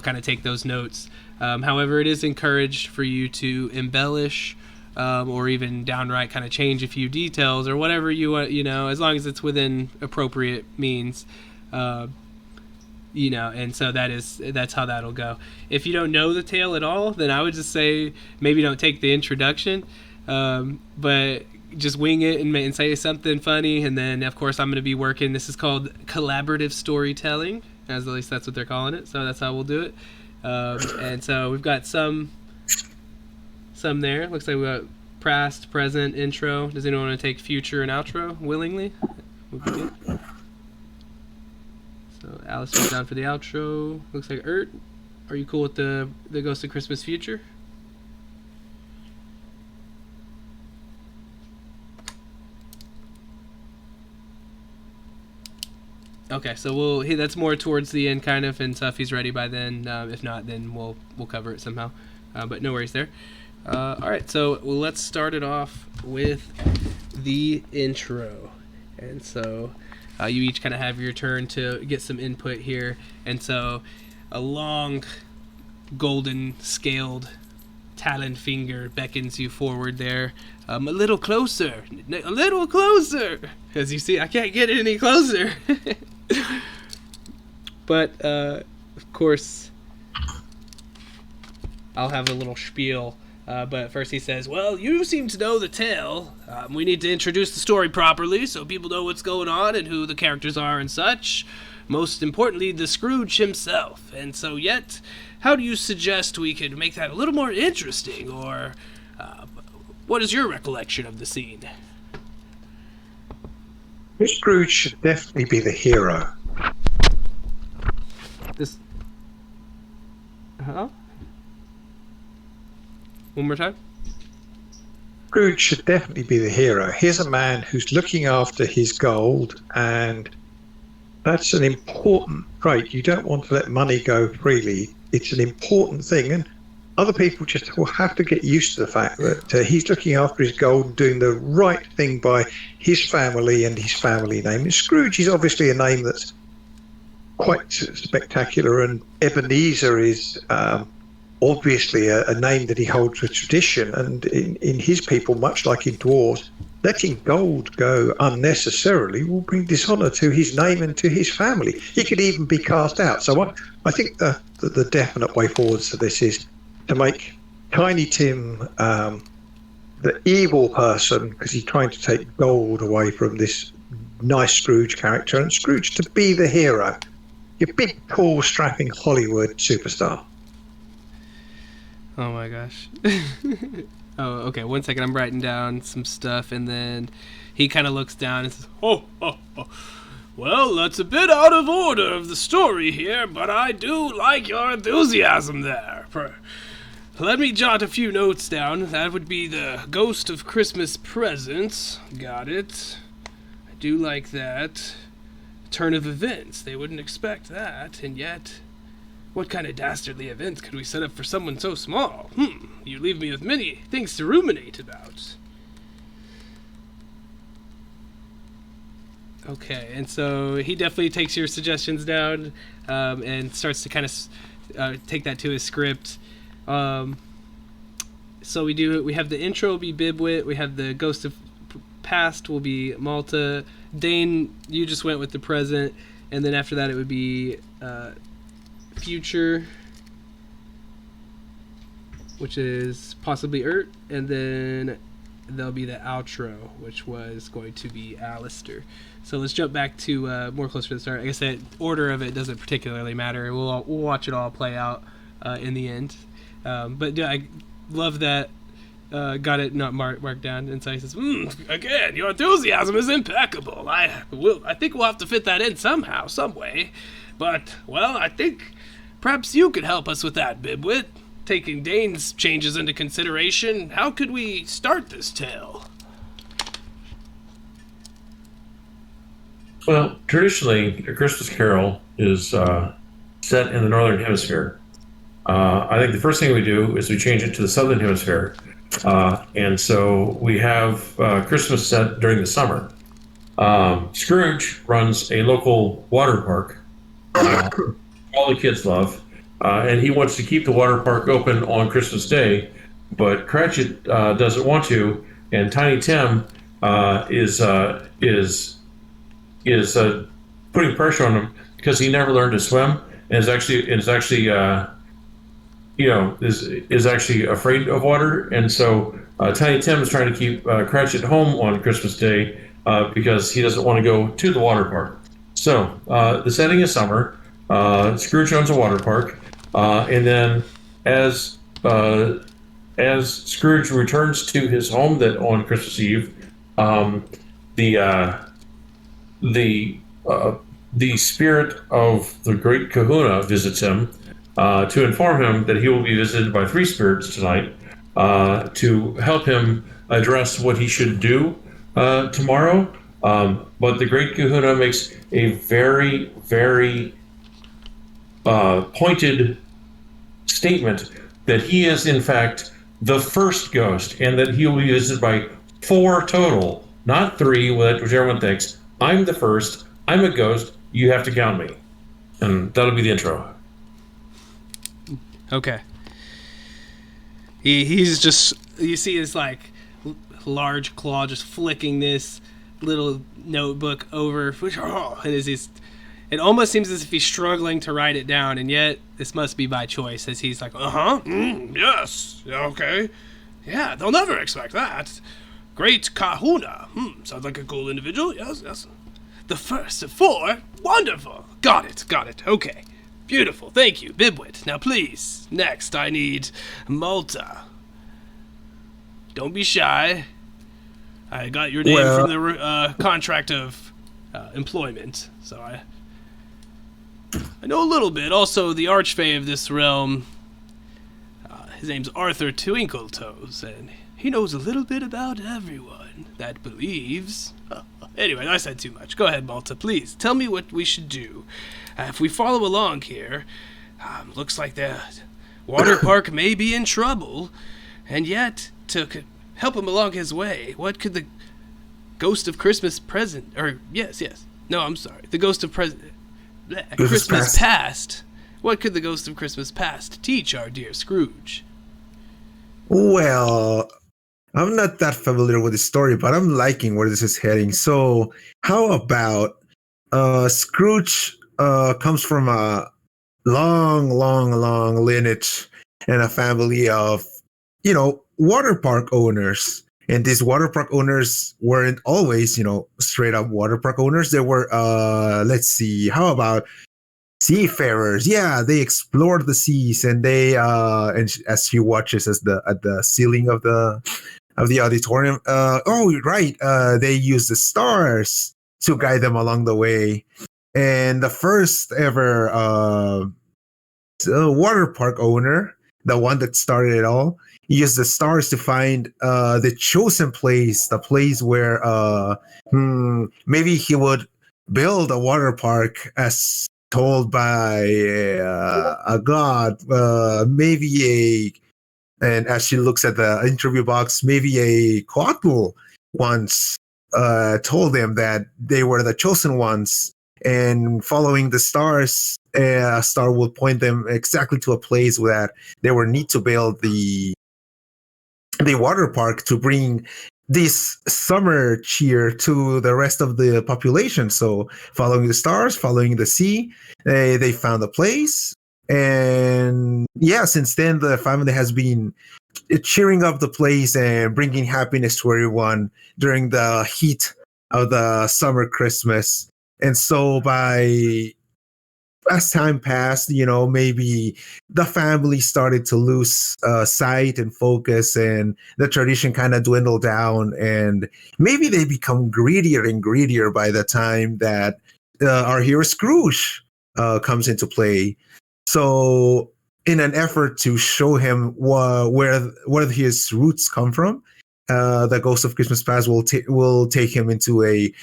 Speaker 1: kind of take those notes. However, it is encouraged for you to embellish or even downright kind of change a few details or whatever you want, as long as it's within appropriate means. And so that's how that'll go. If you don't know the tale at all, then I would just say maybe don't take the introduction, but just wing it and say something funny. And then, of course, I'm going to be working. This is called collaborative storytelling, at least that's what they're calling it. So that's how we'll do it. And so we've got some there. Looks like we got past, present, intro. Does anyone want to take future and outro willingly? Would be good. So Alice is down for the outro. Looks like Ert. Are you cool with the Ghost of Christmas Future? Okay, so that's more towards the end kind of, and so if he's ready by then, if not, then we'll cover it somehow. But no worries there. All right, so let's start it off with the intro. And so you each kind of have your turn to get some input here. And so a long, golden, scaled talon finger beckons you forward there. A little closer. As you see, I can't get any closer. But, of course, I'll have a little spiel. But first he says, well, you seem to know the tale. We need to introduce the story properly so people know what's going on and who the characters are and such. Most importantly, the Scrooge himself. And so yet, how do you suggest we could make that a little more interesting? Or what is your recollection of the scene?
Speaker 3: Scrooge should definitely be the hero.
Speaker 1: This... Huh? One more time?
Speaker 3: Scrooge should definitely be the hero. Here's a man who's looking after his gold, and that's an important trait. You don't want to let money go freely. It's an important thing, and other people just will have to get used to the fact that he's looking after his gold and doing the right thing by his family and his family name. And Scrooge is obviously a name that's quite spectacular, and Ebenezer is obviously a name that he holds with tradition. And in his people, much like in dwarves, letting gold go unnecessarily will bring dishonor to his name and to his family. He could even be cast out. So I think the definite way forward to this is to make Tiny Tim the evil person, because he's trying to take gold away from this nice Scrooge character, and Scrooge to be the hero, your big, tall, strapping Hollywood superstar.
Speaker 1: Oh my gosh. Oh, okay, 1 second, I'm writing down some stuff, and then he kind of looks down and says, oh. Well, that's a bit out of order of the story here, but I do like your enthusiasm there. Let me jot a few notes down. That would be the Ghost of Christmas Present. Got it. I do like that. Turn of events. They wouldn't expect that, and yet... what kind of dastardly events could we set up for someone so small? You leave me with many things to ruminate about. Okay, and so he definitely takes your suggestions down and starts to kind of take that to his script. So we have the intro will be Bibwit, we have the Ghost of Past will be Malta. Dane, you just went with the present, and then after that it would be Future, which is possibly Urt, and then there'll be the outro, which was going to be Alistair. So let's jump back to more closer to the start. I guess that order of it doesn't particularly matter. We'll watch it all play out in the end. But yeah, I love that. Got it not marked down, and so he says, "Again, your enthusiasm is impeccable. I think we'll have to fit that in somehow, some way. But well, I think perhaps you could help us with that, Bibwit. Taking Dane's changes into consideration, how could we start this tale?"
Speaker 2: Well, traditionally, A Christmas Carol is set in the Northern Hemisphere. I think the first thing we do is we change it to the Southern Hemisphere. And so we have Christmas set during the summer. Scrooge runs a local water park all the kids love, and he wants to keep the water park open on Christmas Day, but Cratchit doesn't want to, and Tiny Tim is putting pressure on him because he never learned to swim and is actually afraid of water, and so Tiny Tim is trying to keep Cratchit home on Christmas Day because he doesn't want to go to the water park. So the setting is summer. Scrooge owns a water park, and then as Scrooge returns to his home that on Christmas Eve, the spirit of the Great Kahuna visits him to inform him that he will be visited by three spirits tonight to help him address what he should do tomorrow. But the Great Kahuna makes a very, very pointed statement that he is, in fact, the first ghost, and that he will be visited by 4 total, not 3, which everyone thinks. I'm the first. I'm a ghost. You have to count me. And that'll be the intro.
Speaker 1: Okay. He's just, you see his like large claw just flicking this little notebook over, and it almost seems as if he's struggling to write it down, and yet this must be by choice, as he's like, yes, okay, yeah, they'll never expect that. Great Kahuna, sounds like a cool individual, yes. The first of 4, wonderful, got it, okay. Beautiful, thank you, Bibwit. Now please, next I need Malta. Don't be shy. I got your name from the contract of employment, so I know a little bit. Also, the archfey of this realm, his name's Arthur Twinkletoes, and he knows a little bit about everyone that believes. Anyway, I said too much. Go ahead, Malta, please. Tell me what we should do. If we follow along here, looks like the water park may be in trouble, and yet, to help him along his way, what could the ghost of Christmas present, or yes, no, I'm sorry, the ghost of Christmas past, what could the ghost of Christmas past teach our dear Scrooge?
Speaker 4: Well, I'm not that familiar with the story, but I'm liking where this is heading. So how about Scrooge comes from a long lineage and a family of, water park owners. And these water park owners weren't always, straight up water park owners. They were, let's see, how about seafarers? Yeah, they explored the seas, and they, and as she watches at the ceiling of the auditorium, they use the stars to guide them along the way. And the first ever water park owner, the one that started it all, he used the stars to find the chosen place, the place where maybe he would build a water park as told by a god, and as she looks at the interview box, maybe a Coatl once told them that they were the chosen ones, and following the stars, a star will point them exactly to a place that they were need to build the the water park to bring this summer cheer to the rest of the population. So following the stars, following the sea, they found a place. And yeah, since then, the family has been cheering up the place and bringing happiness to everyone during the heat of the summer Christmas. And so as time passed, maybe the family started to lose sight and focus, and the tradition kind of dwindled down. And maybe they become greedier and greedier by the time that our hero Scrooge comes into play. So, in an effort to show him where his roots come from, the Ghost of Christmas Past will take him into a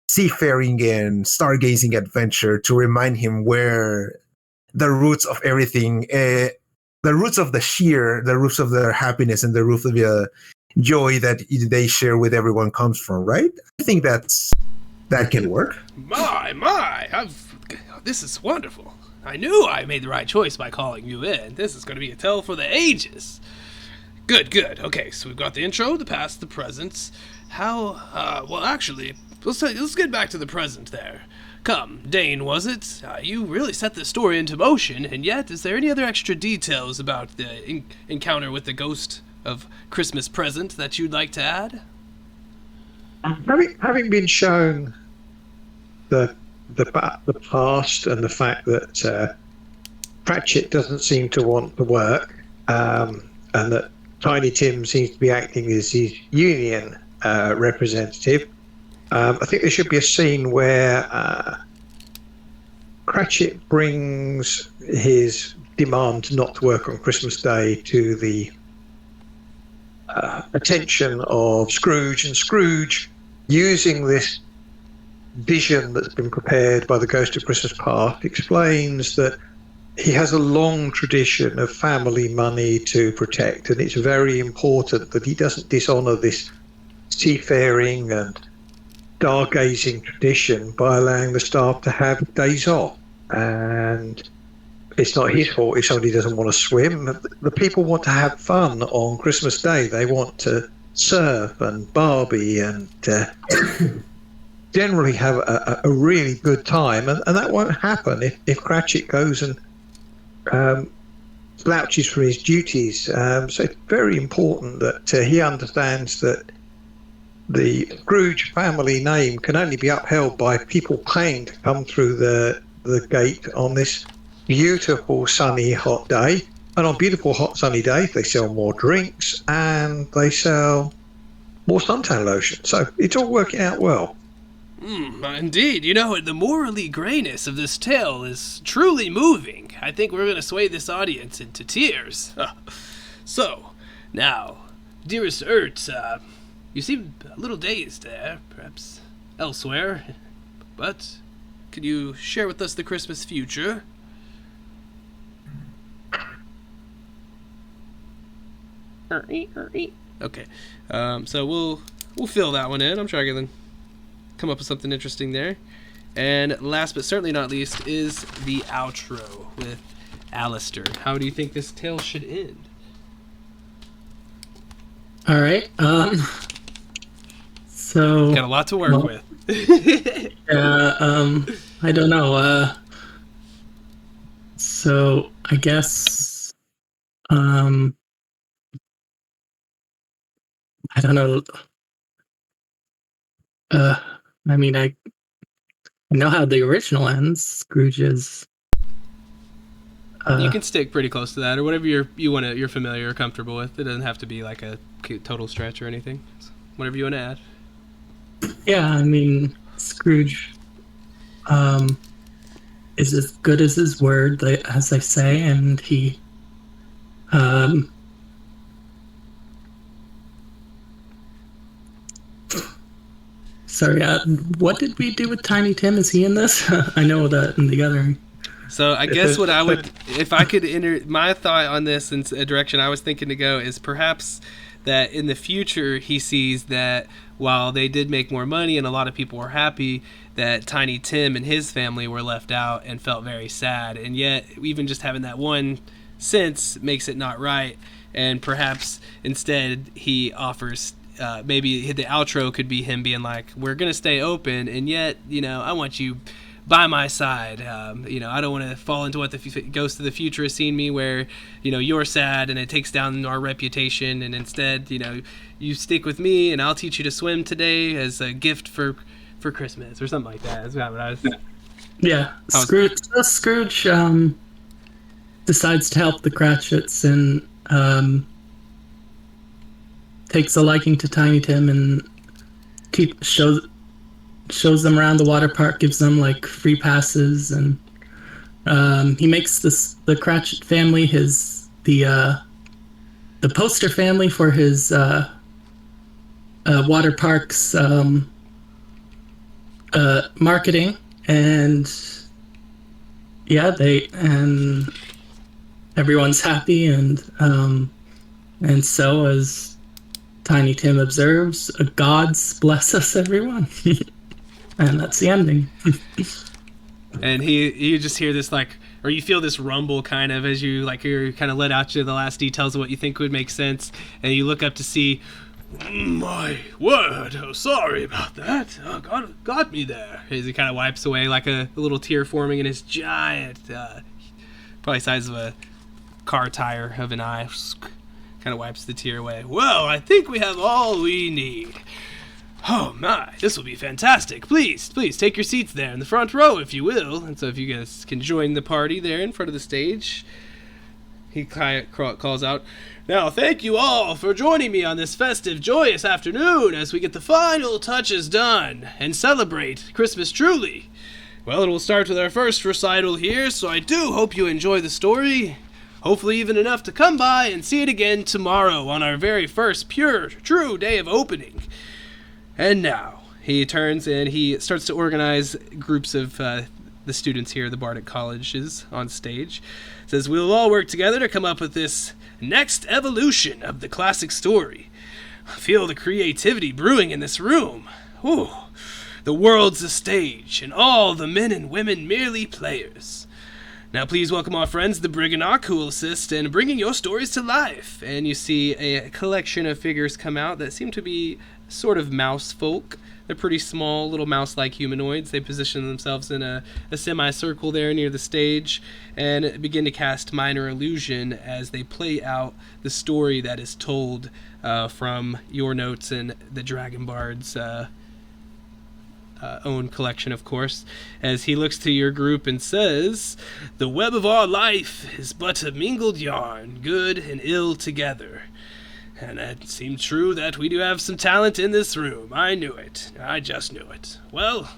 Speaker 4: seafaring and stargazing adventure to remind him where the roots of everything, the roots of the cheer, the roots of their happiness, and the roots of the joy that they share with everyone comes from, right? I think that can work.
Speaker 1: This is wonderful. I knew I made the right choice by calling you in. This is going to be a tale for the ages. Good. Okay, so we've got the intro, the past, the present. Let's get back to the present there. Come, Dane, was it? You really set this story into motion, and yet, is there any other extra details about the encounter with the ghost of Christmas present that you'd like to add?
Speaker 3: Having been shown the past and the fact that Pratchett doesn't seem to want to work, and that Tiny Tim seems to be acting as his union representative, I think there should be a scene where Cratchit brings his demand not to work on Christmas Day to the attention of Scrooge, and Scrooge, using this vision that's been prepared by the Ghost of Christmas Past, explains that he has a long tradition of family money to protect, and it's very important that he doesn't dishonour this seafaring and stargazing tradition by allowing the staff to have days off. And it's not his fault if somebody doesn't want to swim. The people want to have fun on Christmas Day. They want to surf and Barbie and generally have a really good time, and that won't happen if Cratchit goes and slouches from his duties. So it's very important that he understands that the Scrooge family name can only be upheld by people paying to come through the gate on this beautiful sunny hot day. And on beautiful hot sunny days they sell more drinks and they sell more suntan lotion. So it's all working out well.
Speaker 1: Indeed. The morally grayness of this tale is truly moving. I think we're going to sway this audience into tears. So, now, dearest Ert, you seem a little dazed there, perhaps elsewhere, but could you share with us the Christmas future? Okay, so we'll fill that one in. I'm sure I can come up with something interesting there. And last but certainly not least is the outro with Alistair. How do you think this tale should end?
Speaker 5: All right. So
Speaker 1: got a lot to work with.
Speaker 5: I don't know. So I guess I don't know. I mean, I know how the original ends. Scrooge is.
Speaker 1: You can stick pretty close to that, or whatever you're familiar or comfortable with. It doesn't have to be like a total stretch or anything. So whatever you want to add.
Speaker 5: Yeah, I mean, Scrooge is as good as his word, as they say, and he sorry, what did we do with Tiny Tim? Is he in this? I know that in the other.
Speaker 1: So I guess what I would, if I could enter my thought on this in a direction I was thinking to go, is perhaps that in the future he sees that while they did make more money and a lot of people were happy, that Tiny Tim and his family were left out and felt very sad. And yet, even just having that one sense makes it not right, and perhaps instead he offers maybe the outro could be him being like, we're gonna stay open, and yet I want you by my side. I don't want to fall into what the Ghost of the Future has seen me, where you're sad and it takes down our reputation, and instead you stick with me and I'll teach you to swim today as a gift for Christmas or something like that. That's what I was.
Speaker 5: Yeah, Scrooge decides to help the Cratchits and takes a liking to Tiny Tim and shows them around the water park, gives them like free passes, and he makes the Cratchit family the poster family for his water parks marketing. And and everyone's happy, and so, as Tiny Tim observes, gods bless us, everyone. And that's the ending.
Speaker 1: And you just hear this or you feel this rumble kind of as you're kind of let out to the last details of what you think would make sense, and you look up to see, my word, oh, sorry about that. Oh, got me there. As he kind of wipes away, like a little tear forming in his giant, probably size of a car tire of an eye. Kind of wipes the tear away. Well, I think we have all we need. Oh my, this will be fantastic. Please take your seats there in the front row, if you will. And so if you guys can join the party there in front of the stage. He calls out, now thank you all for joining me on this festive, joyous afternoon as we get the final touches done and celebrate Christmas truly. Well, it will start with our first recital here, so I do hope you enjoy the story. Hopefully even enough to come by and see it again tomorrow on our very first pure, true day of opening. And now, he turns and he starts to organize groups of the students here, the Bardic Colleges, on stage. Says, we'll all work together to come up with this next evolution of the classic story. Feel the creativity brewing in this room. Ooh, the world's a stage, and all the men and women merely players. Now please welcome our friends, the Briganock, who will assist in bringing your stories to life. And you see a collection of figures come out that seem to be sort of mouse folk. They're pretty small, little mouse-like humanoids. They position themselves in a semicircle there near the stage and begin to cast minor illusion as they play out the story that is told from your notes and the Dragon Bard's own collection, of course, as he looks to your group and says, the web of our life is but a mingled yarn, good and ill together. And it seemed true that we do have some talent in this room. I knew it. I just knew it. Well,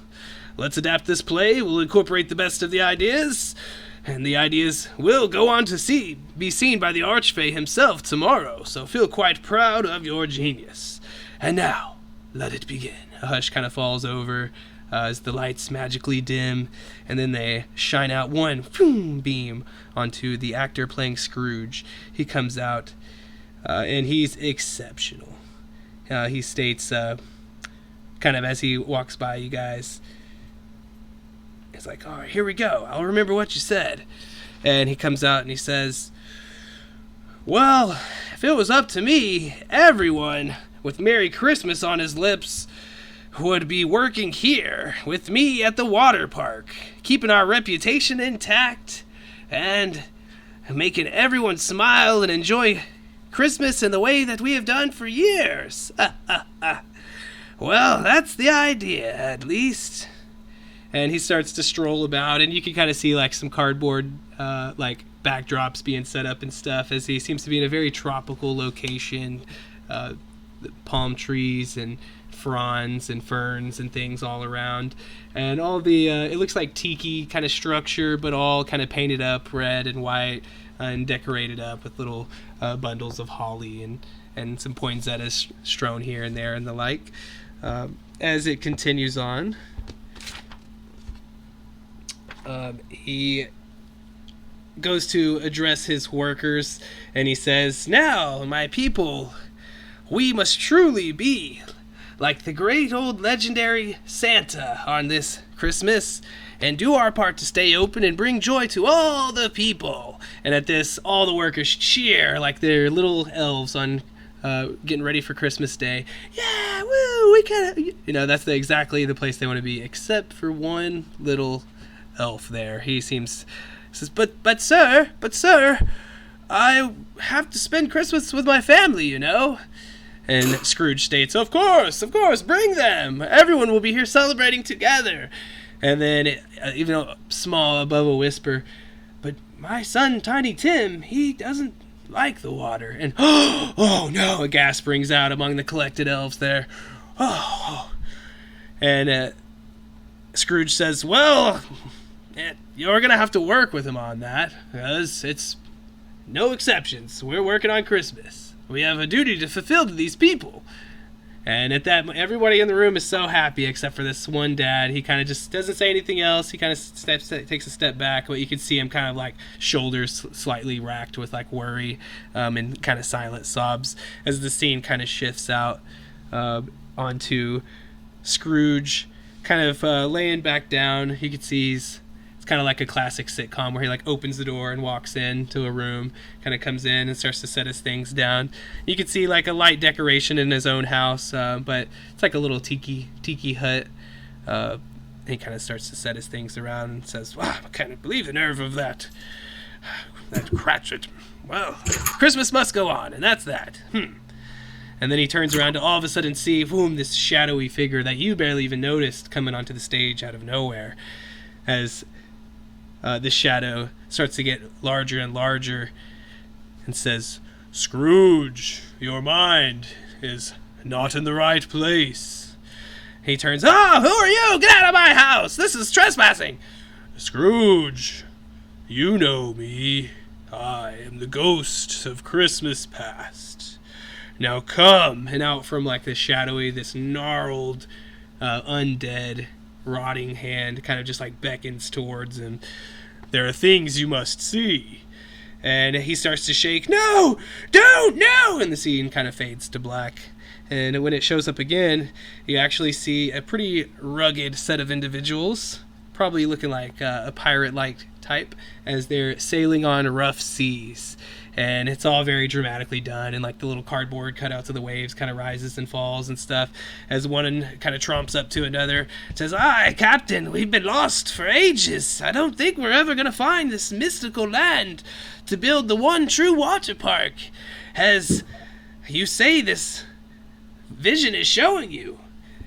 Speaker 1: let's adapt this play. We'll incorporate the best of the ideas, and the ideas will go on to be seen by the Archfey himself tomorrow, so feel quite proud of your genius. And now, let it begin. A hush kind of falls over as the lights magically dim, and then they shine out one beam onto the actor playing Scrooge. He comes out. And he's exceptional. He states, kind of as he walks by you guys, he's like, all right, here we go. I'll remember what you said. And he comes out and he says, well, if it was up to me, everyone with Merry Christmas on his lips would be working here with me at the water park, keeping our reputation intact and making everyone smile and enjoy Christmas in the way that we have done for years. Well, that's the idea, at least. And he starts to stroll about, and you can kind of see like some cardboard backdrops being set up and stuff, as he seems to be in a very tropical location. Palm trees and fronds and ferns and things all around, and all the it looks like tiki kind of structure, but all kind of painted up red and white and decorated up with little bundles of holly and some poinsettias strewn here and there and the like. As it continues on, he goes to address his workers, and he says, now, my people, we must truly be like the great old legendary Santa on this Christmas, and do our part to stay open and bring joy to all the people. And at this, all the workers cheer like they're little elves on getting ready for Christmas Day. Yeah, woo, we can. That's exactly the place they want to be, except for one little elf there. He says, but sir, I have to spend Christmas with my family, And Scrooge states, of course, bring them. Everyone will be here celebrating together. And then, even small above a whisper, but my son, Tiny Tim, he doesn't like the water. And, oh no, a gasp rings out among the collected elves there. Oh. And Scrooge says, well, you're going to have to work with him on that, because it's no exceptions. We're working on Christmas. We have a duty to fulfill to these people. And at that, everybody in the room is so happy except for this one dad. He kind of just doesn't say anything else. He kind of takes a step back, but you can see him kind of like shoulders slightly racked with like worry, and kind of silent sobs as the scene kind of shifts out onto Scrooge kind of laying back down. You can see it's kind of like a classic sitcom where he like opens the door and walks into a room, kind of comes in and starts to set his things down. You can see like a light decoration in his own house, but it's like a little tiki hut. He kind of starts to set his things around and says, wow, I can't believe the nerve of that Cratchit. Well, Christmas must go on, and that's that. And then he turns around to all of a sudden see, boom, this shadowy figure that you barely even noticed coming onto the stage out of nowhere, as this shadow starts to get larger and larger and says, Scrooge, your mind is not in the right place. He turns, who are you? Get out of my house! This is trespassing! Scrooge, you know me. I am the ghost of Christmas past. Now come. And out from like this shadowy, this gnarled, undead, rotting hand kind of just like beckons towards him. There are things you must see. And he starts to shake. No! Don't! No! And the scene kind of fades to black. And when it shows up again, you actually see a pretty rugged set of individuals, probably looking like a pirate-like type, as they're sailing on rough seas. And it's all very dramatically done, and like the little cardboard cutouts of the waves kind of rises and falls and stuff, as one kind of tromps up to another, says, "Aye, Captain, we've been lost for ages. I don't think we're ever going to find this mystical land to build the one true water park, as you say this vision is showing you."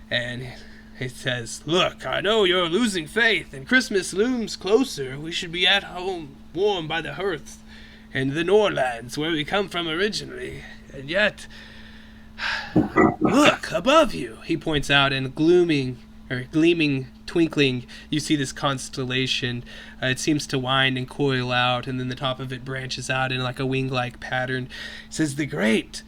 Speaker 1: And it says, "Look, I know you're losing faith, and Christmas looms closer. We should be at home, warm by the hearth, in the Norlands, where we come from originally. And yet, look, above you," he points out, and gleaming, twinkling, you see this constellation. It seems to wind and coil out, and then the top of it branches out in like a wing-like pattern. It says, "The great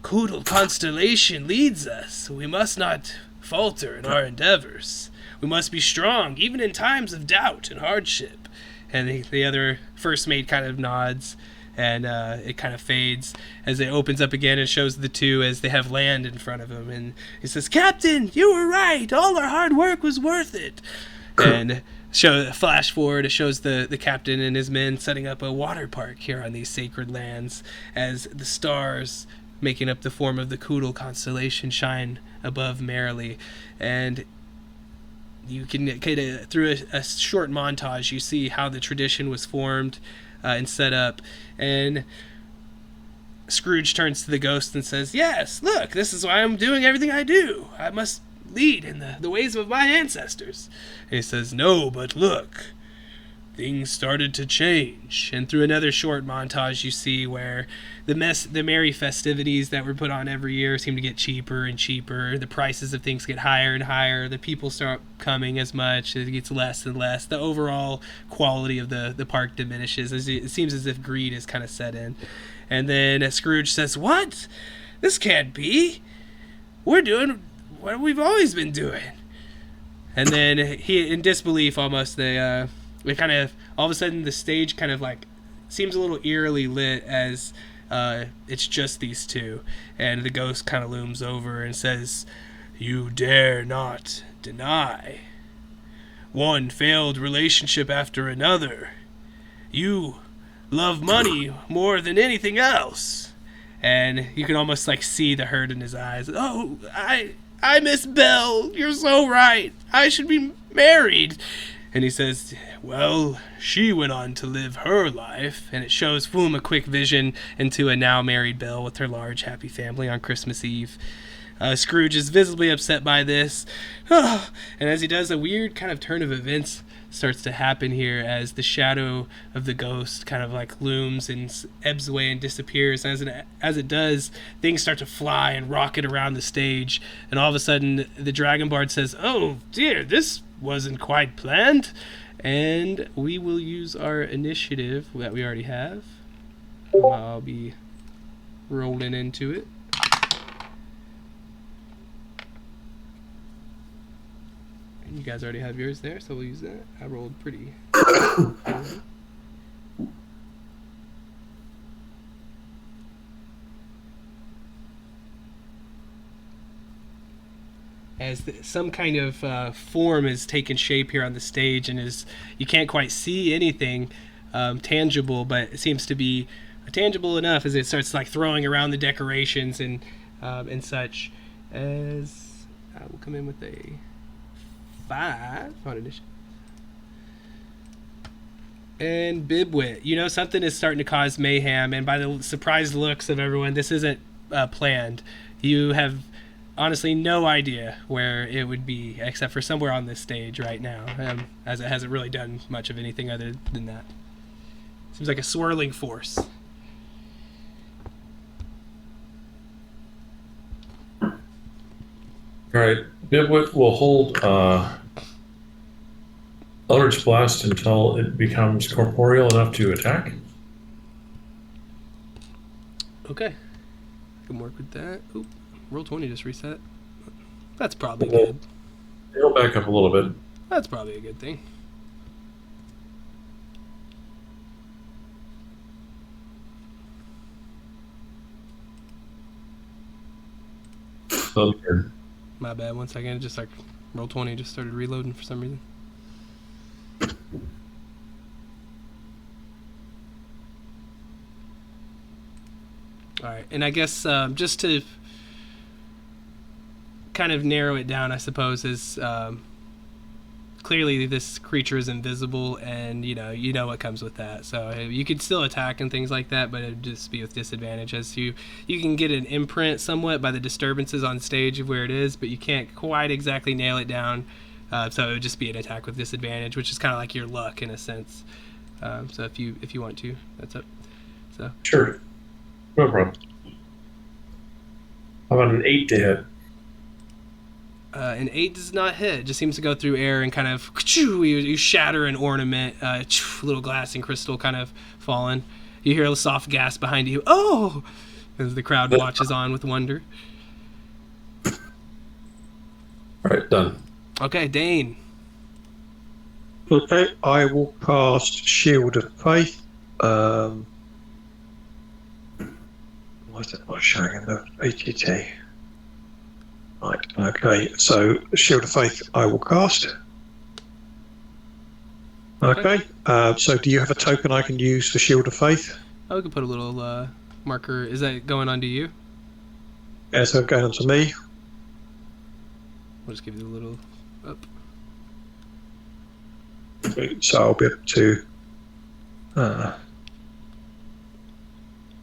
Speaker 1: Koodle constellation leads us. We must not falter in our endeavors. We must be strong, even in times of doubt and hardship." And the other first mate kind of nods, and it kind of fades as it opens up again and shows the two as they have land in front of them. And he says, "Captain, you were right. All our hard work was worth it." And flash forward, it shows the captain and his men setting up a water park here on these sacred lands, as the stars making up the form of the Koodle constellation shine above merrily. And you can through a short montage, you see how the tradition was formed and set up. And Scrooge turns to the ghost and says, "Yes, look, this is why I'm doing everything I do. I must lead in the ways of my ancestors." And he says, "No, but look, things started to change." And through another short montage, you see where the merry festivities that were put on every year seem to get cheaper and cheaper. The prices of things get higher and higher. The people start coming as much. It gets less and less. The overall quality of the park diminishes. It seems as if greed is kind of set in. And then Scrooge says, "What? This can't be. We're doing what we've always been doing." And then he, in disbelief almost, they kind of, all of a sudden the stage kind of like seems a little eerily lit as it's just these two. And the ghost kind of looms over and says, "You dare not deny. one failed relationship after another. You love money more than anything else. And you can almost like see the hurt in his eyes. Oh, I miss Belle. You're so right. I should be married. And he says, well, she went on to live her life. And it shows boom, a quick vision into a now married Belle with her large happy family on Christmas Eve. Scrooge is visibly upset by this. And as he does, a weird kind of turn of events starts to happen here as the shadow of the ghost kind of like looms and ebbs away and disappears. As it does, things start to fly and rocket around the stage. And all of a sudden, the Dragon Bard says, oh dear, this wasn't quite planned. And we will use our initiative that we already have. I'll be rolling into it. You guys already have yours there, so we'll use that. I rolled pretty. As some kind of form is taken shape here on the stage, and you can't quite see anything tangible, but it seems to be tangible enough as it starts like throwing around the decorations and such. As I will come in with a 5 on initiative. And Bibwit, you know something is starting to cause mayhem, and by the surprised looks of everyone, this isn't planned. You have honestly no idea where it would be, except for somewhere on this stage right now, as it hasn't really done much of anything other than that. Seems like a swirling force.
Speaker 2: All right, Bibwit will hold Eldritch Blast until it becomes corporeal enough to attack.
Speaker 1: Okay. I can work with that. Oop, roll 20 just reset. That's probably good.
Speaker 2: It'll back up a little bit.
Speaker 1: That's probably a good thing.
Speaker 2: So weird.
Speaker 1: My bad, 1 second. Just like roll 20 just started reloading for some reason. Alright, and I guess just to kind of narrow it down, I suppose, is clearly this creature is invisible, and you know what comes with that. So you could still attack and things like that, but it'd just be with disadvantage, as you can get an imprint somewhat by the disturbances on stage of where it is, but you can't quite exactly nail it down. So it would just be an attack with disadvantage, which is kind of like your luck in a sense. So if you want to, that's up. So
Speaker 2: Sure. No problem. How about an 8 to hit?
Speaker 1: an 8 does not hit. It just seems to go through air and kind of you shatter an ornament, little glass and crystal kind of falling. You hear a soft gasp behind you. Oh! As the crowd watches on with wonder.
Speaker 2: All right, done.
Speaker 1: Okay, Dane.
Speaker 3: Okay, I will cast Shield of Faith. What's it not showing in the ATT? Right, okay, so Shield of Faith I will cast. Okay, so do you have a token I can use for Shield of Faith?
Speaker 1: Oh, we can put a little marker. Is that going on to you?
Speaker 3: Yeah, so going on to me.
Speaker 1: We'll just give you a little up.
Speaker 3: So I'll be able to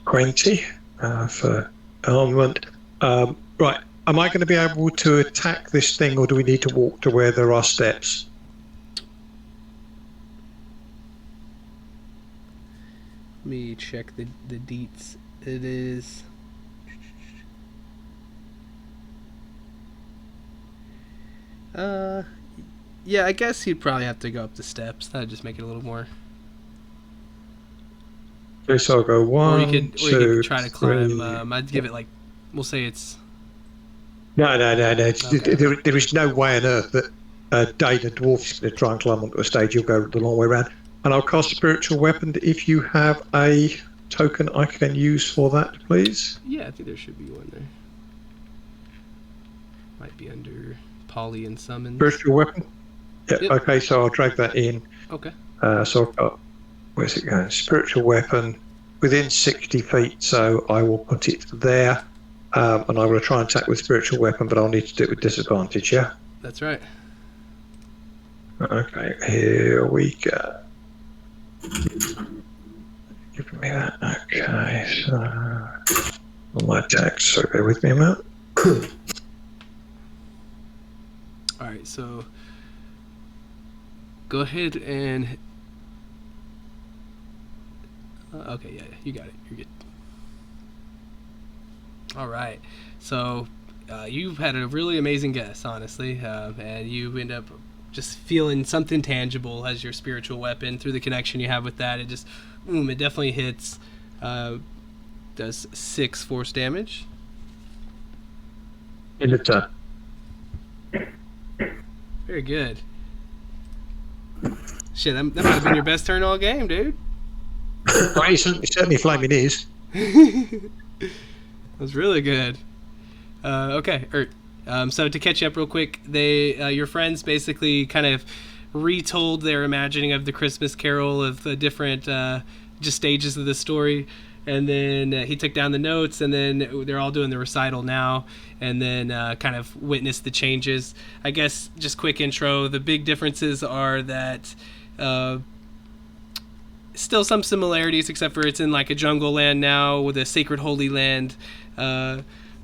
Speaker 3: 20 for armament. Right, am I going to be able to attack this thing, or do we need to walk to where there are steps?
Speaker 1: Let me check the deets. It is... yeah, I guess you'd probably have to go up the steps. That'd just make it a little more...
Speaker 3: Okay, so I'll go one,
Speaker 1: or you could try to climb.
Speaker 3: three.
Speaker 1: I'd give it like, we'll say it's...
Speaker 3: No.
Speaker 1: Okay.
Speaker 3: There is no way on earth that Dane, a dwarf, is going to try and climb onto a stage. You'll go the long way around. And I'll cast Spiritual Weapon if you have a token I can use for that, please.
Speaker 1: Yeah, I think there should be one there. Might be under Poly and Summons.
Speaker 3: Spiritual Weapon? Yeah,
Speaker 1: Yep.
Speaker 3: okay, so I'll drag that in.
Speaker 1: Okay.
Speaker 3: So I've got, where's it going? Spiritual weapon within 60 feet, so I will put it there. And I will try and attack with spiritual weapon, but I'll need to do it with disadvantage, yeah?
Speaker 1: That's right.
Speaker 3: Okay, here we go. Give me that. Okay, so on my attacks, so bear with me a minute.
Speaker 1: All right, so go ahead and okay, yeah, you got it. You're good. All right, so you've had a really amazing guess, honestly, and you end up just feeling something tangible as your spiritual weapon through the connection you have with that. It just, it definitely hits. Does 6 force damage.
Speaker 3: In the turn.
Speaker 1: Very good. Shit, that might have been your best turn all game, dude.
Speaker 3: Well, he certainly flaming is.
Speaker 1: That was really good. Okay, Ert. So to catch you up real quick, your friends basically kind of retold their imagining of the Christmas Carol of the different just stages of the story, and then he took down the notes, and then they're all doing the recital now, and then kind of witnessed the changes. I guess just quick intro. The big differences are that. Still some similarities, except for it's in like a jungle land now with a sacred holy land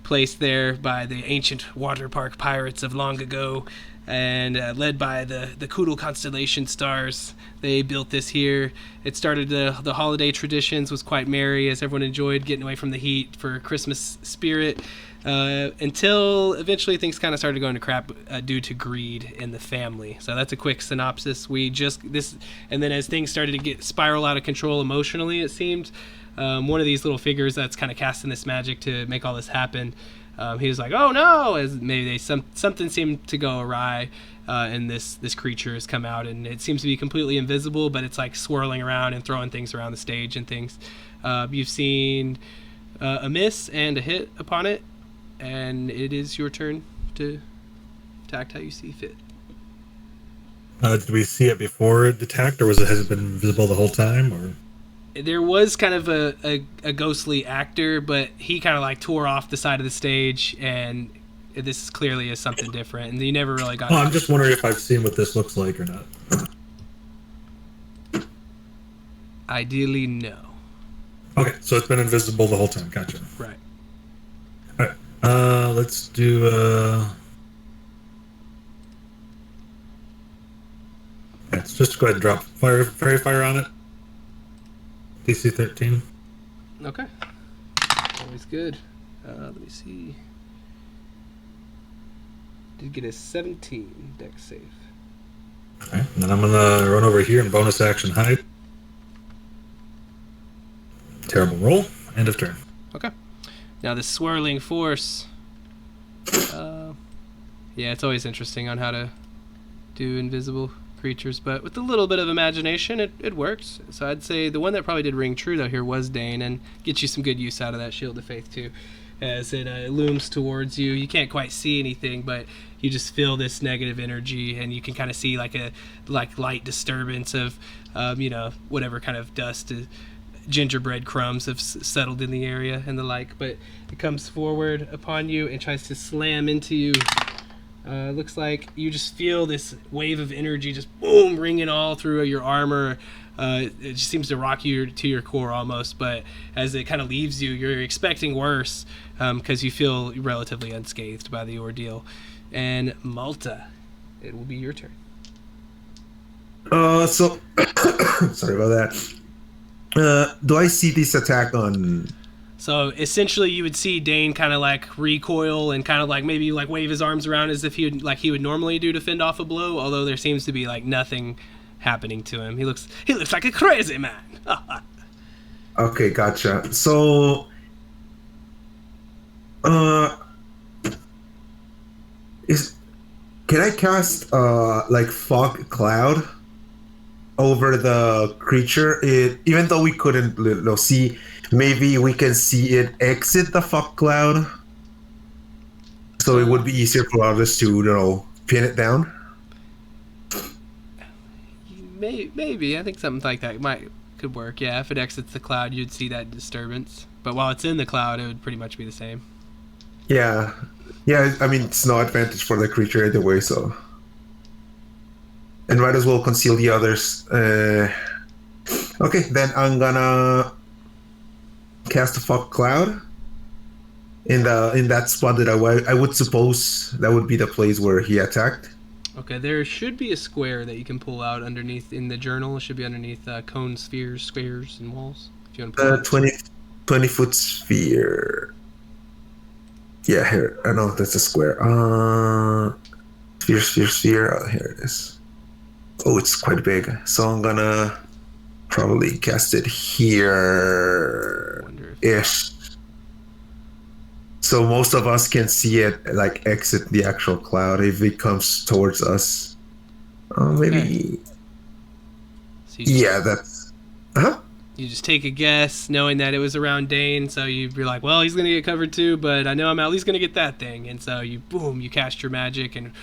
Speaker 1: placed there by the ancient water park pirates of long ago, and led by the Koodle constellation stars. They built this here. It started the holiday traditions, was quite merry as everyone enjoyed getting away from the heat for Christmas spirit, until eventually things kind of started going to crap due to greed in the family. So that's a quick synopsis. And then as things started to spiral out of control emotionally, it seemed, one of these little figures that's kind of casting this magic to make all this happen, he was like, "Oh no!" As maybe something seemed to go awry, and this creature has come out, and it seems to be completely invisible, but it's like swirling around and throwing things around the stage and things. You've seen a miss and a hit upon it, and it is your turn to attack how you see fit.
Speaker 6: Did we see it before it attacked, or has it been visible the whole time? Or
Speaker 1: there was kind of a ghostly actor, but he kind of like tore off the side of the stage, and this clearly is something different, and you never really got.
Speaker 6: I'm just wondering if I've seen what this looks like or not.
Speaker 1: Ideally, no.
Speaker 6: Okay, so it's been invisible the whole time. Gotcha.
Speaker 1: Right.
Speaker 6: All right. Let's do. Let's just go ahead and drop fairy fire on it. DC 13.
Speaker 1: Okay. Always good. Let me see. Did get a 17 dex save.
Speaker 6: Okay, and then I'm gonna run over here and bonus action hide. Terrible roll. End of turn.
Speaker 1: Okay. Now the swirling force. Yeah, it's always interesting on how to do invisible creatures, but with a little bit of imagination, it works. So I'd say the one that probably did ring true though here was Dane, and get you some good use out of that shield of faith too, as it looms towards you. You can't quite see anything, but you just feel this negative energy, and you can kind of see like light disturbance of whatever kind of dust, gingerbread crumbs have settled in the area and the like. But it comes forward upon you and tries to slam into you. Looks like you just feel this wave of energy just boom ringing all through your armor. It just seems to rock you to your core almost, but as it kind of leaves you, you're expecting worse, because you feel relatively unscathed by the ordeal. And Malta, it will be your turn.
Speaker 4: So sorry about that. Do I see this attack on?
Speaker 1: So essentially, you would see Dane kind of like recoil and kind of like maybe like wave his arms around as if he would normally do to fend off a blow. Although there seems to be like nothing happening to him. He looks like a crazy man.
Speaker 4: Okay, gotcha. So, can I cast like fog cloud over the creature? Even though we couldn't see. Maybe we can see it exit the fog cloud, so it would be easier for others to, pin it down.
Speaker 1: Maybe. I think something like that could work. Yeah, if it exits the cloud, you'd see that disturbance. But while it's in the cloud, it would pretty much be the same.
Speaker 4: Yeah. Yeah, I mean, it's no advantage for the creature either way, so. And might as well conceal the others. Okay, then I'm gonna cast a fog cloud in that spot that I would suppose that would be the place where he attacked.
Speaker 1: Okay, there should be a square that you can pull out underneath in the journal. It should be underneath cone spheres, squares, and walls. If you want to pull it.
Speaker 4: 20-foot sphere. Yeah, here. I know that's a square. Sphere. Oh, here it is. Oh, it's quite big. So I'm gonna probably cast it here. Ish. So most of us can see it like exit the actual cloud if it comes towards us. Maybe.
Speaker 1: Okay. So
Speaker 4: Yeah, that's. Huh?
Speaker 1: You just take a guess, knowing that it was around Dane, so you're like, well, he's going to get covered too, but I know I'm at least going to get that thing. And so you cast your magic, and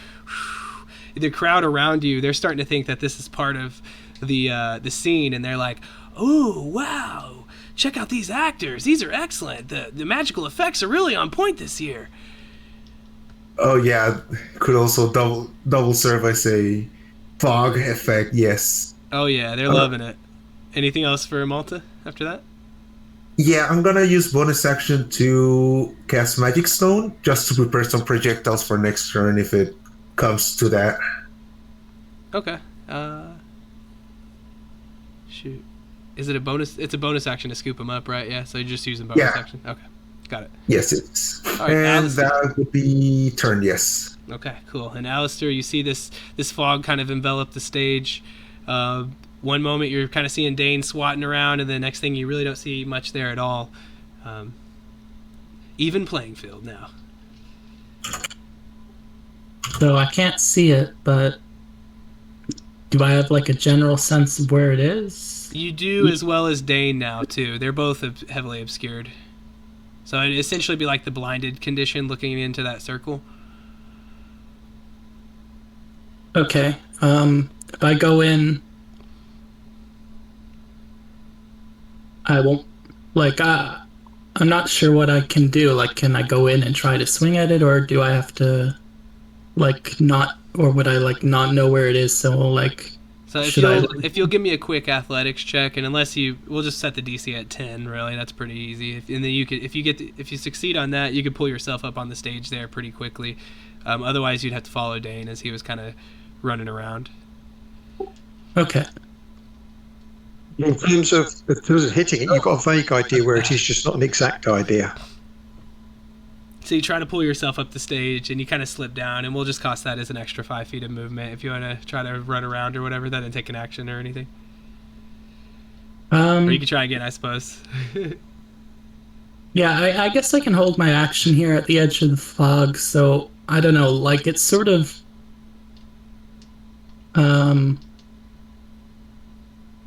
Speaker 1: the crowd around you, they're starting to think that this is part of the scene, and they're like, oh, wow, check out these actors. These are excellent. The magical effects are really on point this year.
Speaker 4: Oh, yeah. Could also double serve, I say. Fog effect, yes.
Speaker 1: Oh, yeah, they're loving it. Anything else for Malta after that?
Speaker 4: Yeah, I'm gonna use bonus action to cast Magic Stone just to prepare some projectiles for next turn if it comes to that.
Speaker 1: Okay. Shoot. Is it a bonus? It's a bonus action to scoop them up, right? Yeah, so you're just using bonus action. Okay, got it.
Speaker 4: Yes, it is.
Speaker 1: All right,
Speaker 4: and
Speaker 1: Alistair.
Speaker 4: that would be turn, yes.
Speaker 1: Okay, cool. And Alistair, you see this fog kind of envelop the stage. One moment you're kind of seeing Dane swatting around, and the next thing you really don't see much there at all. Even playing field now.
Speaker 5: So I can't see it, but do I have like a general sense of where it is?
Speaker 1: You do, as well as Dane now too. They're both heavily obscured. So it'd essentially be like the blinded condition looking into that circle.
Speaker 5: Okay. If I go in, I won't, like, I'm not sure what I can do. Like, can I go in and try to swing at it, or do I have to, like, not, or would I, like, not know where it is? So, like,
Speaker 1: so if you'll give me a quick athletics check, and we'll just set the DC at 10. Really, that's pretty easy. And then if you succeed on that, you could pull yourself up on the stage there pretty quickly. Otherwise, you'd have to follow Dane as he was kind of running around.
Speaker 5: Okay.
Speaker 3: In terms of hitting it, you've got a vague idea where it is, just not an exact idea.
Speaker 1: So you try to pull yourself up the stage, and you kind of slip down, and we'll just cost that as an extra 5 feet of movement if you want to try to run around or whatever. That didn't take an action or anything. Or you could try again, I suppose.
Speaker 5: Yeah, I guess I can hold my action here at the edge of the fog. So I don't know, like it's sort of,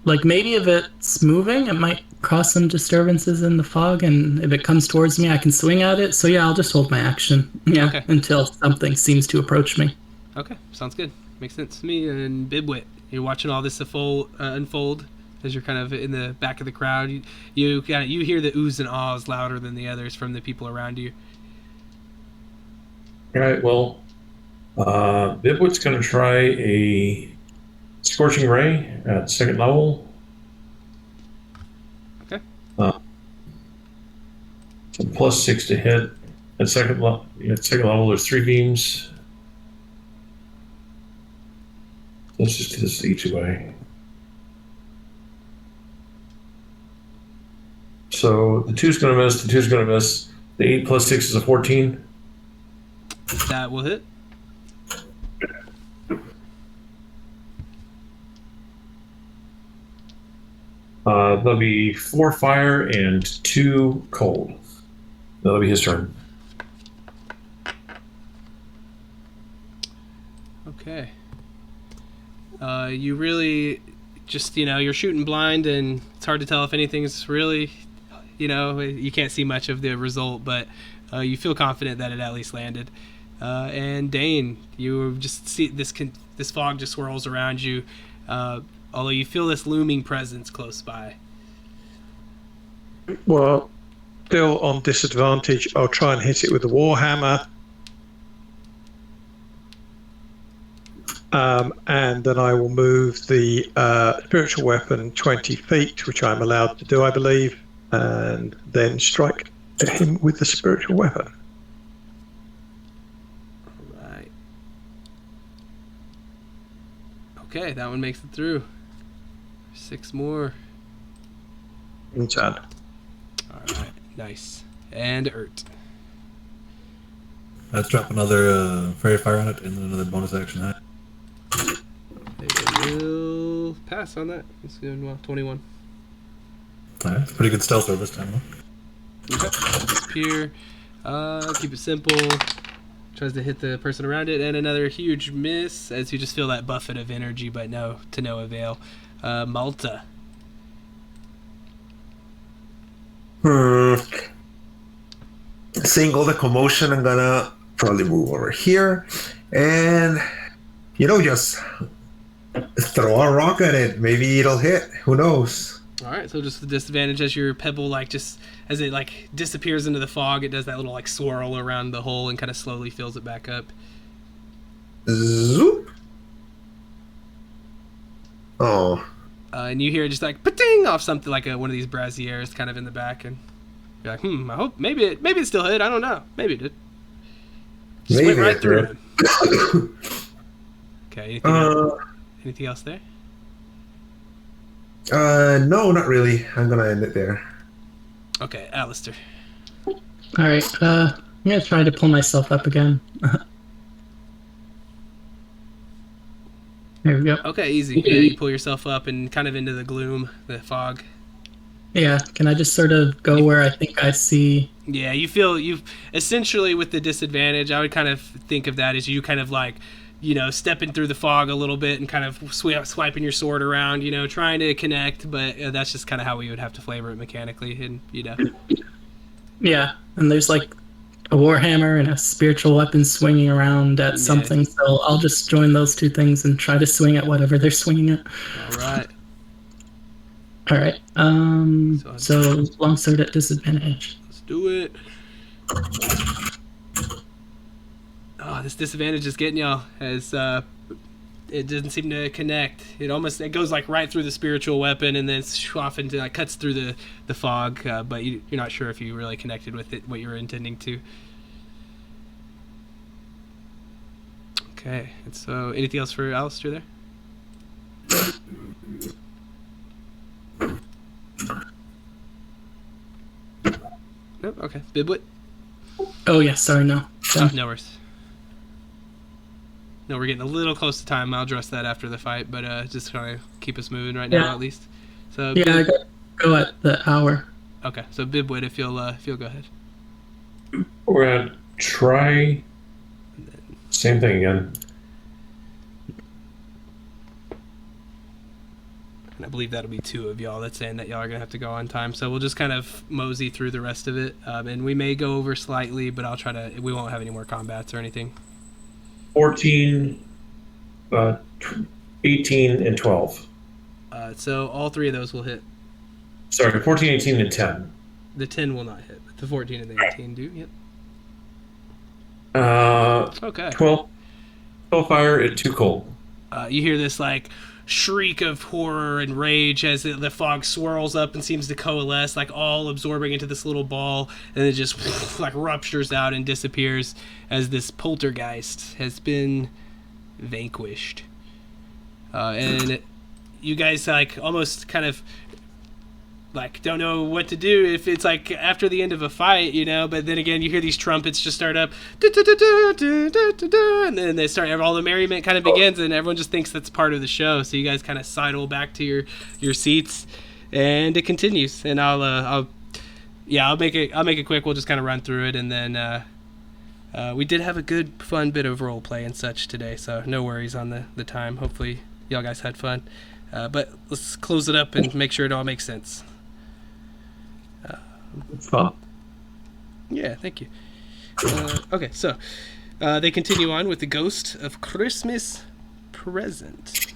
Speaker 5: like maybe if it's moving, it might cause some disturbances in the fog, and if it comes towards me, I can swing at it. So yeah, I'll just hold my action. Yeah, okay. Until something seems to approach me.
Speaker 1: Okay, sounds good. Makes sense to me. And Bibwit, you're watching all this unfold as you're kind of in the back of the crowd. You hear the oohs and ahs louder than the others from the people around you.
Speaker 2: All right, well, Bibwit's going to try a Scorching Ray at second level.
Speaker 1: Okay.
Speaker 2: So +6 to hit. At second level, there's 3 beams. Let's just do this each way. So the 2's going to miss. The 2's going to miss. The 8 + 6 is a 14.
Speaker 1: That will hit.
Speaker 2: There'll be 4 fire and 2 cold. That'll be his turn.
Speaker 1: Okay. You really just, you're shooting blind, and it's hard to tell if anything's really, you can't see much of the result, but you feel confident that it at least landed. And Dane, you just see this fog just swirls around you. although you feel this looming presence close by.
Speaker 3: Well, still on disadvantage, I'll try and hit it with the warhammer. And then I will move the spiritual weapon 20 feet, which I'm allowed to do, I believe, and then strike at him with the spiritual weapon.
Speaker 1: Right. Okay, that one makes it through. 6 more.
Speaker 3: Inside.
Speaker 1: Alright, nice. And Ert.
Speaker 6: Let's drop another fairy fire on it and then another bonus action.
Speaker 1: They will pass on that. It's doing well. 21.
Speaker 6: Alright, pretty good stealth roll this time, though.
Speaker 1: Okay. Disappear. Keep it simple. Tries to hit the person around it, and another huge miss as you just feel that buffet of energy, but to no avail. Malta.
Speaker 4: Seeing all the commotion, I'm gonna probably move over here and, just throw a rock at it. Maybe it'll hit. Who knows?
Speaker 1: All right, so just the disadvantage as your pebble, just as it disappears into the fog, it does that little swirl around the hole and kind of slowly fills it back up.
Speaker 4: Zoop. Oh.
Speaker 1: And you hear just pa-ting off something like one of these brassieres kind of in the back, and you're like, I hope maybe it still hit. I don't know. Maybe it did. Just went right through him. Okay. Anything else there?
Speaker 4: No, not really. I'm gonna end it there.
Speaker 1: Okay, Alistair.
Speaker 5: All right. I'm gonna try to pull myself up again. There we go.
Speaker 1: Okay, easy. Yeah, you pull yourself up and kind of into the gloom, the fog.
Speaker 5: Yeah. Can I just sort of go where I think I see?
Speaker 1: Yeah, you've essentially with the disadvantage. I would kind of think of that as you kind of stepping through the fog a little bit and kind of swiping your sword around, trying to connect, but that's just kind of how we would have to flavor it mechanically, and
Speaker 5: Yeah, and there's a warhammer and a spiritual weapon swinging around at something, so I'll just join those two things and try to swing at whatever they're swinging at. All right. So longsword at disadvantage.
Speaker 1: Let's do it. Oh, this disadvantage is getting y'all as it doesn't seem to connect. It goes right through the spiritual weapon and then off into cuts through the fog, but you're not sure if you really connected with it, what you were intending to. Okay, and so anything else for Alistair there? Nope. Okay, Bibwit.
Speaker 5: Oh yeah, sorry, no.
Speaker 1: No worries. No, we're getting a little close to time. I'll address that after the fight, but just trying to keep us moving right now, at least. So
Speaker 5: yeah, I gotta go at the hour.
Speaker 1: Okay, so Bibwit, if you'll go ahead.
Speaker 2: We're gonna try same thing again.
Speaker 1: And I believe that'll be 2 of y'all. That's saying that y'all are gonna have to go on time. So we'll just kind of mosey through the rest of it, and we may go over slightly, but I'll try to. We won't have any more combats or anything.
Speaker 2: 14, 18, and 12.
Speaker 1: So all 3 of those will hit.
Speaker 2: Sorry, 14, 18, and 10.
Speaker 1: The 10 will not hit, but the 14 and the 18 do. Yep. Okay.
Speaker 2: 12 fire at 2 cold.
Speaker 1: You hear this shriek of horror and rage as the fog swirls up and seems to coalesce, all absorbing into this little ball, and it just ruptures out and disappears as this poltergeist has been vanquished. And you guys almost kind of don't know what to do if it's after the end of a fight, but then again you hear these trumpets just start up, and then they start, all the merriment kind of begins, and everyone just thinks that's part of the show, so you guys kind of sidle back to your seats, and it continues. And I'll make it quick. We'll just kind of run through it, and then we did have a good fun bit of role play and such today, so no worries on the time. Hopefully y'all guys had fun, but let's close it up and make sure it all makes sense.
Speaker 3: Fun.
Speaker 1: Yeah, thank you. Okay, so they continue on with the Ghost of Christmas Present.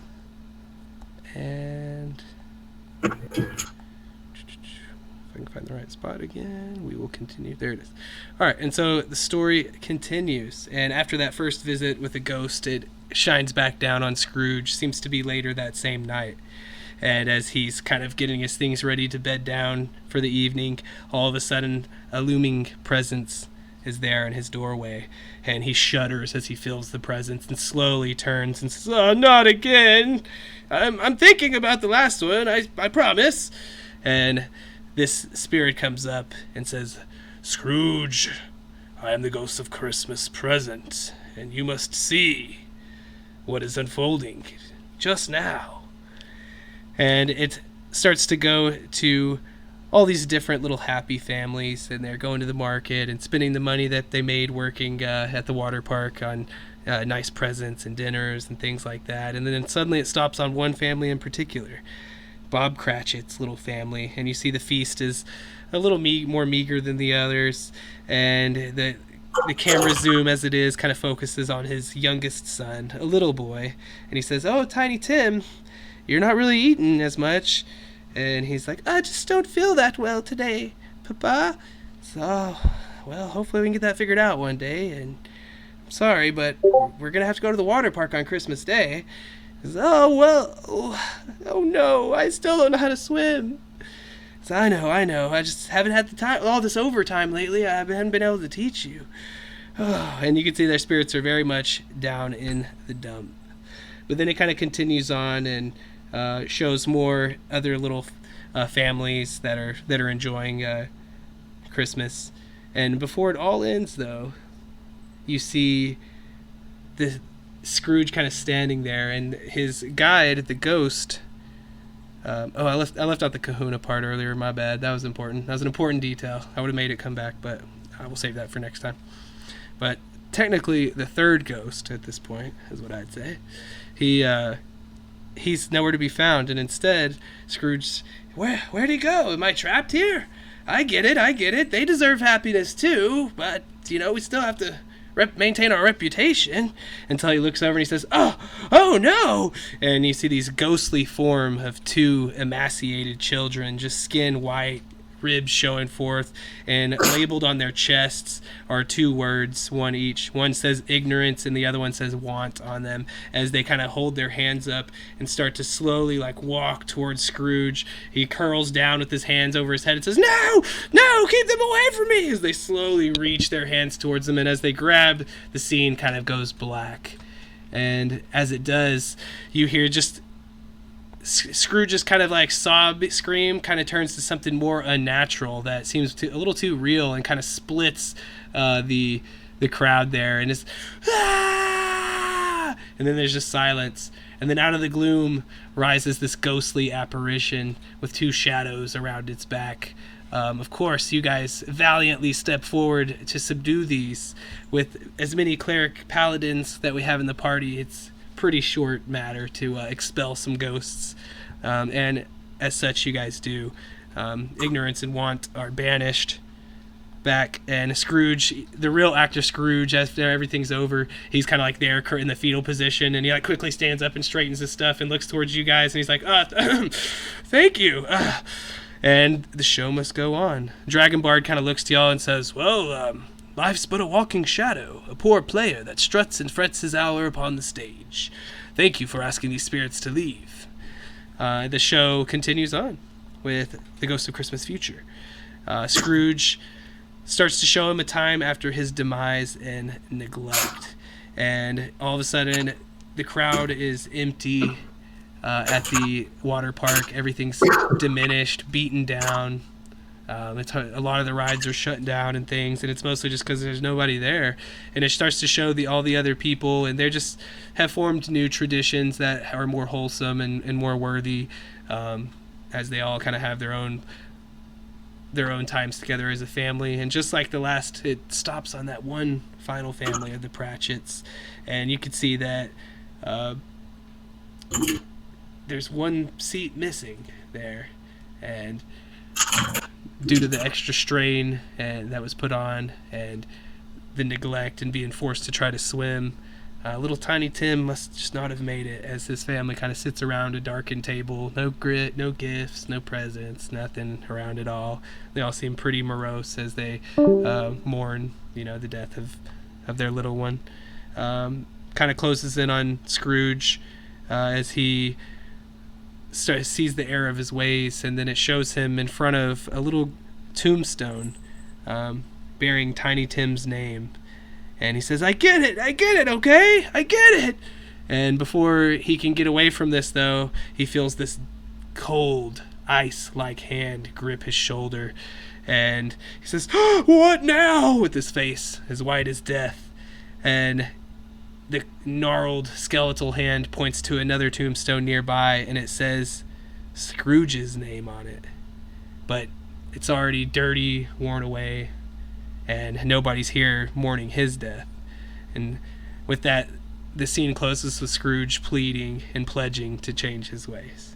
Speaker 1: And if I can find the right spot again, we will continue. There it is. All right, and so the story continues. And after that first visit with the ghost, it shines back down on Scrooge. Seems to be later that same night. And as he's kind of getting his things ready to bed down for the evening, all of a sudden a looming presence is there in his doorway. And he shudders as he feels the presence and slowly turns and says, "Oh, not again. I'm thinking about the last one, I promise." And this spirit comes up and says, "Scrooge, I am the ghost of Christmas present, and you must see what is unfolding just now." And it starts to go to all these different little happy families, and they're going to the market and spending the money that they made working at the water park on nice presents and dinners and things like that. And then suddenly it stops on one family in particular, Bob Cratchit's little family, and you see the feast is a little more meager than the others, and the camera zoom as it is kind of focuses on his youngest son, a little boy, and he says, "Oh, Tiny Tim, you're not really eating as much." And he's like, "I just don't feel that well today, Papa." So, well, hopefully we can get that figured out one day, and I'm sorry, but we're gonna have to go to the water park on Christmas Day. Says, "Oh, well, oh no, I still don't know how to swim." So, I know, I just haven't had the time, all this overtime lately, I haven't been able to teach you. Oh, and you can see their spirits are very much down in the dump. But then it kind of continues on and shows more other little families that are enjoying Christmas. And before it all ends, though, you see the Scrooge kind of standing there, and his guide, the ghost. I left out the Kahuna part earlier. My bad. That was important. That was an important detail. I would have made it come back, but I will save that for next time. But technically, the third ghost at this point is what I'd say. He's nowhere to be found, and instead, Scrooge, where'd he go? Am I trapped here? I get it. They deserve happiness too, but we still have to maintain our reputation. Until he looks over and he says, "Oh no!" And you see these ghostly form of two emaciated children, just skin white, ribs showing forth, and labeled on their chests are two words, one each. One says ignorance and the other one says want on them, as they kind of hold their hands up and start to slowly walk towards Scrooge. He curls down with his hands over his head and says, no, keep them away from me," as they slowly reach their hands towards them, and as they grab, the scene kind of goes black. And as it does, you hear just Scrooge's kind of scream kind of turns to something more unnatural that seems a little too real, and kind of splits the crowd there, and it's "Ah!" And then there's just silence, and then out of the gloom rises this ghostly apparition with two shadows around its back. Of course, you guys valiantly step forward to subdue these. With as many cleric paladins that we have in the party, it's pretty short matter to expel some ghosts, and as such you guys do. Ignorance and want are banished back, and Scrooge, the real actor Scrooge, after everything's over, he's kind of there in the fetal position, and he quickly stands up and straightens his stuff and looks towards you guys, and he's like, "Thank you." And the show must go on. Dragon Bard kind of looks to y'all and says, "Well, life's but a walking shadow, a poor player that struts and frets his hour upon the stage. Thank you for asking these spirits to leave." The show continues on with the Ghost of Christmas Future. Scrooge starts to show him a time after his demise and neglect. And all of a sudden, the crowd is empty at the water park. Everything's diminished, beaten down. A lot of the rides are shut down and things, and it's mostly just because there's nobody there. And it starts to show all the other people, and they just have formed new traditions that are more wholesome and more worthy, as they all kind of have their own times together as a family. And just like the last, it stops on that one final family of the Pratchetts, and you can see that there's one seat missing there, and due to the extra strain and that was put on, and the neglect and being forced to try to swim, Little tiny Tim must just not have made it, as his family kind of sits around a darkened table. No grit, no gifts, no presents, nothing around at all. They all seem pretty morose as they mourn, the death of their little one. Kind of closes in on Scrooge as he sees the error of his ways, and then it shows him in front of a little tombstone bearing Tiny Tim's name. And he says, I get it, okay? I get it. And before he can get away from this, though, he feels this cold, ice-like hand grip his shoulder. And he says, what now? With his face as white as death. And the gnarled, skeletal hand points to another tombstone nearby, and it says Scrooge's name on it. But it's already dirty, worn away, and nobody's here mourning his death. And with that, the scene closes with Scrooge pleading and pledging to change his ways.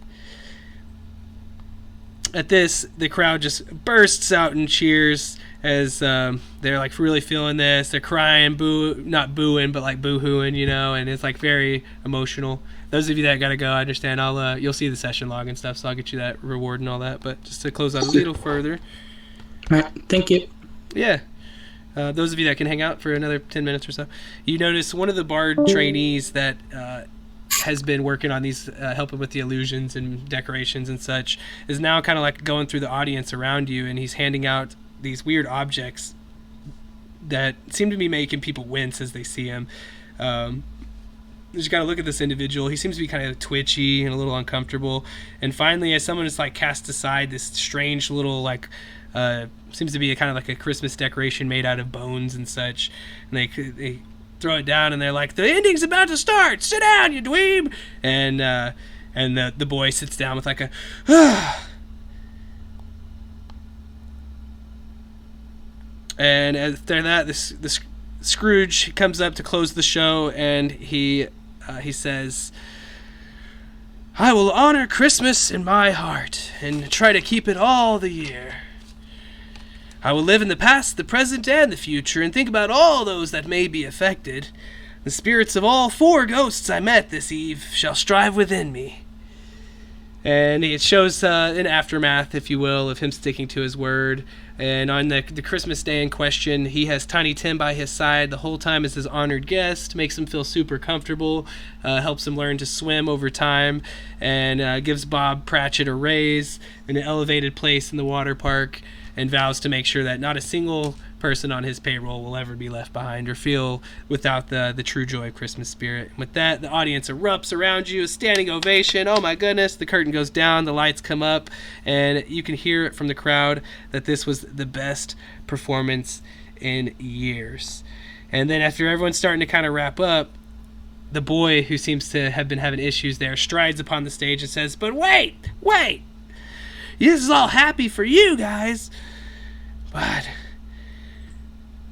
Speaker 1: At this, the crowd just bursts out in cheers as they're like really feeling this. They're crying, not booing, but like boo-hooing, and it's like very emotional. Those of you that gotta go, I understand. You'll see the session log and stuff, so I'll get you that reward and all that. But just to close out a little further.
Speaker 5: All right, thank you.
Speaker 1: Yeah. Those of you that can hang out for another 10 minutes or so, you notice one of the bard trainees that has been working on these, helping with the illusions and decorations and such, is now kind of like going through the audience around you, and he's handing out these weird objects that seem to be making people wince as they see him. You just got to look at this individual. He seems to be kind of twitchy and a little uncomfortable. And finally, as someone is like cast aside this strange little seems to be kind of like a Christmas decoration made out of bones and such, and they throw it down, and they're like, the ending's about to start, sit down, you dweeb. And the boy sits down with like a and after that, this Scrooge comes up to close the show, and he says, I will honor Christmas in my heart and try to keep it all the year. I will live in the past, the present, and the future, and think about all those that may be affected. The spirits of all 4 ghosts I met this eve shall strive within me. And it shows an aftermath, if you will, of him sticking to his word. And on the Christmas day in question, he has Tiny Tim by his side the whole time as his honored guest, makes him feel super comfortable, helps him learn to swim over time, and gives Bob Cratchit a raise in an elevated place in the water park, and vows to make sure that not a single person on his payroll will ever be left behind or feel without the true joy of Christmas spirit. With that, the audience erupts around you, a standing ovation. Oh my goodness, the curtain goes down, the lights come up, and you can hear it from the crowd that this was the best performance in years. And then after everyone's starting to kind of wrap up, the boy, who seems to have been having issues there, strides upon the stage and says, but wait! This is all happy for you guys, but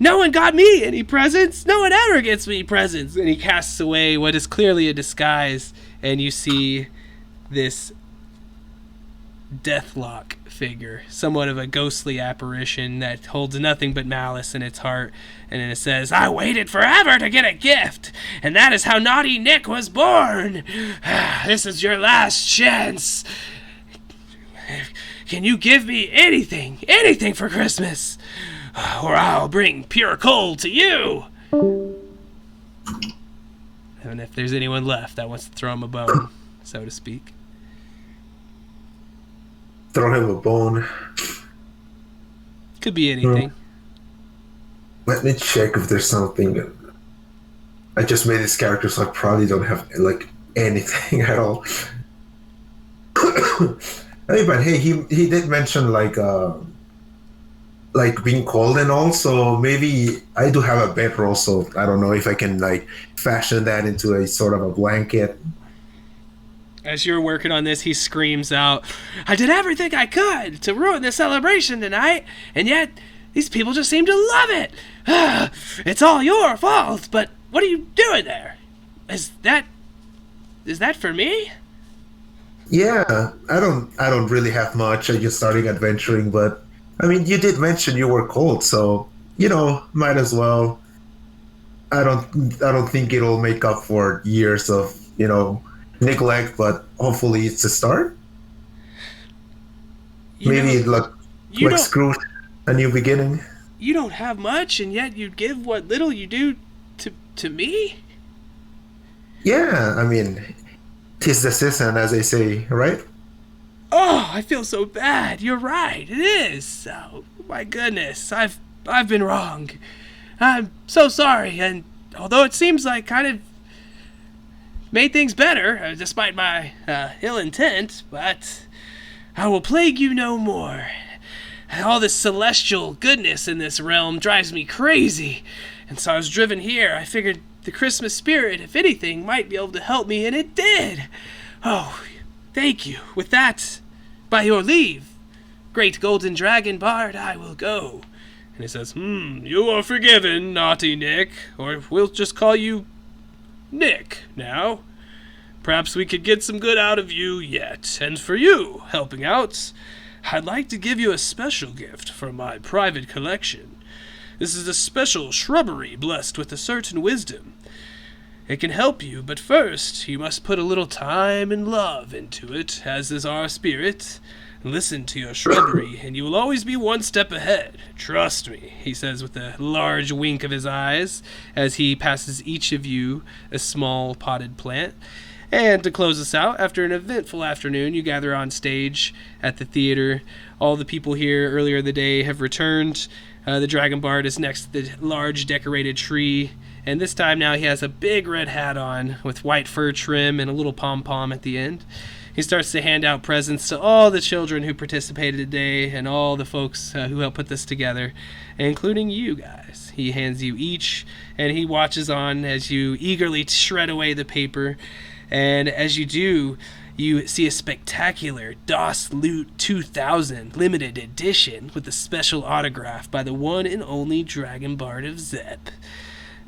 Speaker 1: no one got me any presents. No one ever gets me presents. And he casts away what is clearly a disguise, and you see this Deathlock figure, somewhat of a ghostly apparition that holds nothing but malice in its heart. And then it says, I waited forever to get a gift, and that is how Naughty Nick was born. This is your last chance. Can you give me anything for Christmas? Or I'll bring pure coal to you. And if there's anyone left that wants to throw him a bone, so to speak.
Speaker 4: Throw him a bone.
Speaker 1: Could be anything.
Speaker 4: Let me check if there's something. I just made this character, so I probably don't have like anything at all. Hey, but hey, he did mention like being cold and all, so maybe I do have a bedroll, so I don't know if I can like fashion that into a sort of a blanket.
Speaker 1: As you're working on this, he screams out, I did everything I could to ruin the celebration tonight, and yet these people just seem to love it. It's all your fault, but what are you doing there? Is that for me?
Speaker 4: Yeah, I don't really have much. I just started adventuring, but I mean, you did mention you were cold, so might as well I don't think it'll make up for years of neglect, but hopefully it's a start.
Speaker 1: You
Speaker 4: Maybe
Speaker 1: know,
Speaker 4: like
Speaker 1: you don't
Speaker 4: Scrooge, a new beginning.
Speaker 1: you don't have much, and yet you give what little you do to me.
Speaker 4: Yeah, I mean, 'tis the season, as they say, right?
Speaker 1: Oh, I feel so bad. You're right. It is. Oh my goodness, I've been wrong. I'm so sorry. And although it seems like kind of made things better, despite my ill intent, but I will plague you no more. All this celestial goodness in this realm drives me crazy. And so I was driven here. I figured the Christmas spirit, if anything, might be able to help me, and it did. Oh, thank you. With that, by your leave, great golden dragon bard, I will go. And he says, you are forgiven, naughty Nick, or we'll just call you Nick now. Perhaps we could get some good out of you yet. And for you, helping out, I'd like to give you a special gift from my private collection. This is a special shrubbery blessed with a certain wisdom. It can help you, but first, you must put a little time and love into it, as is our spirit. Listen to your shrubbery, and you will always be one step ahead. Trust me, he says with a large wink of his eyes, as he passes each of you a small potted plant. And to close us out, after an eventful afternoon, you gather on stage at the theater. All the people here earlier in the day have returned. The Dragon Bard is next to the large decorated tree, and this time now he has a big red hat on with white fur trim and a little pom-pom at the end. He starts to hand out presents to all the children who participated today and all the folks who helped put this together, including you guys. He hands you each, and he watches on as you eagerly shred away the paper. And as you do, you see a spectacular DOS Loot 2000 limited edition with a special autograph by the one and only Dragon Bard of Zep.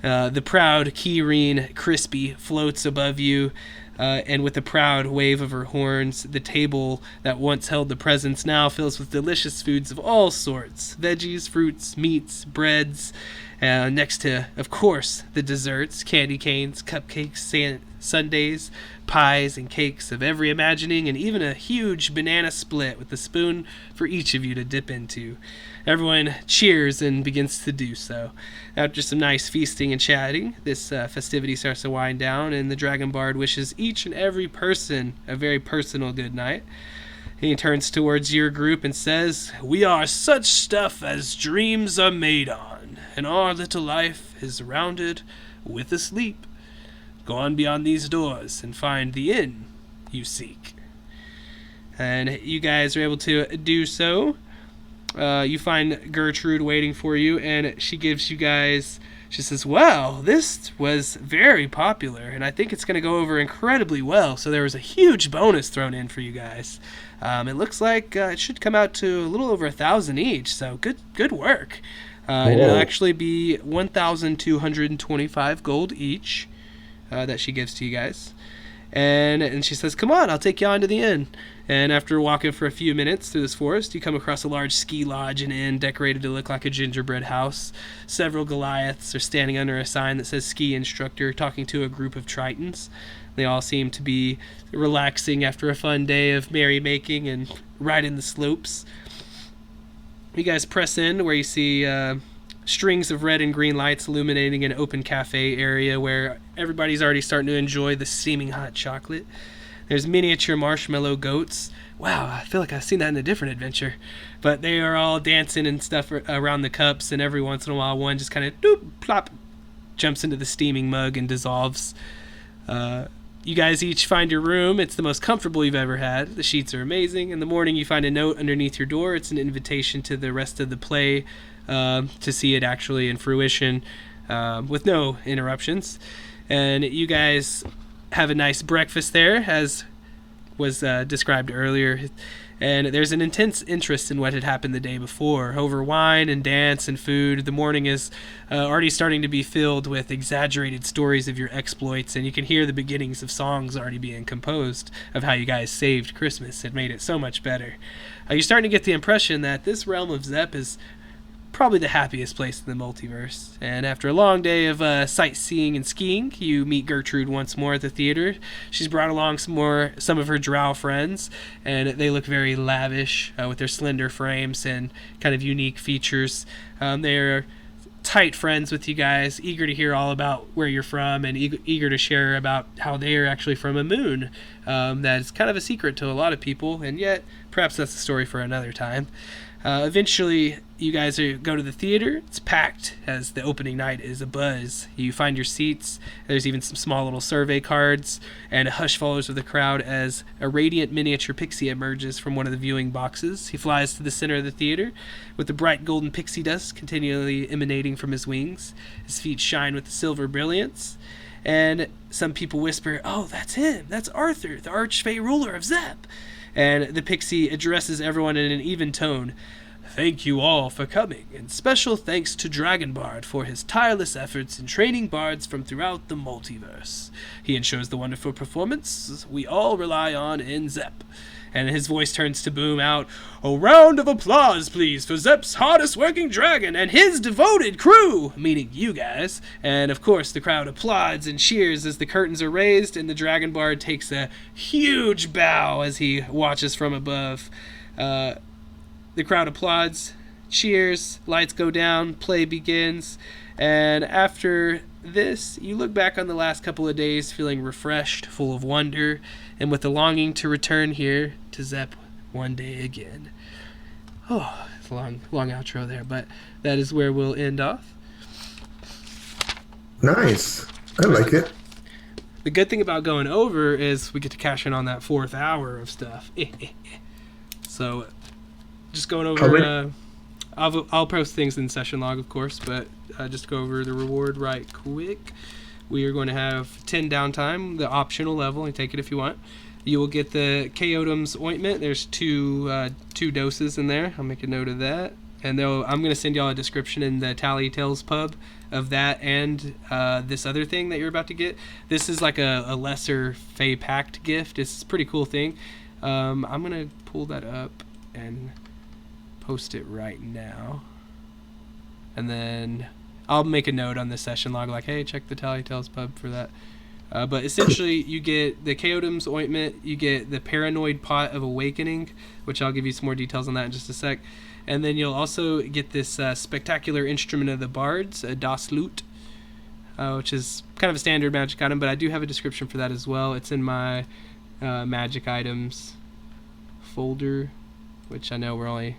Speaker 1: The proud ki-rin Crispy floats above you, and with a proud wave of her horns, the table that once held the presents now fills with delicious foods of all sorts: veggies, fruits, meats, breads, next to, of course, the desserts: candy canes, cupcakes, sundaes, pies, and cakes of every imagining, and even a huge banana split with a spoon for each of you to dip into. Everyone cheers and begins to do so. After some nice feasting and chatting, this festivity starts to wind down, and the Dragon Bard wishes each and every person a very personal good night. He turns towards your group and says, "We are such stuff as dreams are made on, and our little life is rounded with a sleep. Go on beyond these doors and find the inn you seek." And you guys are able to do so. You find Gertrude waiting for you, and she gives you guys, she says, "Well, this was very popular, and I think it's going to go over incredibly well. So there was a huge bonus thrown in for you guys. It looks like it should come out to a little over 1,000 each, so good work. And it'll actually be 1,225 gold each that she gives to you guys. And she says, "Come on, I'll take you on to the inn." And after walking for a few minutes through this forest, you come across a large ski lodge and inn decorated to look like a gingerbread house. Several Goliaths are standing under a sign that says "Ski Instructor," talking to a group of Tritons. They all seem to be relaxing after a fun day of merrymaking and riding the slopes. You guys press in where you see strings of red and green lights illuminating an open cafe area where everybody's already starting to enjoy the steaming hot chocolate. There's miniature marshmallow goats. Wow, I feel like I've seen that in a different adventure. But they are all dancing and stuff around the cups, and every once in a while one just kind of doop, plop, jumps into the steaming mug and dissolves. You guys each find your room. It's the most comfortable you've ever had. The sheets are amazing. In the morning you find a note underneath your door. It's an invitation to the rest of the play, to see it actually in fruition, with no interruptions. And you guys have a nice breakfast there, as was described earlier. And there's an intense interest in what had happened the day before. Over wine and dance and food, the morning is already starting to be filled with exaggerated stories of your exploits, and you can hear the beginnings of songs already being composed of how you guys saved Christmas and made it so much better. You're starting to get the impression that this realm of Zep is probably the happiest place in the multiverse. And after a long day of sightseeing and skiing, you meet Gertrude once more at the theater. She's brought along some of her drow friends, and they look very lavish with their slender frames and kind of unique features. They're tight friends with you guys, eager to hear all about where you're from, and eager to share about how they are actually from a moon that's kind of a secret to a lot of people, and yet perhaps that's a story for another time. Eventually, you guys go to the theater. It's packed as the opening night is abuzz. You find your seats. There's even some small little survey cards, and a hush follows with the crowd as a radiant miniature pixie emerges from one of the viewing boxes. He flies to the center of the theater with the bright golden pixie dust continually emanating from his wings. His feet shine with the silver brilliance. And some people whisper, "Oh, that's him. That's Arthur, the archfey ruler of Zep." And the pixie addresses everyone in an even tone. "Thank you all for coming, and special thanks to Dragonbard for his tireless efforts in training bards from throughout the multiverse. He ensures the wonderful performance we all rely on in Zep." And his voice turns to boom out, "A round of applause, please, for Zep's hardest working dragon and his devoted crew," meaning you guys. And of course, the crowd applauds and cheers as the curtains are raised, and the Dragon Bard takes a huge bow as he watches from above. The crowd applauds, cheers, lights go down, play begins, and after this, you look back on the last couple of days feeling refreshed, full of wonder, and with a longing to return here to Zep one day again. Oh, it's a long outro there, but that is where we'll end off.
Speaker 4: Nice. I like it.
Speaker 1: The good thing about going over is we get to cash in on that 4th hour of stuff. So, just going over... I'll post things in session log, of course, but just to go over the reward right quick. We are going to have 10 downtime, the optional level, and take it if you want. You will get the Chaotum's ointment. There's two doses in there. I'll make a note of that. And I'm going to send y'all a description in the Tally Tales pub of that and this other thing that you're about to get. This is like a lesser Fey Pact gift. It's a pretty cool thing. I'm going to pull that up and post it right now. And then I'll make a note on the session log like, hey, check the Tally Tales pub for that. But essentially, you get the Chaotum's ointment, you get the Paranoid Pot of Awakening, which I'll give you some more details on that in just a sec. And then you'll also get this spectacular instrument of the bards, a Das Lute, which is kind of a standard magic item, but I do have a description for that as well. It's in my magic items folder, which I know we're only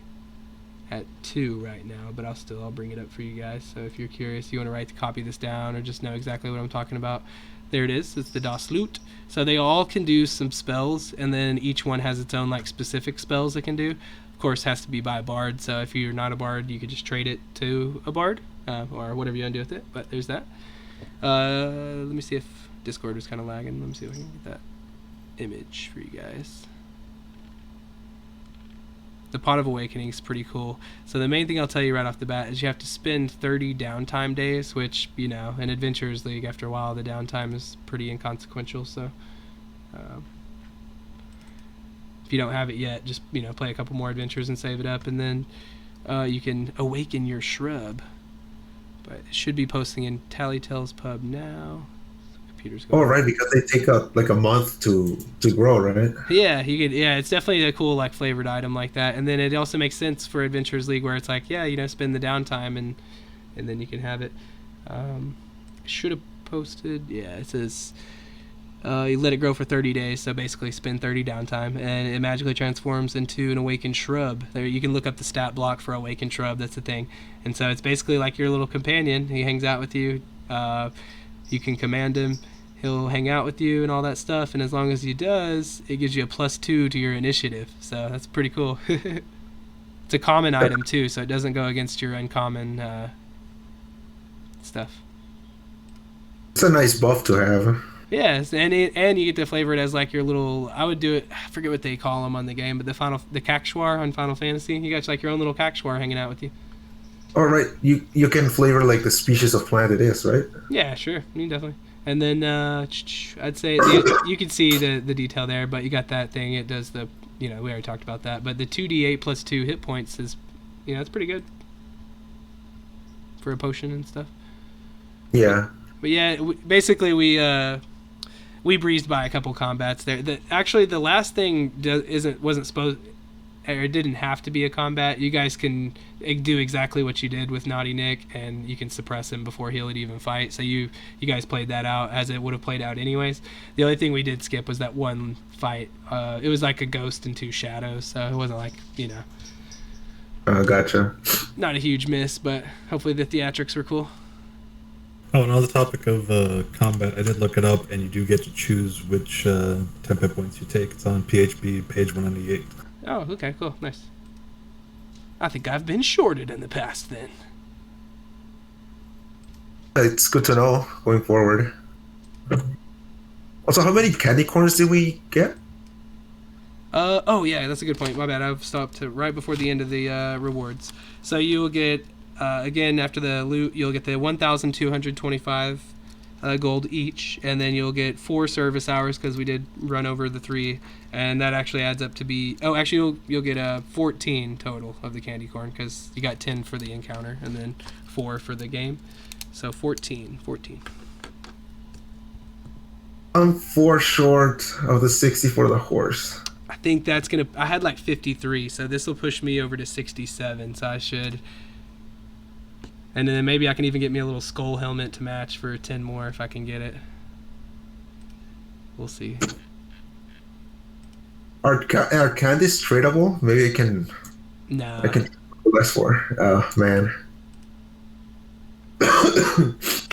Speaker 1: at 2 right now, but I'll bring it up for you guys. So if you're curious, you want to copy this down or just know exactly what I'm talking about, there it is. It's the Das Lute. So they all can do some spells, and then each one has its own specific spells it can do. Of course, has to be by a bard. So if you're not a bard, you could just trade it to a bard or whatever you want to do with it. But there's that. Let me see if Discord is kind of lagging. Let me see if I can get that image for you guys. The Pot of Awakening is pretty cool. So the main thing I'll tell you right off the bat is you have to spend 30 downtime days, which, in Adventurers League, after a while, the downtime is pretty inconsequential. So if you don't have it yet, just, play a couple more adventures and save it up. And then you can awaken your shrub. But it should be posting in Tally Tales pub now. Computer's going
Speaker 4: right, because they take a month to grow, right?
Speaker 1: Yeah, it's definitely a cool flavored item like that. And then it also makes sense for Adventurers League where it's spend the downtime and then you can have it. Should have posted, it says you let it grow for 30 days, so basically spend 30 downtime, and it magically transforms into an awakened shrub. There, you can look up the stat block for awakened shrub, that's the thing. And so it's basically like your little companion. He hangs out with you. You can command him, he'll hang out with you and all that stuff, and as long as he does, it gives you a +2 to your initiative, so that's pretty cool. It's a common item too, so it doesn't go against your uncommon stuff.
Speaker 4: It's a nice buff to have.
Speaker 1: Yes, and you get to flavor it as your little, I would do it, I forget what they call them on the game, but the Cactuar on Final Fantasy, you got your own little Cactuar hanging out with you.
Speaker 4: All right, you can flavor the species of plant it is, right?
Speaker 1: Yeah, sure, definitely. And then I'd say you can see the detail there, but you got that thing. It does the, we already talked about that. But the 2d8 +2 hit points is, it's pretty good. for a potion and stuff.
Speaker 4: Yeah.
Speaker 1: But yeah, basically we breezed by a couple combats there. Actually, the last thing wasn't supposed, or it didn't have to be a combat. You guys can do exactly what you did with Naughty Nick, and you can suppress him before he would even fight. So you guys played that out as it would have played out anyways. The only thing we did skip was that one fight. It was like a ghost and two shadows, so it wasn't like,
Speaker 4: Gotcha.
Speaker 1: not a huge miss, but hopefully the theatrics were cool.
Speaker 6: Oh, and on the topic of combat, I did look it up, and you do get to choose which temp hit points you take. It's on PHB page 198.
Speaker 1: Oh, okay, cool, nice. I think I've been shorted in the past then.
Speaker 4: It's good to know going forward. Also, how many candy corns did we get?
Speaker 1: Oh yeah, that's a good point. My bad. I've stopped right before the end of the rewards. So you will get again after the loot, you'll get the 1,225 gold each, and then you'll get 4 service hours because we did run over the 3, and that actually adds up to be. Oh, actually, you'll get 14 total of the candy corn because you got 10 for the encounter and then 4 for the game. So 14.
Speaker 4: I'm 4 short of the 60 for the horse.
Speaker 1: I think that's gonna. I had like 53, so this will push me over to 67. So I should. And then maybe I can even get me a little skull helmet to match for 10 more if I can get it. We'll see.
Speaker 4: Are candies tradable? Maybe I can.
Speaker 1: No.
Speaker 4: I can less for. Oh man.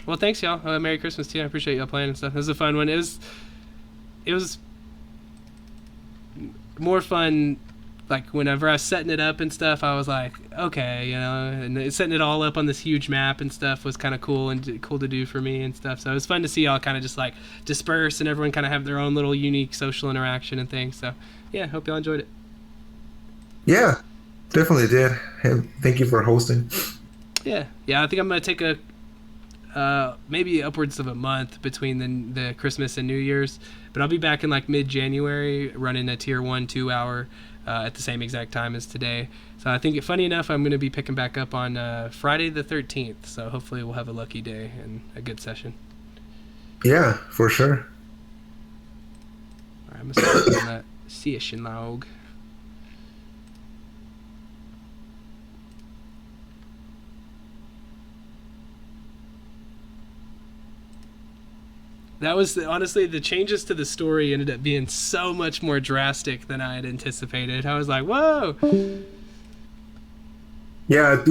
Speaker 1: Well, thanks y'all. Merry Christmas to you. I appreciate y'all playing and stuff. It was a fun one. It was more fun. Like whenever I was setting it up and stuff, I was like, okay, and setting it all up on this huge map and stuff was kind of cool and cool to do for me and stuff. So it was fun to see y'all kind of just like disperse and everyone kind of have their own little unique social interaction and things. So yeah, hope y'all enjoyed it.
Speaker 4: Yeah, definitely did. And thank you for hosting.
Speaker 1: Yeah. I think I'm gonna take a maybe upwards of a month between the Christmas and New Year's, but I'll be back in like mid-January running a tier 1 2-hour at the same exact time as today. So I think, funny enough, I'm going to be picking back up on Friday the 13th, so hopefully we'll have a lucky day and a good session.
Speaker 4: Yeah, for sure.
Speaker 1: All right, I'm going to start on that session log. That was honestly, the changes to the story ended up being so much more drastic than I had anticipated. I was like, whoa.
Speaker 4: Yeah,